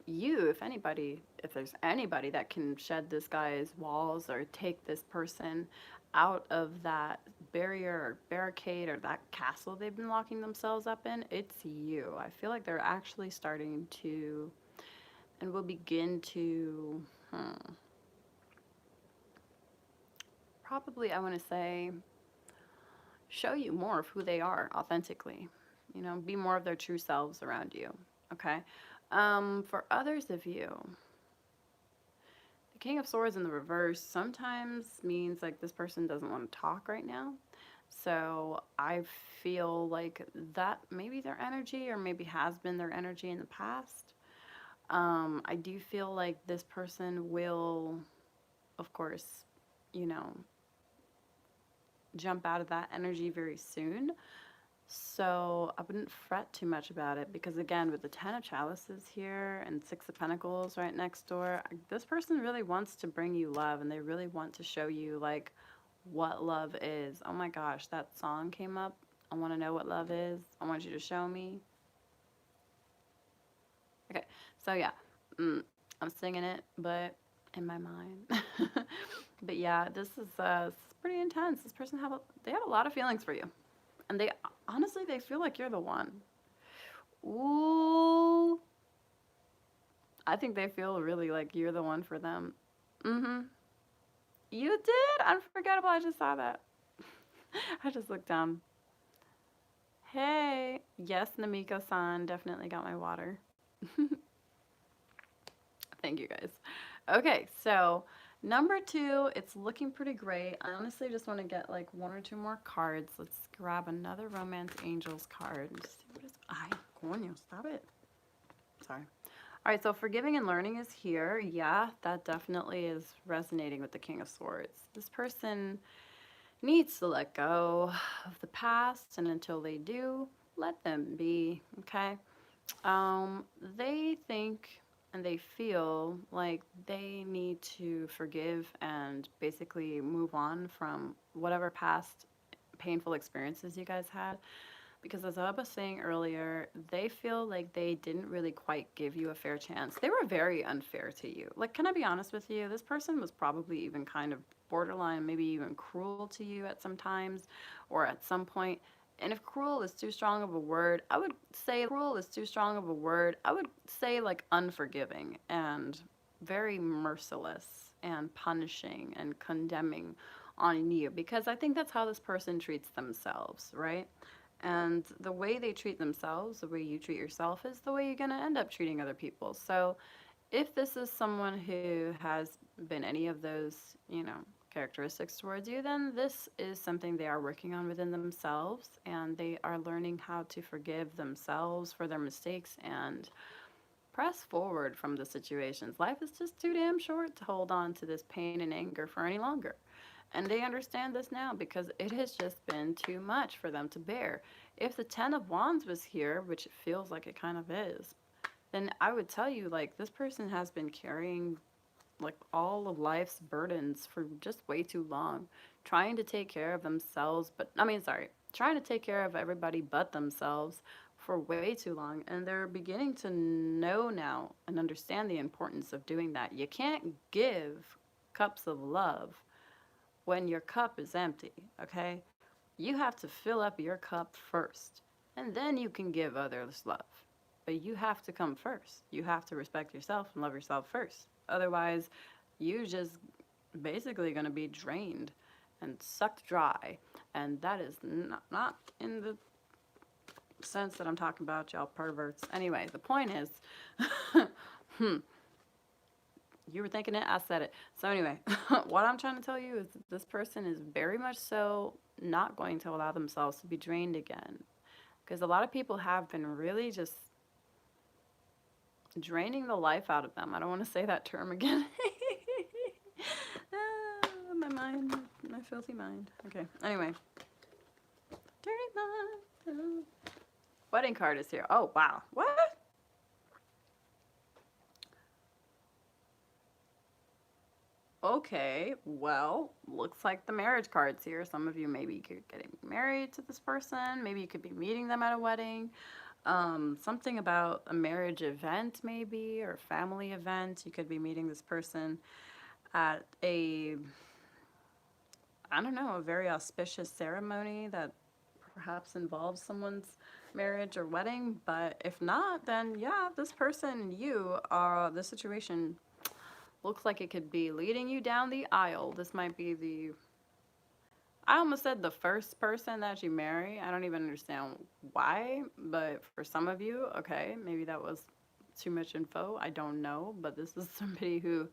If anybody, if there's anybody that can shed this guy's walls or take this person out of that barrier or barricade or that castle they've been locking themselves up in, it's you. I feel like they're actually starting to, and will begin to, probably, I want to say, show you more of who they are authentically. Be more of their true selves around you. Okay. For others of you, the King of Swords in the reverse sometimes means like this person doesn't want to talk right now. So I feel like that maybe their energy or maybe has been their energy in the past. I do feel like this person will, of course, you know, jump out of that energy very soon. So I wouldn't fret too much about it because, again, with the Ten of Chalices here and Six of Pentacles right next door, this person really wants to bring you love and they really want to show you, like, what love is. Oh my gosh, that song came up. I want to know what love is. I want you to show me. Okay, so yeah, I'm singing it, but in my mind. But yeah, this is pretty intense. This person they have a lot of feelings for you. And they honestly, they feel like you're the one. Ooh. I think they feel really like you're the one for them. Mm-hmm. You did? Unforgettable. I just saw that. I just looked down. Hey. Yes, Namiko-san. Definitely got my water. Thank you, guys. Okay, so number 2, it's looking pretty great. I honestly just want to get like 1 or 2 more cards. Let's grab another Romance Angels card. Just see what is. Ay, coño, stop it. Sorry. All right, so forgiving and learning is here. Yeah, that definitely is resonating with the King of Swords. This person needs to let go of the past, and until they do, let them be, okay? They think and they feel like they need to forgive and basically move on from whatever past painful experiences you guys had. Because as I was saying earlier, they feel like they didn't really quite give you a fair chance. They were very unfair to you. Like, can I be honest with you? This person was probably even kind of borderline, maybe even cruel to you at some times or at some point. And if cruel is too strong of a word, I would say cruel is too strong of a word. I would say like unforgiving and very merciless and punishing and condemning on you, because I think that's how this person treats themselves, right? And the way they treat themselves, the way you treat yourself, is the way you're going to end up treating other people. So if this is someone who has been any of those, characteristics towards you, then this is something they are working on within themselves, and they are learning how to forgive themselves for their mistakes and press forward from the situations. Life is just too damn short to hold on to this pain and anger for any longer. And they understand this now because it has just been too much for them to bear. If the Ten of Wands was here, which it feels like it kind of is, then I would tell you, like, this person has been carrying, like, all of life's burdens for just way too long, trying to take care of themselves, but, I mean, sorry, trying to take care of everybody but themselves for way too long. And they're beginning to know now and understand the importance of doing that. You can't give cups of love when your cup is empty, okay? You have to fill up your cup first, and then you can give others love. But you have to come first. You have to respect yourself and love yourself first. Otherwise, you just basically going to be drained and sucked dry. And that is not in the sense that I'm talking about, y'all perverts. Anyway, the point is, you were thinking it, I said it. So anyway, what I'm trying to tell you is that this person is very much so not going to allow themselves to be drained again. Because a lot of people have been really just draining the life out of them. I don't want to say that term again. My mind, my filthy mind. Okay, anyway. Dirty mind. Wedding card is here. Oh, wow. What? Okay, well, looks like the marriage card's here. Some of you maybe could getting married to this person. Maybe you could be meeting them at a wedding. Something about a marriage event, maybe, or family event. You could be meeting this person at I don't know, a very auspicious ceremony that perhaps involves someone's marriage or wedding. But if not, then yeah, this person and you are the situation looks like it could be leading you down the aisle. This might be I almost said the first person that you marry. I don't even understand why, but for some of you, okay, maybe that was too much info. I don't know, but this is somebody who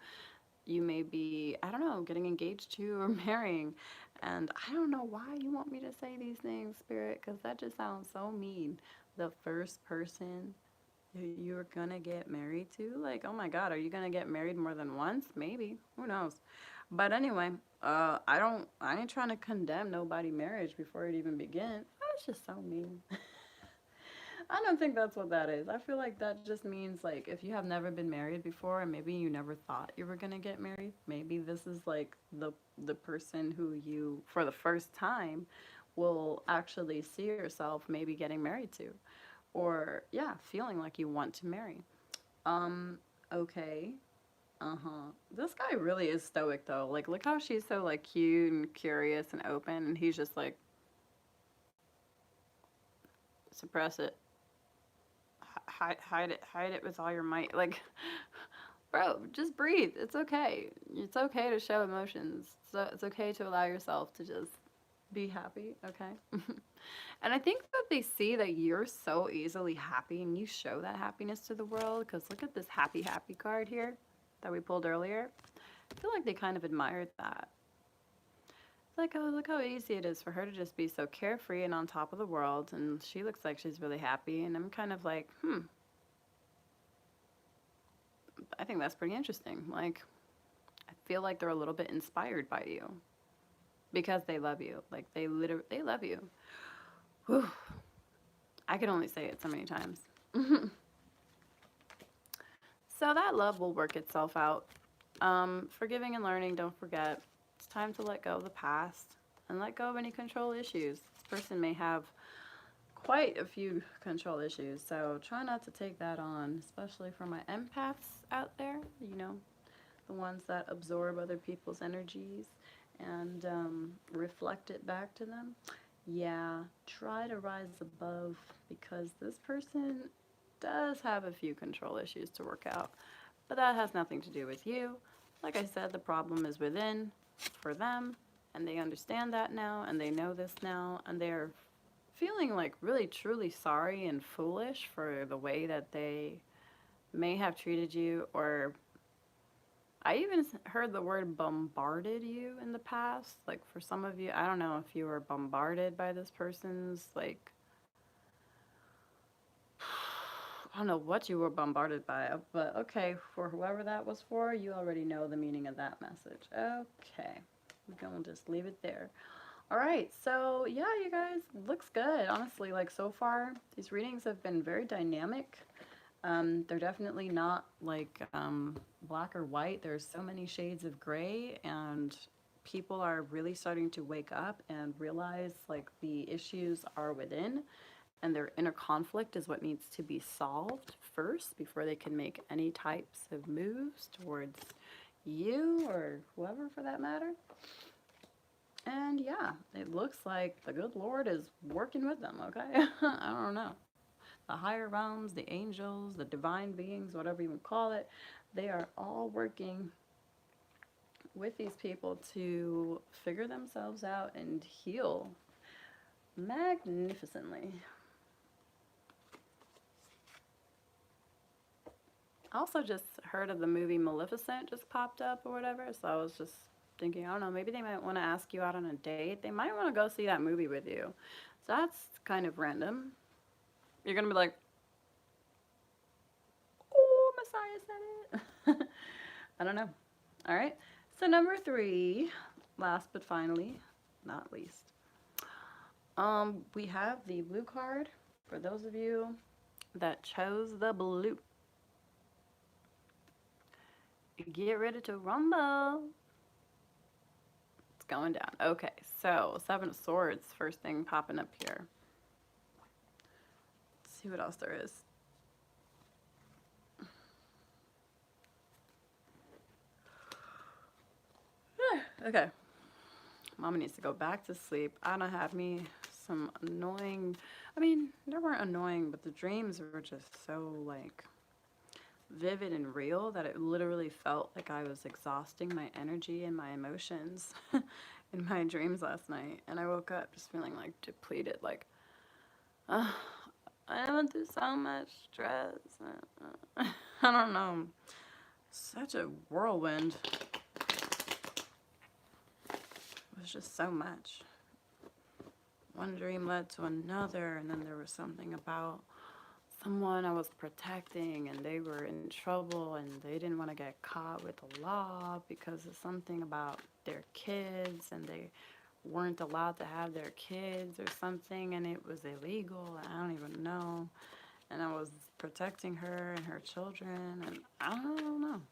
you may be, I don't know, getting engaged to or marrying. And I don't know why you want me to say these things, Spirit, because that just sounds so mean. The first person you're gonna get married to? Like, oh my God, are you gonna get married more than once? Maybe. Who knows? But anyway, I ain't trying to condemn nobody marriage before it even begins. That's just so mean. I don't think that's what that is. I feel like that just means like if you have never been married before and maybe you never thought you were gonna get married, maybe this is like the person who you for the first time will actually see yourself maybe getting married to. Or yeah, feeling like you want to marry. Um, okay. Uh-huh. This guy really is stoic though. Like look how she's so like cute and curious and open and he's just like suppress it. Hide it with all your might. Like bro, just breathe. It's okay. It's okay to show emotions. So it's okay to allow yourself to just be happy, okay? And I think that they see that you're so easily happy and you show that happiness to the world because look at this happy card here that we pulled earlier. I feel like they kind of admired that. It's like, oh, look how easy it is for her to just be so carefree and on top of the world. And she looks like she's really happy. And I'm kind of like, I think that's pretty interesting. Like, I feel like they're a little bit inspired by you because they love you. Like, they love you. Whew. I can only say it so many times. So that love will work itself out. Forgiving and learning, don't forget. It's time to let go of the past and let go of any control issues. This person may have quite a few control issues, so try not to take that on, especially for my empaths out there, you know, the ones that absorb other people's energies and reflect it back to them. Yeah, try to rise above because this person does have a few control issues to work out, but that has nothing to do with you. Like I said, the problem is within for them, and they understand that now, and they know this now, and they're feeling like really truly sorry and foolish for the way that they may have treated you, or I even heard the word bombarded you in the past. Like for some of you, I don't know if you were bombarded by this person's, like, I don't know what you were bombarded by, but okay, for whoever that was for, you already know the meaning of that message. Okay, we're gonna just leave it there. All right, so yeah, you guys, looks good. Honestly, like so far, these readings have been very dynamic. They're definitely not like black or white. There's so many shades of gray, and people are really starting to wake up and realize like the issues are within, and their inner conflict is what needs to be solved first before they can make any types of moves towards you or whoever for that matter. And yeah, it looks like the good Lord is working with them, okay? I don't know. The higher realms, the angels, the divine beings, whatever you would call it, they are all working with these people to figure themselves out and heal magnificently. I also just heard of the movie Maleficent just popped up or whatever, so I was just thinking, I don't know, maybe they might want to ask you out on a date. They might want to go see that movie with you. So that's kind of random. You're going to be like, oh, Messiah said it. I don't know. All right. So number 3, last but finally, not least, we have the blue card for those of you that chose the blue. Get ready to rumble. It's going down. Okay, so 7 of Swords, first thing popping up here. Let's see what else there is. Okay. Mama needs to go back to sleep. I don't have me some annoying, I mean, they weren't annoying, but the dreams were just so like vivid and real that it literally felt like I was exhausting my energy and my emotions in my dreams last night. And I woke up just feeling like depleted, like, I went through so much stress. I don't know. Such a whirlwind. It was just so much. One dream led to another, and then there was something about someone I was protecting, and they were in trouble, and they didn't want to get caught with the law because of something about their kids, and they weren't allowed to have their kids or something, and it was illegal. I don't even know. And I was protecting her and her children, and I don't know.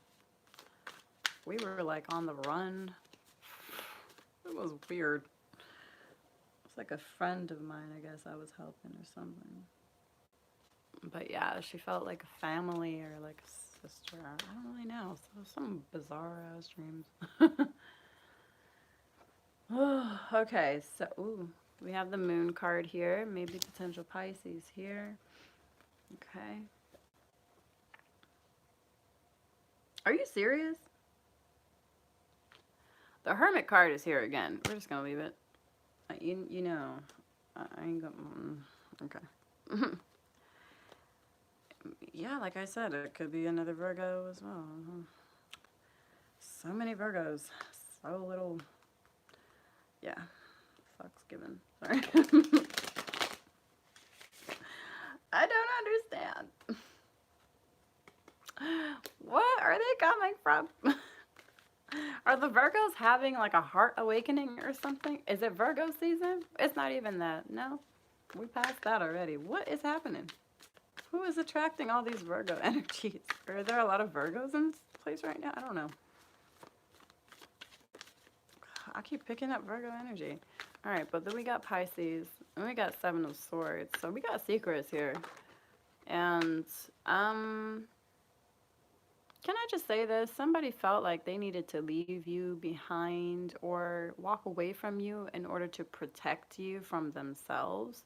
We were like on the run. It was weird. It's like a friend of mine, I guess I was helping or something. But yeah, she felt like a family or like a sister. I don't really know. So some bizarre ass dreams. Okay, so ooh, we have the moon card here. Maybe potential Pisces here. Okay. Are you serious? The Hermit card is here again. We're just gonna leave it. You know, I ain't gonna. Okay. Yeah, like I said, it could be another Virgo as well. So many Virgos. So little. Yeah. Fuck's given. Sorry. I don't understand. What are they coming from? Are the Virgos having like a heart awakening or something? Is it Virgo season? It's not even that. No. We passed that already. What is happening? Who is attracting all these Virgo energies? Are there a lot of Virgos in this place right now? I don't know. I keep picking up Virgo energy. All right, but then we got Pisces, and we got Seven of Swords. So we got secrets here. And, can I just say this? Somebody felt like they needed to leave you behind or walk away from you in order to protect you from themselves.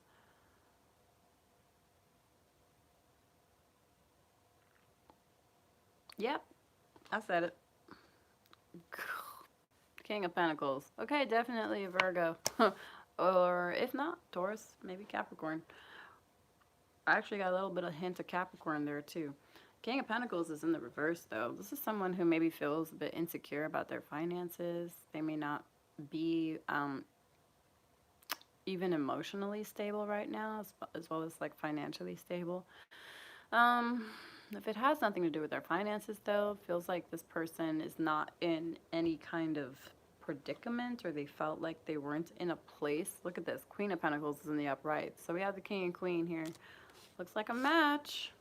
Yep, I said it. King of Pentacles. Okay, definitely a Virgo. Or if not, Taurus, maybe Capricorn. I actually got a little bit of hint of Capricorn there too. King of Pentacles is in the reverse though. This is someone who maybe feels a bit insecure about their finances. They may not be even emotionally stable right now, as well as like financially stable. Um, if it has nothing to do with their finances, though, it feels like this person is not in any kind of predicament, or they felt like they weren't in a place. Look at this. Queen of Pentacles is in the upright. So we have the King and Queen here. Looks like a match.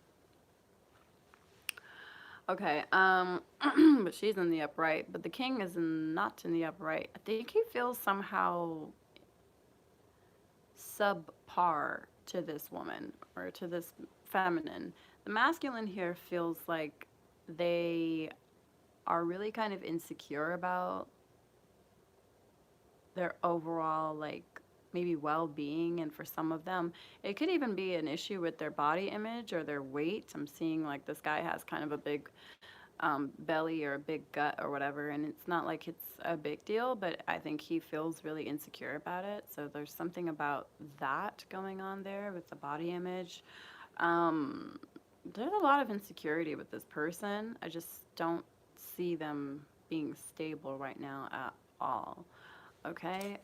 Okay, but she's in the upright, but the king is not in the upright. I think he feels somehow subpar to this woman or to this feminine. The masculine here feels like they are really kind of insecure about their overall, like, maybe well-being, and for some of them it could even be an issue with their body image or their weight. I'm seeing like this guy has kind of a big belly or a big gut or whatever, and it's not like it's a big deal, but I think he feels really insecure about it. So there's something about that going on there with the body image. um, there's a lot of insecurity with this person. I just don't see them being stable right now at all. Okay.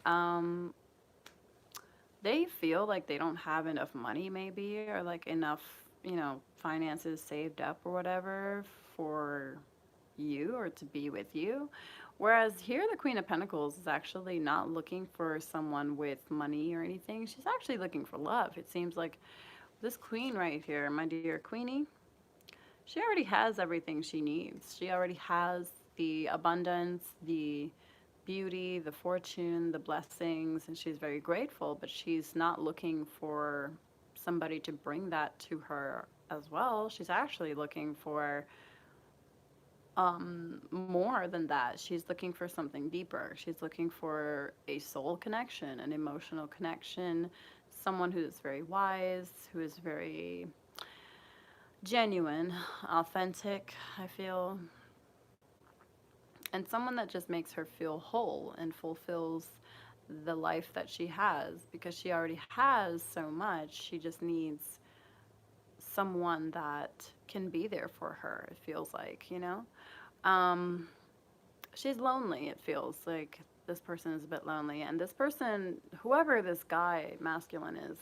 They feel like they don't have enough money maybe, or like enough, finances saved up or whatever for you or to be with you. Whereas here, the Queen of Pentacles is actually not looking for someone with money or anything. She's actually looking for love. It seems like this queen right here, my dear Queenie, she already has everything she needs. She already has the abundance, the beauty, the fortune, the blessings, and she's very grateful, but she's not looking for somebody to bring that to her as well. She's actually looking for more than that. She's looking for something deeper. She's looking for a soul connection, an emotional connection, someone who is very wise, who is very genuine, authentic, I feel, and someone that just makes her feel whole and fulfills the life that she has, because she already has so much. She just needs someone that can be there for her, it feels like. Um, she's lonely, it feels like this person is a bit lonely. And this person, whoever this guy, masculine, is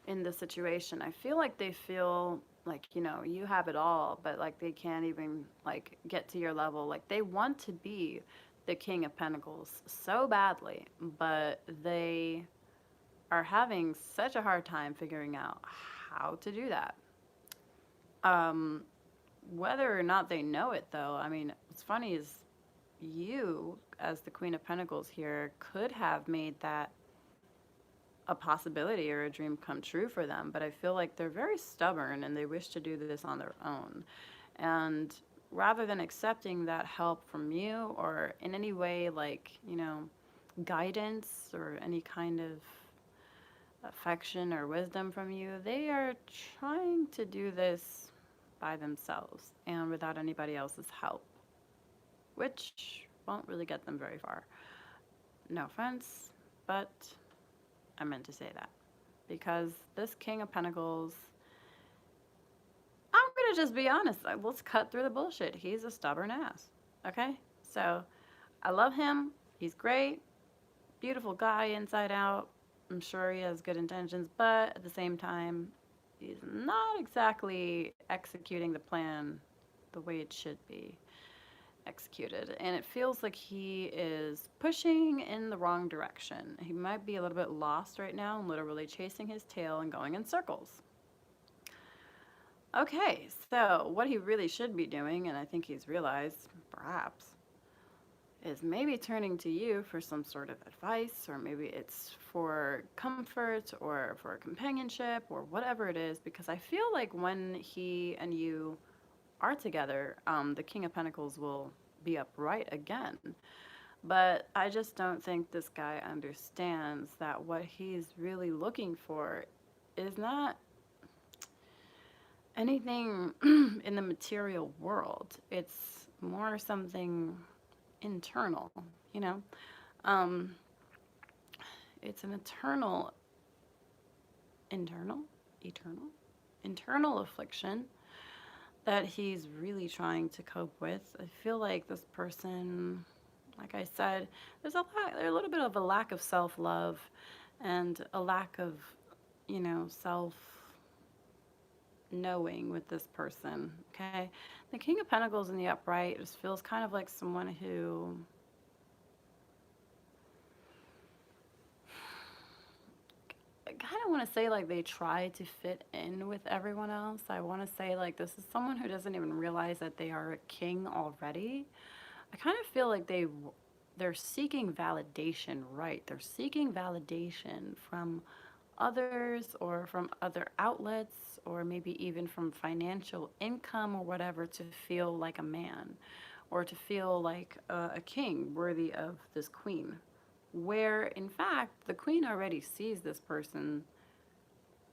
in this situation, I feel like they feel like, you have it all, but like they can't even like get to your level. Like they want to be the King of Pentacles so badly, but they are having such a hard time figuring out how to do that. Um, Whether or not they know it, though, I mean, what's funny is you, as the Queen of Pentacles here, could have made that a possibility or a dream come true for them, but I feel like they're very stubborn and they wish to do this on their own. And rather than accepting that help from you or in any way, like, guidance or any kind of affection or wisdom from you, they are trying to do this by themselves and without anybody else's help, which won't really get them very far. No offense, but I meant to say that. Because this King of Pentacles, I'm going to just be honest. Let's cut through the bullshit. He's a stubborn ass. Okay? So, I love him. He's great. Beautiful guy inside out. I'm sure he has good intentions, but at the same time, he's not exactly executing the plan the way it should be executed. And it feels like he is pushing in the wrong direction. He might be a little bit lost right now and literally chasing his tail and going in circles. Okay, so what he really should be doing, and I think he's realized, perhaps, is maybe turning to you for some sort of advice, or maybe it's for comfort or for companionship or whatever it is, because I feel like when he and you are together, the King of Pentacles will be upright again. But I just don't think this guy understands that what he's really looking for is not anything in the material world. It's more something internal, you know? Um, it's an internal, eternal, internal affliction that he's really trying to cope with. I feel like this person, like I said, there's a little bit of a lack of self-love and a lack of, self knowing with this person. Okay, the King of Pentacles in the upright just feels kind of like someone who I kind of want to say like they try to fit in with everyone else. I want to say like this is someone who doesn't even realize that they are a king already. I kind of feel like they're seeking validation, right? They're seeking validation from others or from other outlets or maybe even from financial income or whatever to feel like a man or to feel like a king worthy of this queen. Where in fact, the queen already sees this person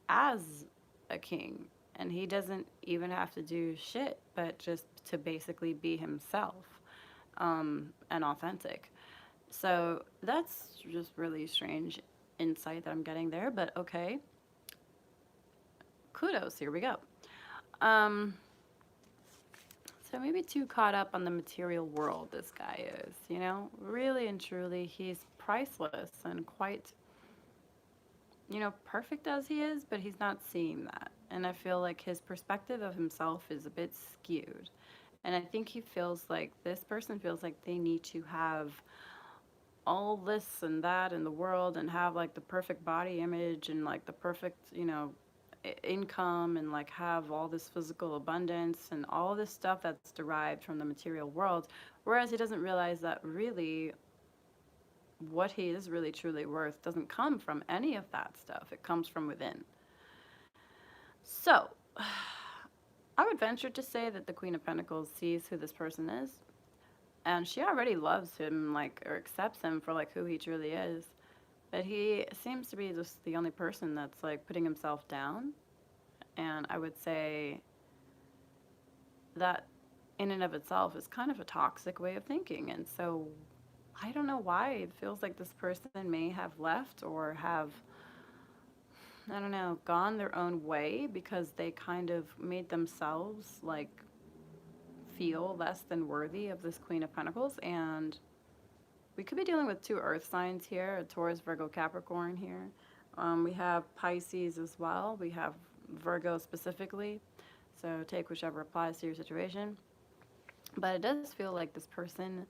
as a king and he doesn't even have to do shit but just to basically be himself and authentic. So that's just really strange insight that I'm getting there, but okay. Kudos, here we go. Um, so maybe too caught up on the material world this guy is, really and truly he's priceless and quite, perfect as he is, but he's not seeing that. And I feel like his perspective of himself is a bit skewed. And I think he feels like this person feels like they need to have all this and that in the world and have like the perfect body image and like the perfect, income and like have all this physical abundance and all this stuff that's derived from the material world. Whereas he doesn't realize that really what he is really truly worth doesn't come from any of that stuff. It comes from within. So, I would venture to say that the Queen of Pentacles sees who this person is, and she already loves him, like, or accepts him for like who he truly is. But he seems to be just the only person that's like putting himself down. And I would say that in and of itself is kind of a toxic way of thinking. And so I don't know why it feels like this person may have left or have, I don't know, gone their own way because they kind of made themselves like feel less than worthy of this Queen of Pentacles. And we could be dealing with two earth signs here, a Taurus, Virgo, Capricorn here. We have Pisces as well. We have Virgo specifically. So take whichever applies to your situation. But it does feel like this person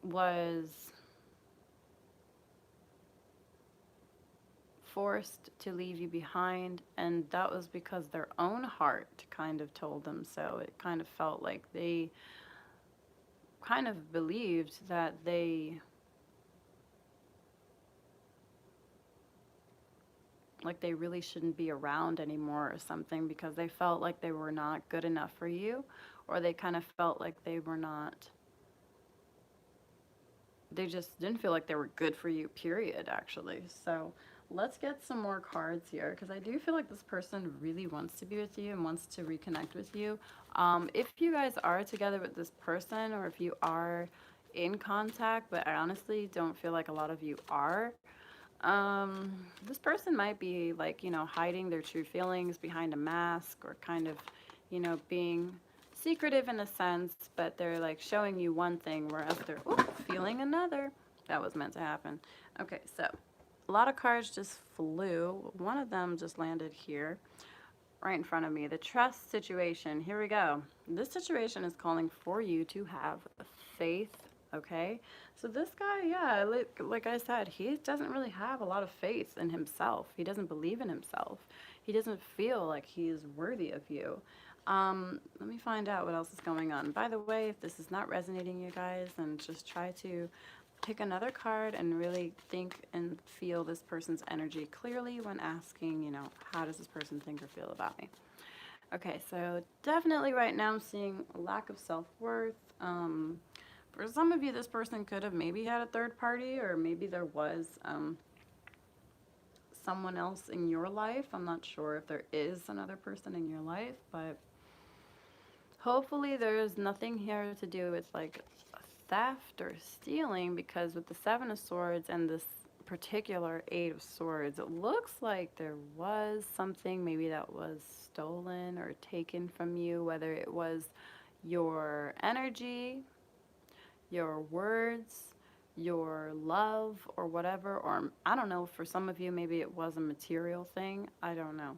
was forced to leave you behind, and that was because their own heart kind of told them so. It kind of felt like they kind of believed that they really shouldn't be around anymore or something because they felt like they were not good enough for you, or they kind of felt like they just didn't feel like they were good for you, period, actually. So let's get some more cards here because I do feel like this person really wants to be with you and wants to reconnect with you. If you guys are together with this person or if you are in contact, but I honestly don't feel like a lot of you are, this person might be like, hiding their true feelings behind a mask or kind of, being secretive in a sense, but they're like showing you one thing, whereas they're feeling another. That was meant to happen. Okay, so a lot of cards just flew. One of them just landed here, right in front of me. The trust situation. Here we go. This situation is calling for you to have faith, Okay, so this guy, yeah, like I said, he doesn't really have a lot of faith in himself. He doesn't believe in himself. He doesn't feel like he is worthy of you. Let me find out what else is going on. By the way, if this is not resonating, you guys, then just try to pick another card and really think and feel this person's energy clearly when asking, how does this person think or feel about me? Okay, so definitely right now I'm seeing a lack of self-worth. For some of you, this person could have maybe had a third party, or maybe there was someone else in your life. I'm not sure if there is another person in your life, but hopefully there's nothing here to do with like theft or stealing, because with the Seven of Swords and this particular Eight of Swords, it looks like there was something maybe that was stolen or taken from you, whether it was your energy, your words, your love, or whatever. Or I don't know, for some of you, maybe it was a material thing. I don't know.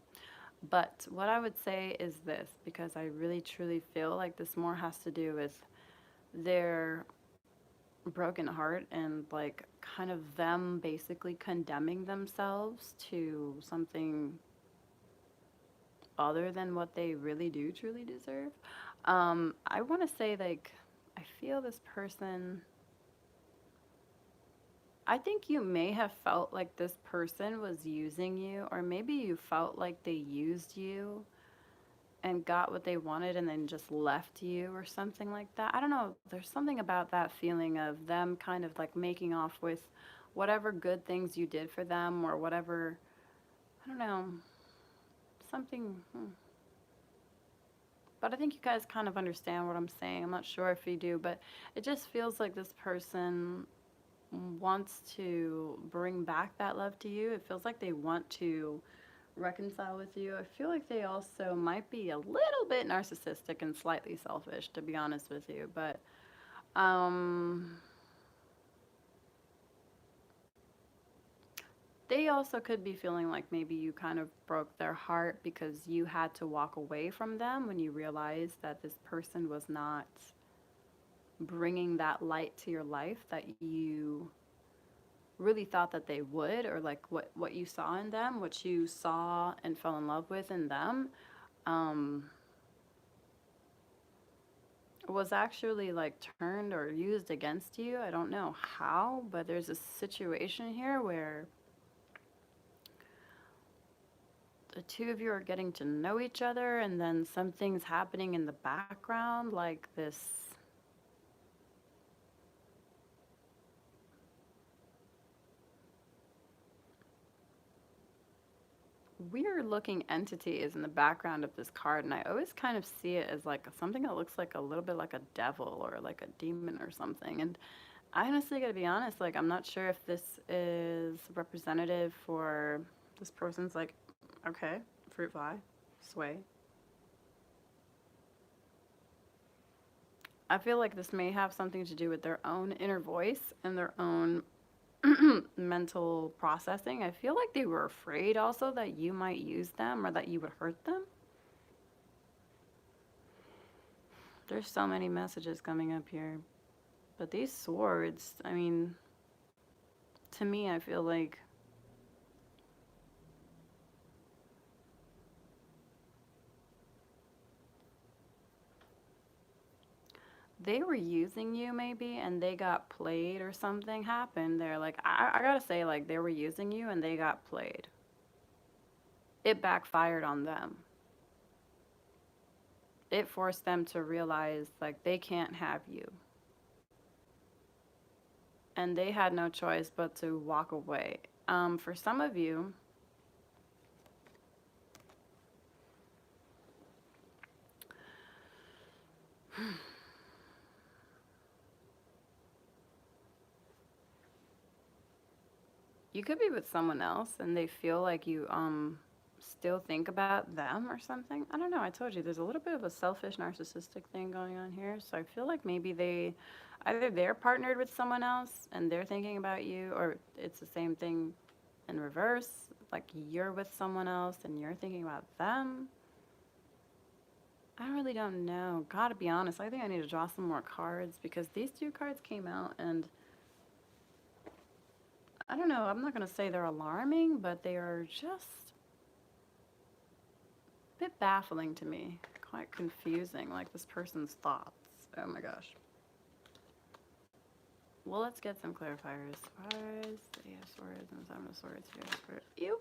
But what I would say is this, because I really truly feel like this more has to do with their broken heart and like kind of them basically condemning themselves to something other than what they really do truly deserve. I want to say, like, I feel this person, I think you may have felt like this person was using you, or maybe you felt like they used you and got what they wanted and then just left you or something like that. I don't know. There's something about that feeling of them kind of like making off with whatever good things you did for them, or whatever, I don't know, something. But I think you guys kind of understand what I'm saying. I'm not sure if you do, but it just feels like this person wants to bring back that love to you. It feels like they want to reconcile with you. I feel like they also might be a little bit narcissistic and slightly selfish, to be honest with you. But um, they also could be feeling like maybe you kind of broke their heart because you had to walk away from them when you realized that this person was not bringing that light to your life that you really thought that they would, or like what you saw in them, what you saw and fell in love with in them, um, was actually like turned or used against you. I don't know how, but there's a situation here where the two of you are getting to know each other, and then something's happening in the background, like this weird looking entity is in the background of this card, and I always kind of see it as like something that looks like a little bit like a devil or like a demon or something. And I honestly gotta be honest, like I'm not sure if this is representative for this person's like, okay, fruit fly, sway. I feel like this may have something to do with their own inner voice and their own mental processing. I feel like they were afraid also that you might use them or that you would hurt them. There's so many messages coming up here. But these swords, I mean, to me, I feel like they were using you maybe, and they got played, or something happened. They're like, I gotta say, like, they were using you and they got played. It backfired on them. It forced them to realize, like, they can't have you. And they had no choice but to walk away. For some of you, you could be with someone else and they feel like you still think about them or something. I don't know. I told you there's a little bit of a selfish narcissistic thing going on here. So I feel like maybe they either they're partnered with someone else and they're thinking about you, or it's the same thing in reverse, like you're with someone else and you're thinking about them. I really don't know. Gotta be honest, I think I need to draw some more cards because these two cards came out and I don't know, I'm not gonna say they're alarming, but they are just a bit baffling to me. Quite confusing, like this person's thoughts. Oh my gosh. Well, let's get some clarifiers. Cards, the Eight of Swords, and Seven of Swords, Two of Swords. Ew.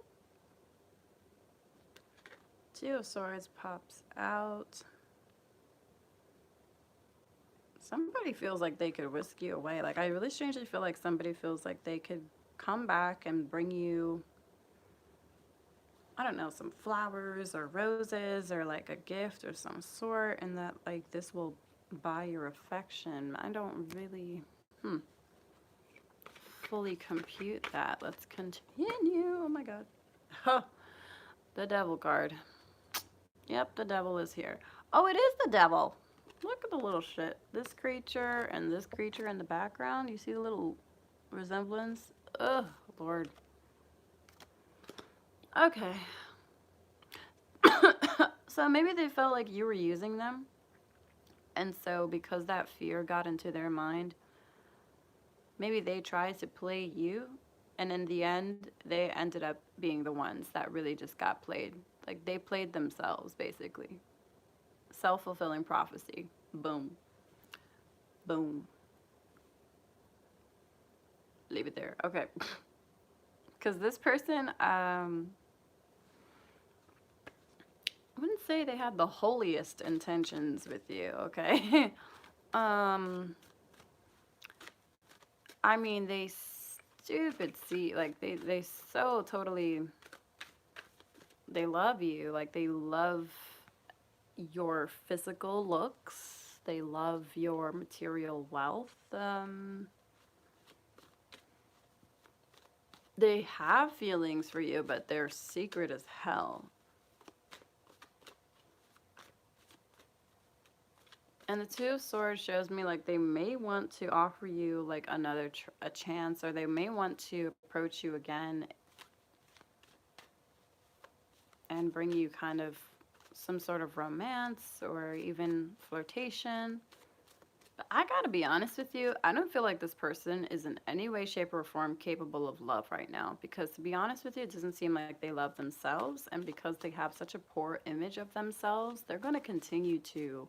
Two of Swords pops out. Somebody feels like they could whisk you away. Like, I really strangely feel like somebody feels like they could come back and bring you, I don't know, some flowers or roses or like a gift or some sort, and that like this will buy your affection. I don't really fully compute that. Let's continue. Oh my god. Huh. The devil card. Yep, the devil is here. Oh, it is the devil. Look at the little shit. This creature and this creature in the background. You see the little resemblance? Ugh, Lord. Okay. So maybe they felt like you were using them. And so because that fear got into their mind, maybe they tried to play you. And in the end, they ended up being the ones that really just got played. Like they played themselves, basically. Self-fulfilling prophecy. Boom. Boom. Leave it there. Okay. Because this person, I wouldn't say they had the holiest intentions with you, okay? I mean, they stupid see, like, they so totally, they love you. Like, they love your physical looks. They love your material wealth. They have feelings for you, but they're secret as hell. And the Two of Swords shows me like they may want to offer you like another a chance, or they may want to approach you again and bring you kind of some sort of romance or even flirtation. But I gotta be honest with you, I don't feel like this person is in any way, shape, or form capable of love right now. Because to be honest with you, it doesn't seem like they love themselves. And because they have such a poor image of themselves, they're gonna continue to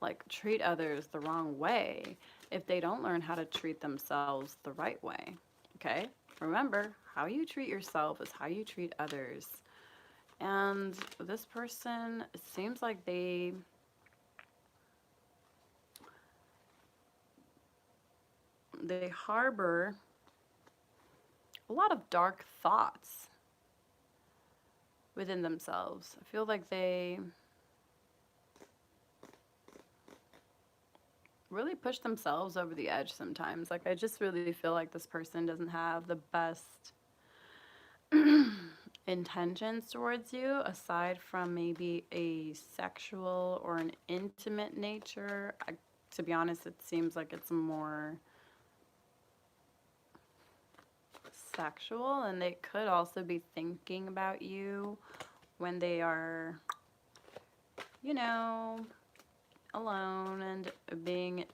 like treat others the wrong way if they don't learn how to treat themselves the right way. Okay? Remember, how you treat yourself is how you treat others. And this person, it seems like they harbor a lot of dark thoughts within themselves. I feel like they really push themselves over the edge sometimes. Like, I just really feel like this person doesn't have the best intentions towards you, aside from maybe a sexual or an intimate nature. To be honest, it seems like it's more sexual, and they could also be thinking about you when they are, you know, alone and being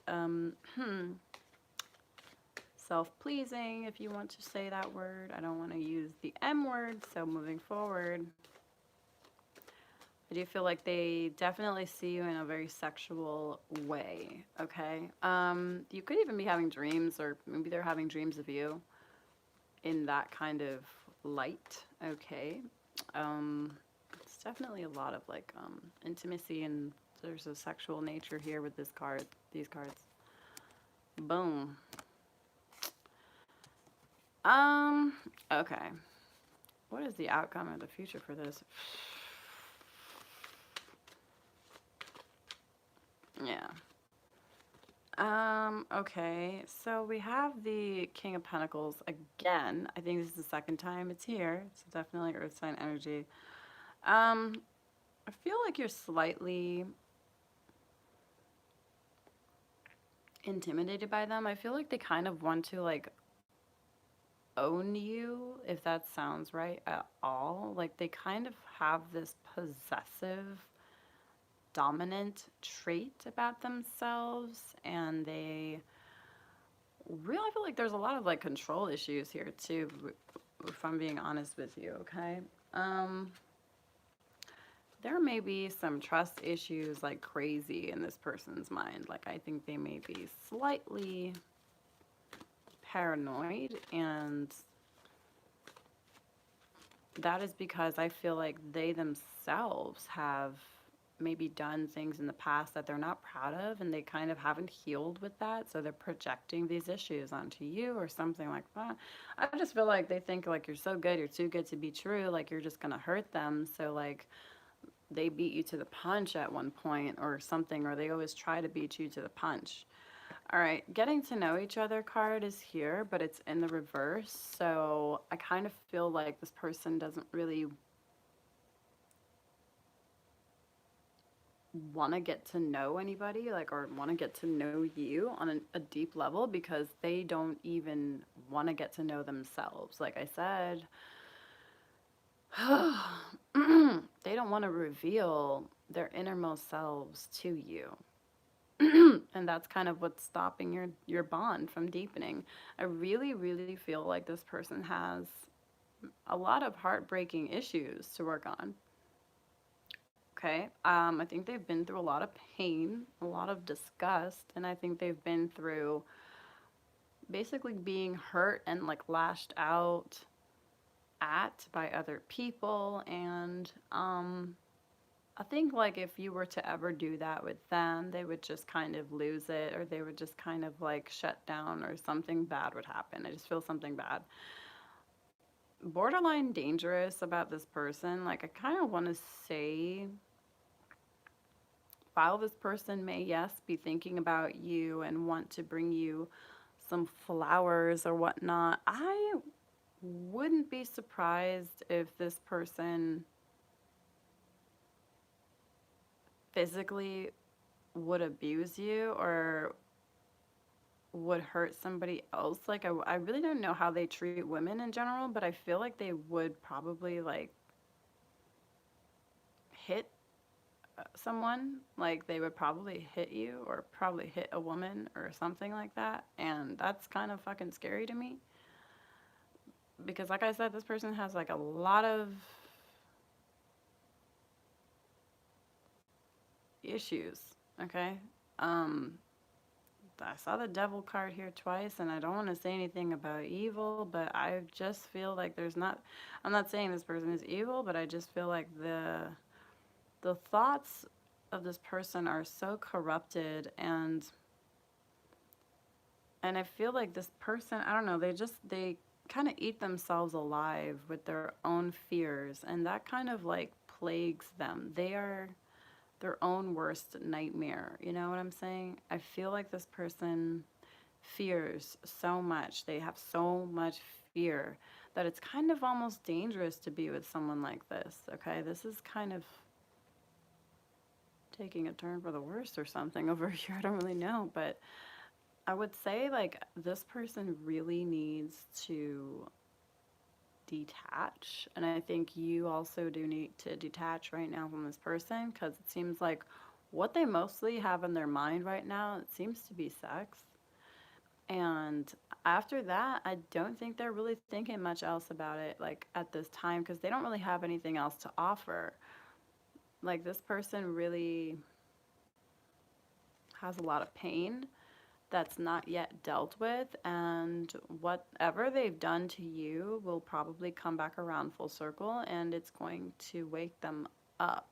self-pleasing, if you want to say that word. I don't want to use the M word, so moving forward, I do feel like they definitely see you in a very sexual way, okay? You could even be having dreams, or maybe they're having dreams of you in that kind of light, okay? It's definitely a lot of like intimacy, and there's a sexual nature here with this card, these cards. Boom. Okay. What is the outcome of the future for this? Yeah. Okay. So we have the King of Pentacles again. I think this is the second time it's here. It's definitely Earth sign energy. I feel like you're slightly intimidated by them. I feel like they kind of want to like own you, if that sounds right at all. Like they kind of have this possessive dominant trait about themselves, and they really, I feel like there's a lot of like control issues here too, if I'm being honest with you, okay? Um, there may be some trust issues like crazy in this person's mind. Like, I think they may be slightly paranoid, and that is because I feel like they themselves have maybe done things in the past that they're not proud of, and they kind of haven't healed with that, so they're projecting these issues onto you or something like that. I just feel like they think like you're so good, you're too good to be true, like you're just gonna hurt them, so like they beat you to the punch at one point or something, or they always try to beat you to the punch. All right, getting to know each other card is here, but it's in the reverse. So I kind of feel like this person doesn't really want to get to know anybody, like, or want to get to know you on a deep level, because they don't even want to get to know themselves. Like I said, they don't want to reveal their innermost selves to you. And that's kind of what's stopping your bond from deepening. I really, really feel like this person has a lot of heartbreaking issues to work on. Okay, I think they've been through a lot of pain, a lot of disgust, and I think they've been through basically being hurt and like lashed out at by other people. And I think like if you were to ever do that with them, they would just kind of lose it, or they would just kind of like shut down, or something bad would happen. I just feel something bad. Borderline dangerous about this person. Like, I kind of want to say, while this person may, yes, be thinking about you and want to bring you some flowers or whatnot, I wouldn't be surprised if this person physically would abuse you or would hurt somebody else. Like, I really don't know how they treat women in general, but I feel like they would probably like hit someone. Like, they would probably hit you or probably hit a woman or something like that. And that's kind of fucking scary to me, because like I said, this person has like a lot of issues. Okay. um I saw the devil card here twice, and I don't want to say anything about evil, but I just feel like there's not, I'm not saying this person is evil, but I just feel like the thoughts of this person are so corrupted, and I feel like this person, I don't know, they kind of eat themselves alive with their own fears, and that kind of like plagues them. They are their own worst nightmare. You know what I'm saying? I feel like this person fears so much. They have so much fear that it's kind of almost dangerous to be with someone like this. Okay, this is kind of taking a turn for the worse or something over here. I don't really know, but I would say like this person really needs to detach, and I think you also do need to detach right now from this person, because it seems like what they mostly have in their mind right now, it seems to be sex. And after that, I don't think they're really thinking much else about it, like at this time, because they don't really have anything else to offer. Like, this person really has a lot of pain that's not yet dealt with, and whatever they've done to you will probably come back around full circle, and it's going to wake them up.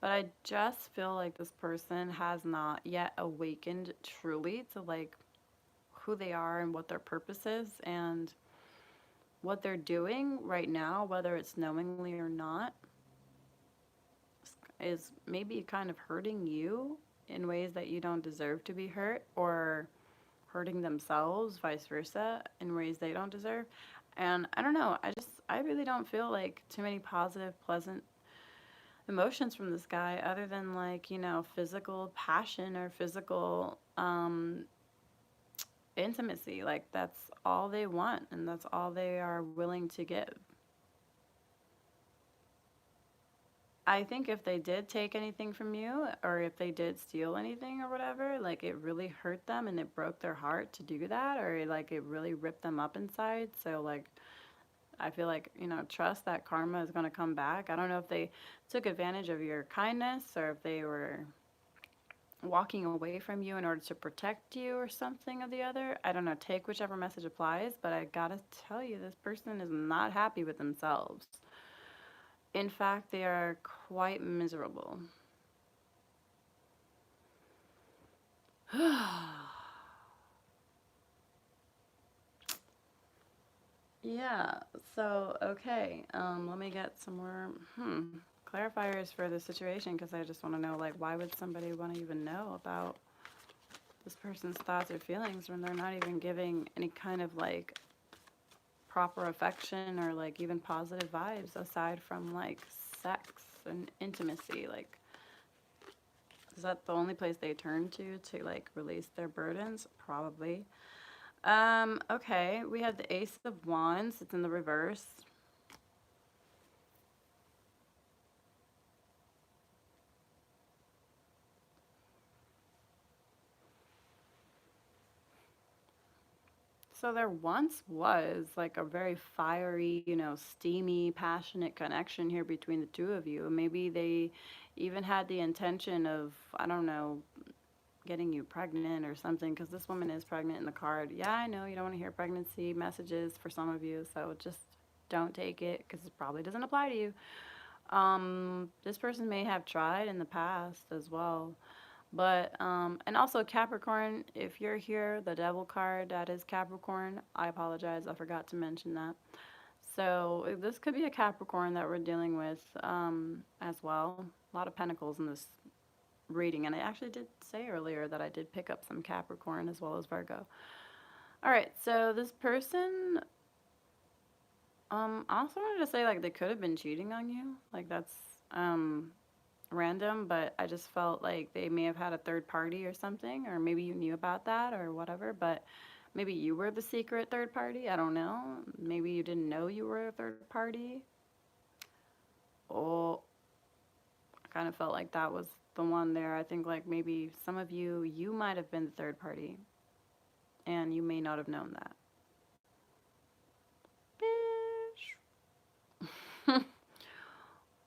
But I just feel like this person has not yet awakened truly to like who they are and what their purpose is, and what they're doing right now, whether it's knowingly or not, is maybe kind of hurting you in ways that you don't deserve to be hurt, or hurting themselves, vice versa, in ways they don't deserve. And I don't know, I really don't feel like too many positive, pleasant emotions from this guy, other than like, physical passion or physical intimacy. Like, that's all they want, and that's all they are willing to give. I think if they did take anything from you, or if they did steal anything or whatever, like it really hurt them and it broke their heart to do that, or like it really ripped them up inside. So like I feel like, trust that karma is going to come back. I don't know if they took advantage of your kindness or if they were walking away from you in order to protect you or something or the other. I don't know. Take whichever message applies, but I gotta tell you, this person is not happy with themselves. In fact, they are quite miserable. Yeah, so okay, let me get some more clarifiers for the situation because I just want to know, like, why would somebody want to even know about this person's thoughts or feelings when they're not even giving any kind of like proper affection or like even positive vibes aside from like sex and intimacy? Like, is that the only place they turn to like release their burdens? Probably. Okay, we have the Ace of Wands. It's in the reverse. So there once was like a very fiery, steamy, passionate connection here between the two of you. Maybe they even had the intention of, I don't know, getting you pregnant or something, because this woman is pregnant in the card. Yeah, I know you don't want to hear pregnancy messages for some of you, so just don't take it because it probably doesn't apply to you. This person may have tried in the past as well. But, and also Capricorn, if you're here, the Devil card, that is Capricorn. I apologize, I forgot to mention that. So this could be a Capricorn that we're dealing with as well. A lot of pentacles in this reading, and I actually did say earlier that I did pick up some Capricorn as well as Virgo. All right, so this person, I also wanted to say like they could have been cheating on you. Like that's um, random, but I just felt like they may have had a third party or something, or maybe you knew about that or whatever, but maybe you were the secret third party. I don't know. Maybe you didn't know you were a third party. Oh, I kind of felt like that was the one there. I think like maybe some of you might have been the third party and you may not have known that. Bitch.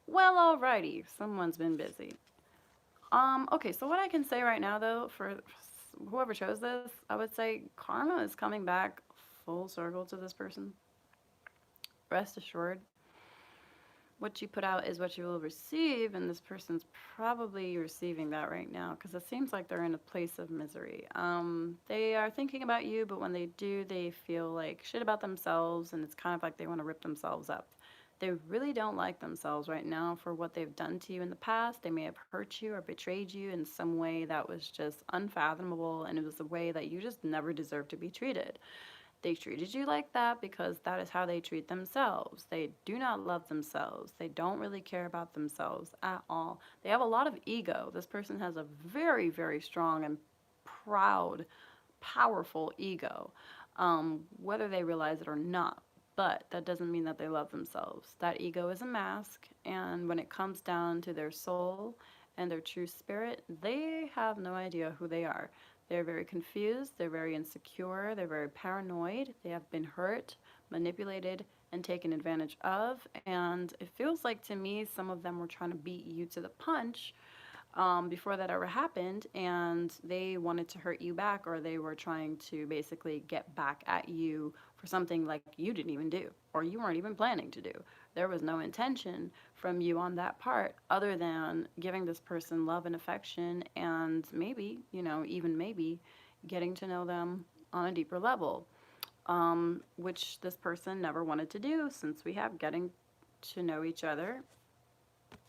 Well, alrighty. Someone's been busy. Okay, so what I can say right now though, for whoever chose this, I would say karma is coming back full circle to this person. Rest assured, what you put out is what you will receive, and this person's probably receiving that right now because it seems like they're in a place of misery. They are thinking about you, but when they do, they feel like shit about themselves, and it's kind of like they want to rip themselves up. They really don't like themselves right now for what they've done to you in the past. They may have hurt you or betrayed you in some way that was just unfathomable, and it was a way that you just never deserved to be treated. They treated you like that because that is how they treat themselves. They do not love themselves. They don't really care about themselves at all. They have a lot of ego. This person has a very, very strong and proud, powerful ego, whether they realize it or not. But that doesn't mean that they love themselves. That ego is a mask, and when it comes down to their soul and their true spirit, they have no idea who they are. They're very confused, they're very insecure, they're very paranoid, they have been hurt, manipulated, and taken advantage of. And it feels like to me, some of them were trying to beat you to the punch before that ever happened, and they wanted to hurt you back, or they were trying to basically get back at you for something like you didn't even do, or you weren't even planning to do. There was no intention from you on that part other than giving this person love and affection, and maybe, even maybe getting to know them on a deeper level, which this person never wanted to do since we have getting to know each other.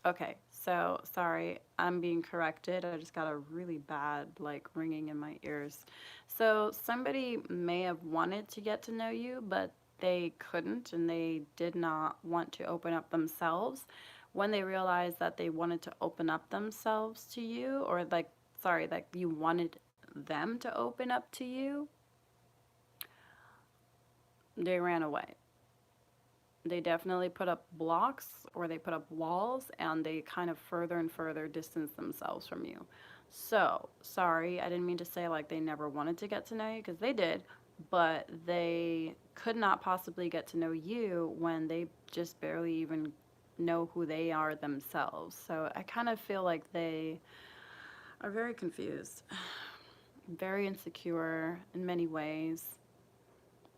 Okay, so sorry, I'm being corrected. I just got a really bad like ringing in my ears. So somebody may have wanted to get to know you, but they couldn't and they did not want to open up themselves. When they realized that they wanted to open up themselves to you, or like, sorry, like you wanted them to open up to you, they ran away. They definitely put up blocks or they put up walls and they kind of further and further distance themselves from you. So, sorry, I didn't mean to say like they never wanted to get to know you because they did, but they could not possibly get to know you when they just barely even know who they are themselves. So, I kind of feel like they are very confused, very insecure in many ways,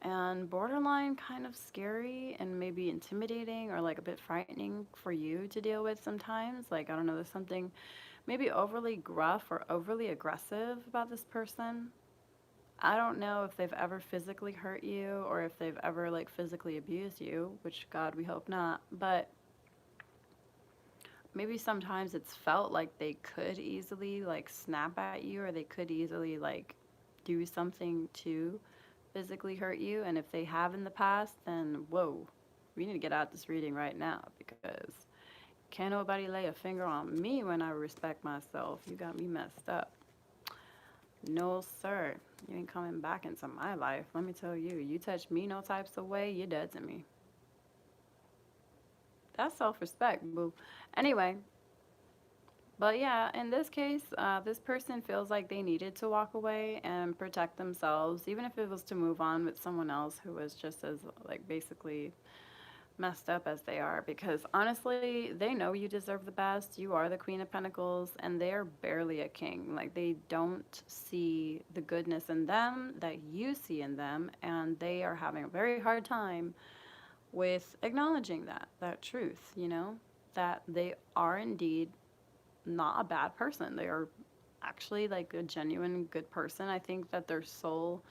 and borderline kind of scary and maybe intimidating or like a bit frightening for you to deal with sometimes. Like, I don't know, there's something maybe overly gruff or overly aggressive about this person. I don't know if they've ever physically hurt you or if they've ever like physically abused you, which God, we hope not. But maybe sometimes it's felt like they could easily like snap at you or they could easily like do something to physically hurt you. And if they have in the past, then whoa, we need to get out this reading right now because can't nobody lay a finger on me when I respect myself. You got me messed up. No, sir. You ain't coming back into my life. Let me tell you, you touch me no types of way, you're dead to me. That's self respect, boo. Anyway, but yeah, in this case, this person feels like they needed to walk away and protect themselves, even if it was to move on with someone else who was just as, like, basically messed up as they are. Because honestly, they know you deserve the best. You are the Queen of Pentacles, and they're barely a king. Like, they don't see the goodness in them that you see in them, and they are having a very hard time with acknowledging that truth, that they are indeed not a bad person. They are actually like a genuine good person. I think that their soul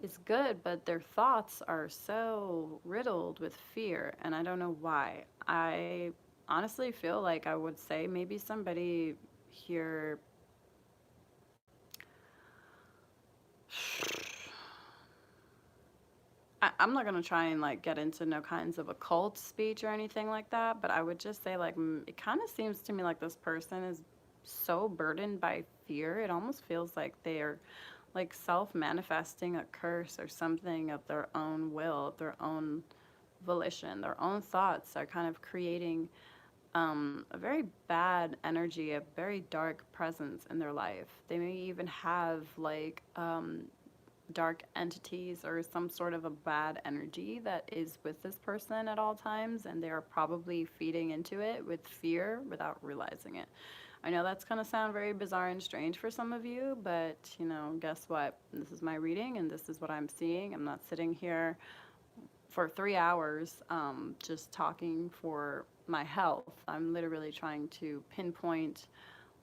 is good, but their thoughts are so riddled with fear, and I don't know why. I honestly feel like I would say maybe somebody here. I'm not gonna try and like get into no kinds of occult speech or anything like that, but I would just say like it kind of seems to me like this person is so burdened by fear. It almost feels like they are like self-manifesting a curse or something of their own will, of their own volition. Their own thoughts are kind of creating a very bad energy, a very dark presence in their life. They may even have like dark entities or some sort of a bad energy that is with this person at all times, and they are probably feeding into it with fear without realizing it. I know that's going to sound very bizarre and strange for some of you, but guess what? This is my reading and this is what I'm seeing. I'm not sitting here for 3 hours just talking for my health. I'm literally trying to pinpoint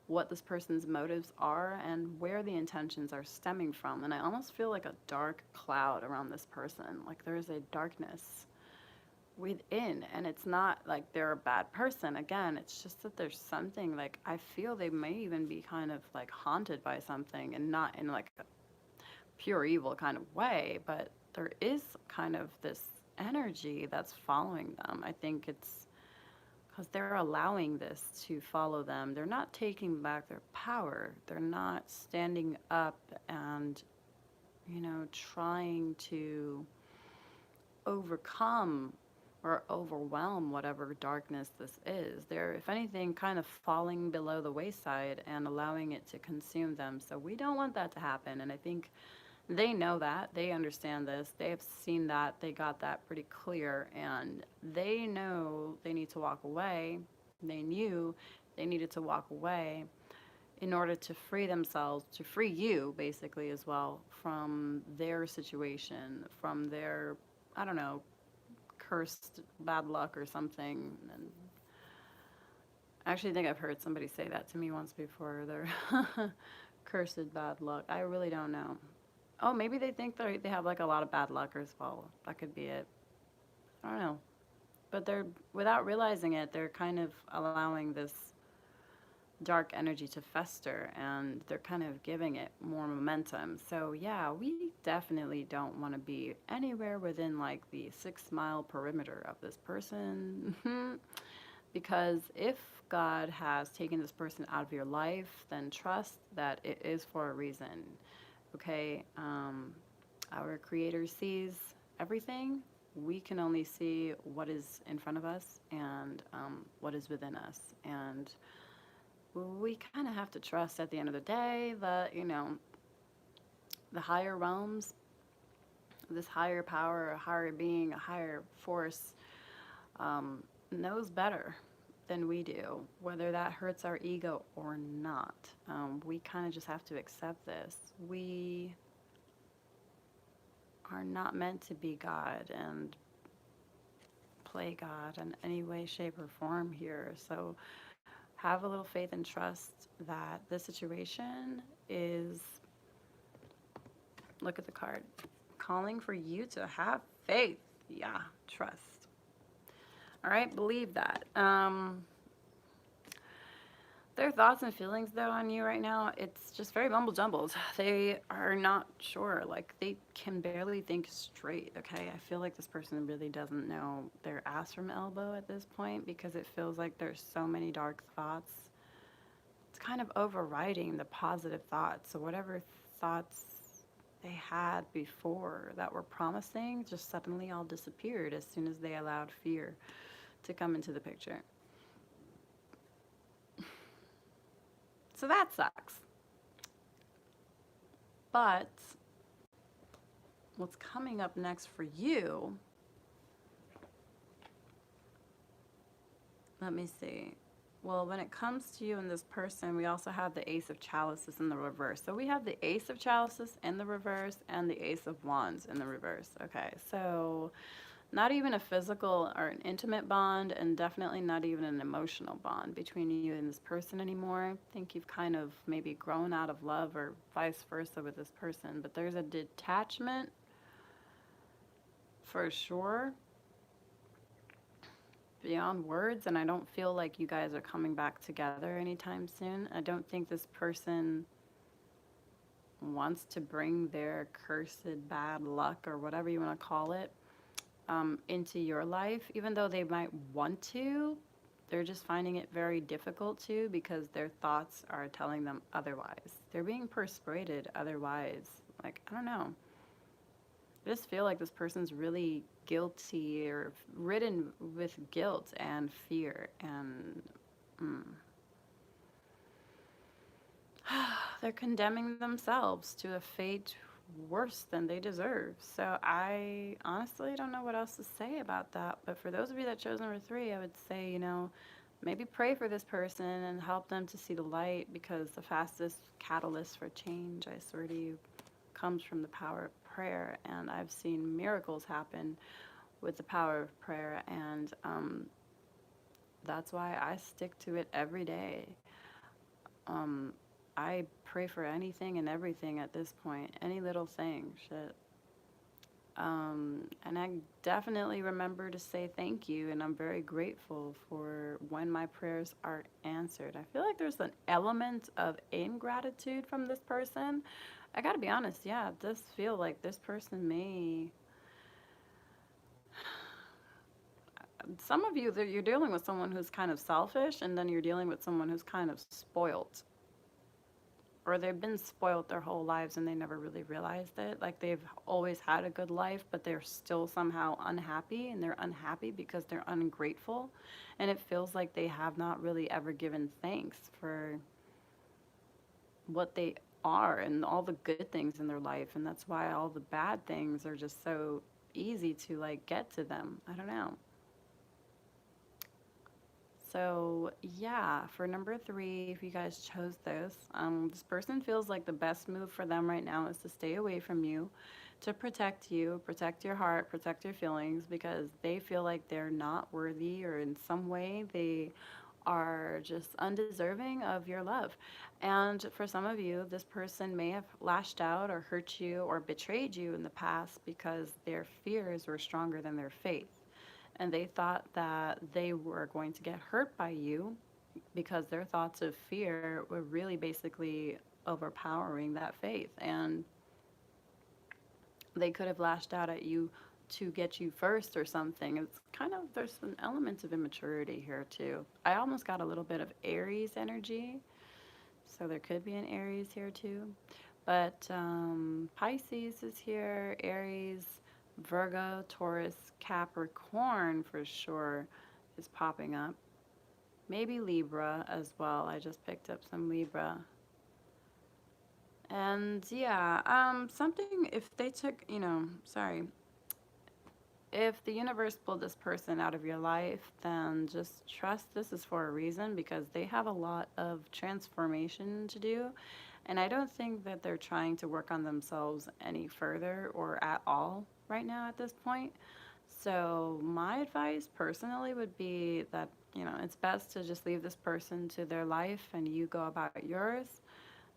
what this person's motives are and where the intentions are stemming from. And I almost feel like a dark cloud around this person. Like there's a darkness within, and it's not like they're a bad person. Again, it's just that there's something like I feel they may even be kind of like haunted by something, and not in like a pure evil kind of way, but there is kind of this energy that's following them. I think it's because they're allowing this to follow them. They're not taking back their power. They're not standing up and, trying to overcome or overwhelm whatever darkness this is. They're, if anything, kind of falling below the wayside and allowing it to consume them. So we don't want that to happen. And I think they know that. They understand this. They have seen that. They got that pretty clear. And they know they need to walk away. They knew they needed to walk away in order to free themselves, to free you, basically, as well, from their situation, from their, I don't know, cursed bad luck or something. And I actually think I've heard somebody say that to me once before. Their cursed bad luck. I really don't know. Oh, maybe they think they have like a lot of bad luck as well. That could be it. I don't know. But they're, without realizing it, they're kind of allowing this dark energy to fester, and they're kind of giving it more momentum. So yeah, we definitely don't want to be anywhere within like the 6 mile perimeter of this person. Because if God has taken this person out of your life, then trust that it is for a reason. Okay, our Creator sees everything, we can only see what is in front of us and what is within us. And we kind of have to trust at the end of the day that, the higher realms, this higher power, a higher being, a higher force, knows better than we do, whether that hurts our ego or not. We kind of just have to accept this. We are not meant to be God and play God in any way, shape, or form here. So have a little faith and trust that this situation is, look at the card, calling for you to have faith. Yeah, trust. All right, believe that. Their thoughts and feelings, though, on you right now, it's just very mumble jumbled. They are not sure. Like, they can barely think straight, okay? I feel like this person really doesn't know their ass from elbow at this point because it feels like there's so many dark thoughts. It's kind of overriding the positive thoughts. So, whatever thoughts they had before that were promising just suddenly all disappeared as soon as they allowed fear to come into the picture. So that sucks. But what's coming up next for you, let me see. Well, when it comes to you and this person, we also have the Ace of Chalices in the reverse. So we have the Ace of Chalices in the reverse and the Ace of Wands in the reverse. Okay, so not even a physical or an intimate bond, and definitely not even an emotional bond between you and this person anymore. I think you've kind of maybe grown out of love or vice versa with this person, but there's a detachment for sure beyond words, and I don't feel like you guys are coming back together anytime soon. I don't think this person wants to bring their cursed bad luck or whatever you want to call it into your life, even though they might want to. They're just finding it very difficult to because their thoughts are telling them otherwise. They're being persuaded otherwise. Like, I don't know. I just feel like this person's really guilty or ridden with guilt and fear, and mm, they're condemning themselves to a fate worse than they deserve. So I honestly don't know what else to say about that. But for those of you that chose number 3, I would say, maybe pray for this person and help them to see the light, because the fastest catalyst for change, I swear to you, comes from the power of prayer. And I've seen miracles happen with the power of prayer. And that's why I stick to it every day. Um, I pray for anything and everything at this point, any little thing, shit. And I definitely remember to say thank you, and I'm very grateful for when my prayers are answered. I feel like there's an element of ingratitude from this person. I gotta be honest, yeah, it does feel like this person may. Some of you, you're dealing with someone who's kind of selfish, and then you're dealing with someone who's kind of spoiled, or they've been spoiled their whole lives and they never really realized it. Like, they've always had a good life, but they're still somehow unhappy, and they're unhappy because they're ungrateful. And it feels like they have not really ever given thanks for what they are and all the good things in their life. And that's why all the bad things are just so easy to like get to them. I don't know. So yeah, for number 3, if you guys chose this person feels like the best move for them right now is to stay away from you, to protect you, protect your heart, protect your feelings, because they feel like they're not worthy, or in some way they are just undeserving of your love. And for some of you, this person may have lashed out or hurt you or betrayed you in the past because their fears were stronger than their faith, and they thought that they were going to get hurt by you because their thoughts of fear were really basically overpowering that faith, and they could have lashed out at you to get you first or something. It's kind of, there's an element of immaturity here too. I almost got a little bit of Aries energy, so there could be an Aries here too. But Pisces is here, Aries, Virgo, Taurus, Capricorn for sure is popping up. Maybe Libra as well. I just picked up some Libra. And yeah, something if they took, sorry, if the universe pulled this person out of your life, then just trust this is for a reason because they have a lot of transformation to do. And I don't think that they're trying to work on themselves any further or at all right now at this point. So, my advice personally would be that, it's best to just leave this person to their life and you go about yours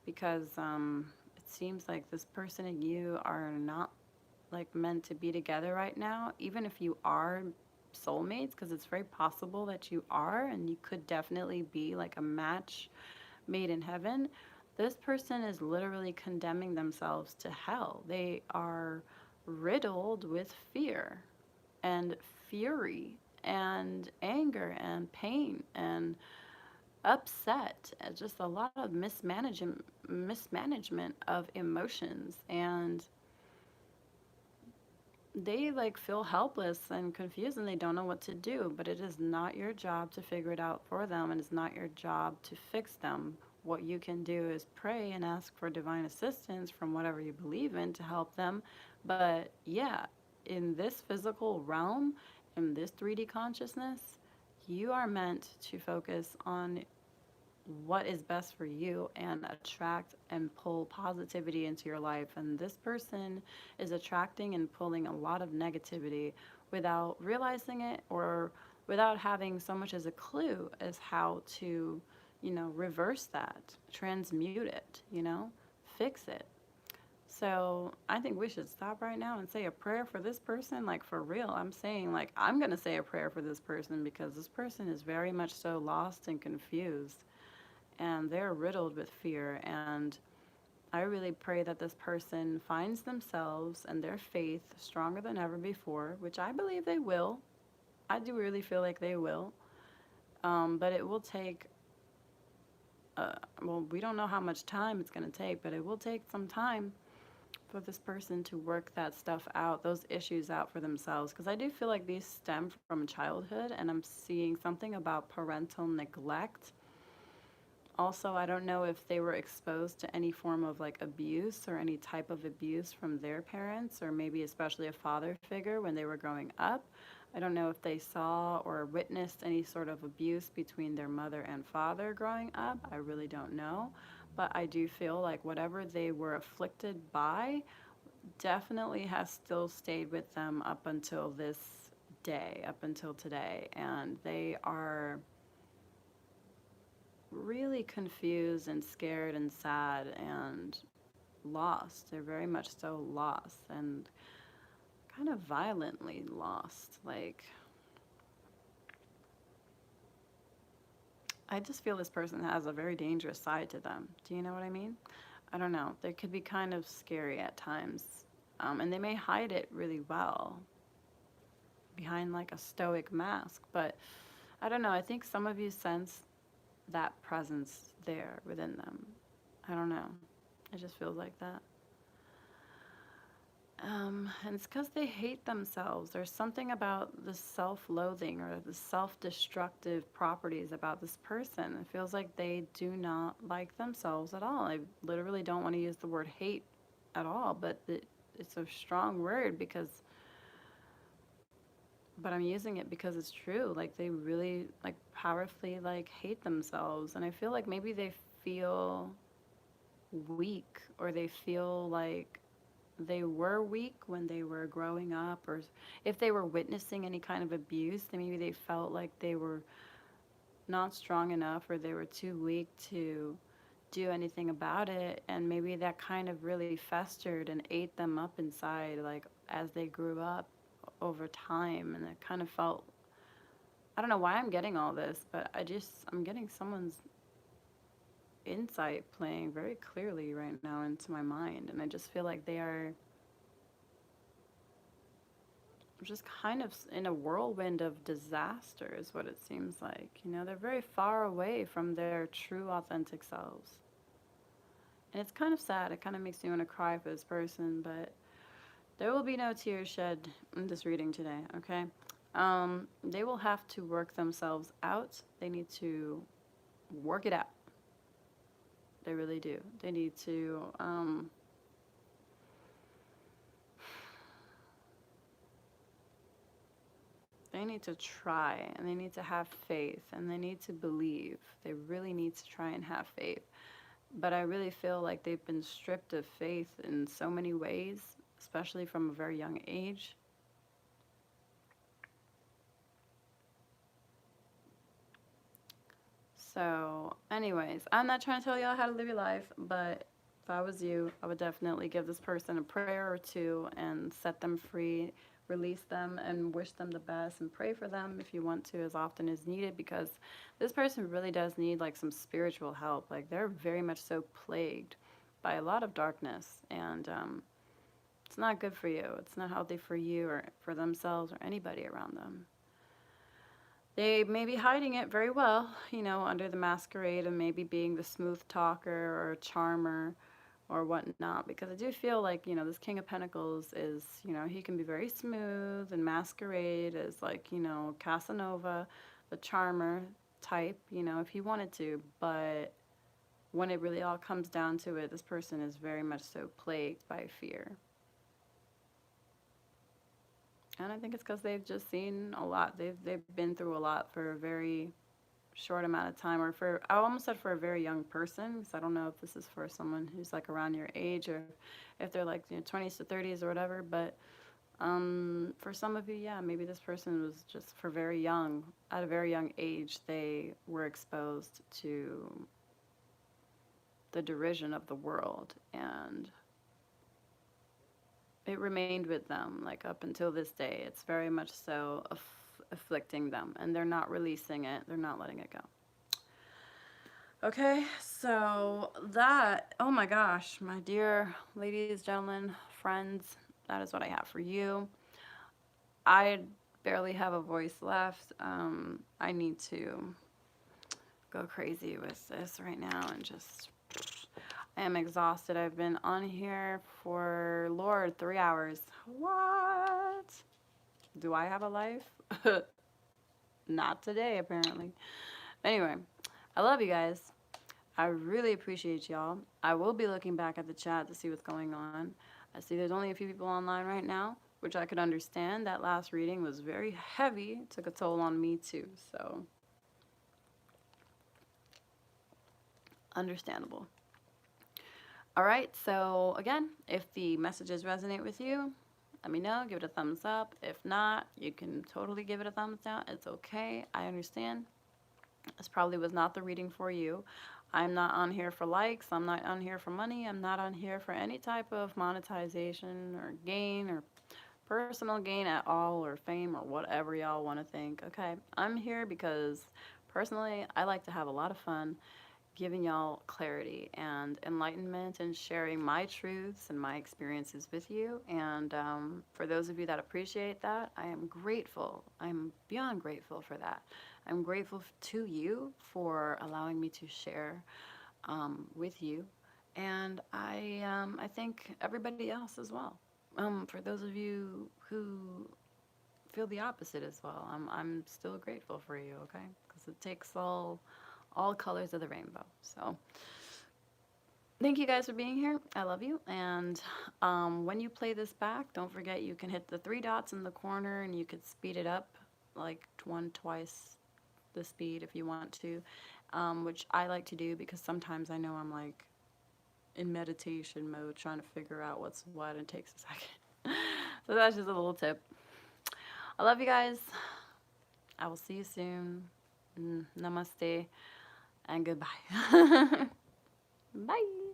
because it seems like this person and you are not like meant to be together right now, even if you are soulmates, because it's very possible that you are, and you could definitely be like a match made in heaven. This person is literally condemning themselves to hell. They are riddled with fear and fury and anger and pain and upset and just a lot of mismanagement of emotions, and they like feel helpless and confused and they don't know what to do, but it is not your job to figure it out for them and it's not your job to fix them. What you can do is pray and ask for divine assistance from whatever you believe in to help them. But yeah, in this physical realm, in this 3D consciousness, you are meant to focus on what is best for you and attract and pull positivity into your life. And this person is attracting and pulling a lot of negativity without realizing it or without having so much as a clue as how to, reverse that, transmute it, fix it. So I think we should stop right now and say a prayer for this person. Like for real, I'm saying like I'm gonna say a prayer for this person because this person is very much so lost and confused and they're riddled with fear. And I really pray that this person finds themselves and their faith stronger than ever before, which I believe they will. I do really feel like they will. But it will take, well, we don't know how much time it's going to take, but it will take some time for this person to work that stuff out, those issues out for themselves. Because I do feel like these stem from childhood, and I'm seeing something about parental neglect. Also, I don't know if they were exposed to any form of like abuse or any type of abuse from their parents, or maybe especially a father figure when they were growing up. I don't know if they saw or witnessed any sort of abuse between their mother and father growing up. I really don't know. But I do feel like whatever they were afflicted by definitely has still stayed with them up until this day, up until today. And they are really confused and scared and sad and lost. They're very much so lost and kind of violently lost. Like, I just feel this person has a very dangerous side to them. Do you know what I mean? I don't know. They could be kind of scary at times. And they may hide it really well behind like a stoic mask. But I don't know. I think some of you sense that presence there within them. I don't know. It just feels like that. And it's because they hate themselves. There's something about the self loathing or the self destructive properties about this person. It feels like they do not like themselves at all. I literally don't want to use the word hate at all, but it's a strong word but I'm using it because it's true. Like they really like powerfully like hate themselves. And I feel like maybe they feel weak or they feel like they were weak when they were growing up, or if they were witnessing any kind of abuse, then maybe they felt like they were not strong enough or they were too weak to do anything about it, and maybe that kind of really festered and ate them up inside like as they grew up over time, and it kind of felt, I don't know why I'm getting all this, but I'm getting someone's insight playing very clearly right now into my mind, and I just feel like they are just kind of in a whirlwind of disaster is what it seems like. They're very far away from their true authentic selves. And it's kind of sad. It kind of makes me want to cry for this person, but There will be no tears shed in this reading today, okay? They will have to work themselves out. They need to work it out. They really do. They need to, they need to try, and they need to have faith, and they need to believe. They really need to try and have faith. But I really feel like they've been stripped of faith in so many ways, especially from a very young age. So, anyways, I'm not trying to tell y'all how to live your life, but if I was you, I would definitely give this person a prayer or two and set them free, release them, and wish them the best, and pray for them if you want to as often as needed, because this person really does need like some spiritual help. Like, they're very much so plagued by a lot of darkness, and it's not good for you. It's not healthy for you or for themselves or anybody around them. They may be hiding it very well, under the masquerade of maybe being the smooth talker or charmer or whatnot. Because I do feel like, this King of Pentacles is, he can be very smooth and masquerade as like, Casanova, the charmer type, if he wanted to. But when it really all comes down to it, this person is very much so plagued by fear. And I think it's because they've just seen a lot. They've been through a lot for a very short amount of time, or I almost said for a very young person, because I don't know if this is for someone who's like around your age, or if they're like 20s to 30s or whatever. But for some of you, yeah, maybe this person was just for very young, at a very young age, they were exposed to the derision of the world, and it remained with them like up until this day. It's very much so afflicting them, and they're not releasing it. They're not letting it go. Okay, so that, oh my gosh, my dear ladies, gentlemen, friends, that is what I have for you. I barely have a voice left. I need to go crazy with this right now and just, I am exhausted. I've been on here for, Lord, 3 hours. What? Do I have a life? Not today, apparently. Anyway, I love you guys. I really appreciate y'all. I will be looking back at the chat to see what's going on. I see there's only a few people online right now, which I could understand. That last reading was very heavy. It took a toll on me too, so understandable. All right, so again, if the messages resonate with you, let me know. Give it a thumbs up. If not, you can totally give it a thumbs down. It's okay. I understand. This probably was not the reading for you. I'm not on here for likes. I'm not on here for money. I'm not on here for any type of monetization or gain or personal gain at all, or fame, or whatever y'all want to think. Okay, I'm here because personally I like to have a lot of fun giving y'all clarity and enlightenment and sharing my truths and my experiences with you. And for those of you that appreciate that, I am grateful. I'm beyond grateful for that. I'm grateful to you for allowing me to share with you. And I thank everybody else as well. For those of you who feel the opposite as well, I'm still grateful for you, okay? Because it takes all colors of the rainbow. So thank you guys for being here. I love you. And when you play this back, don't forget you can hit the 3 dots in the corner, and you could speed it up like twice the speed if you want to, which I like to do because sometimes I know I'm like in meditation mode trying to figure out what's what, and it takes a second. So that's just a little tip. I love you guys. I will see you soon. Namaste and goodbye. Bye.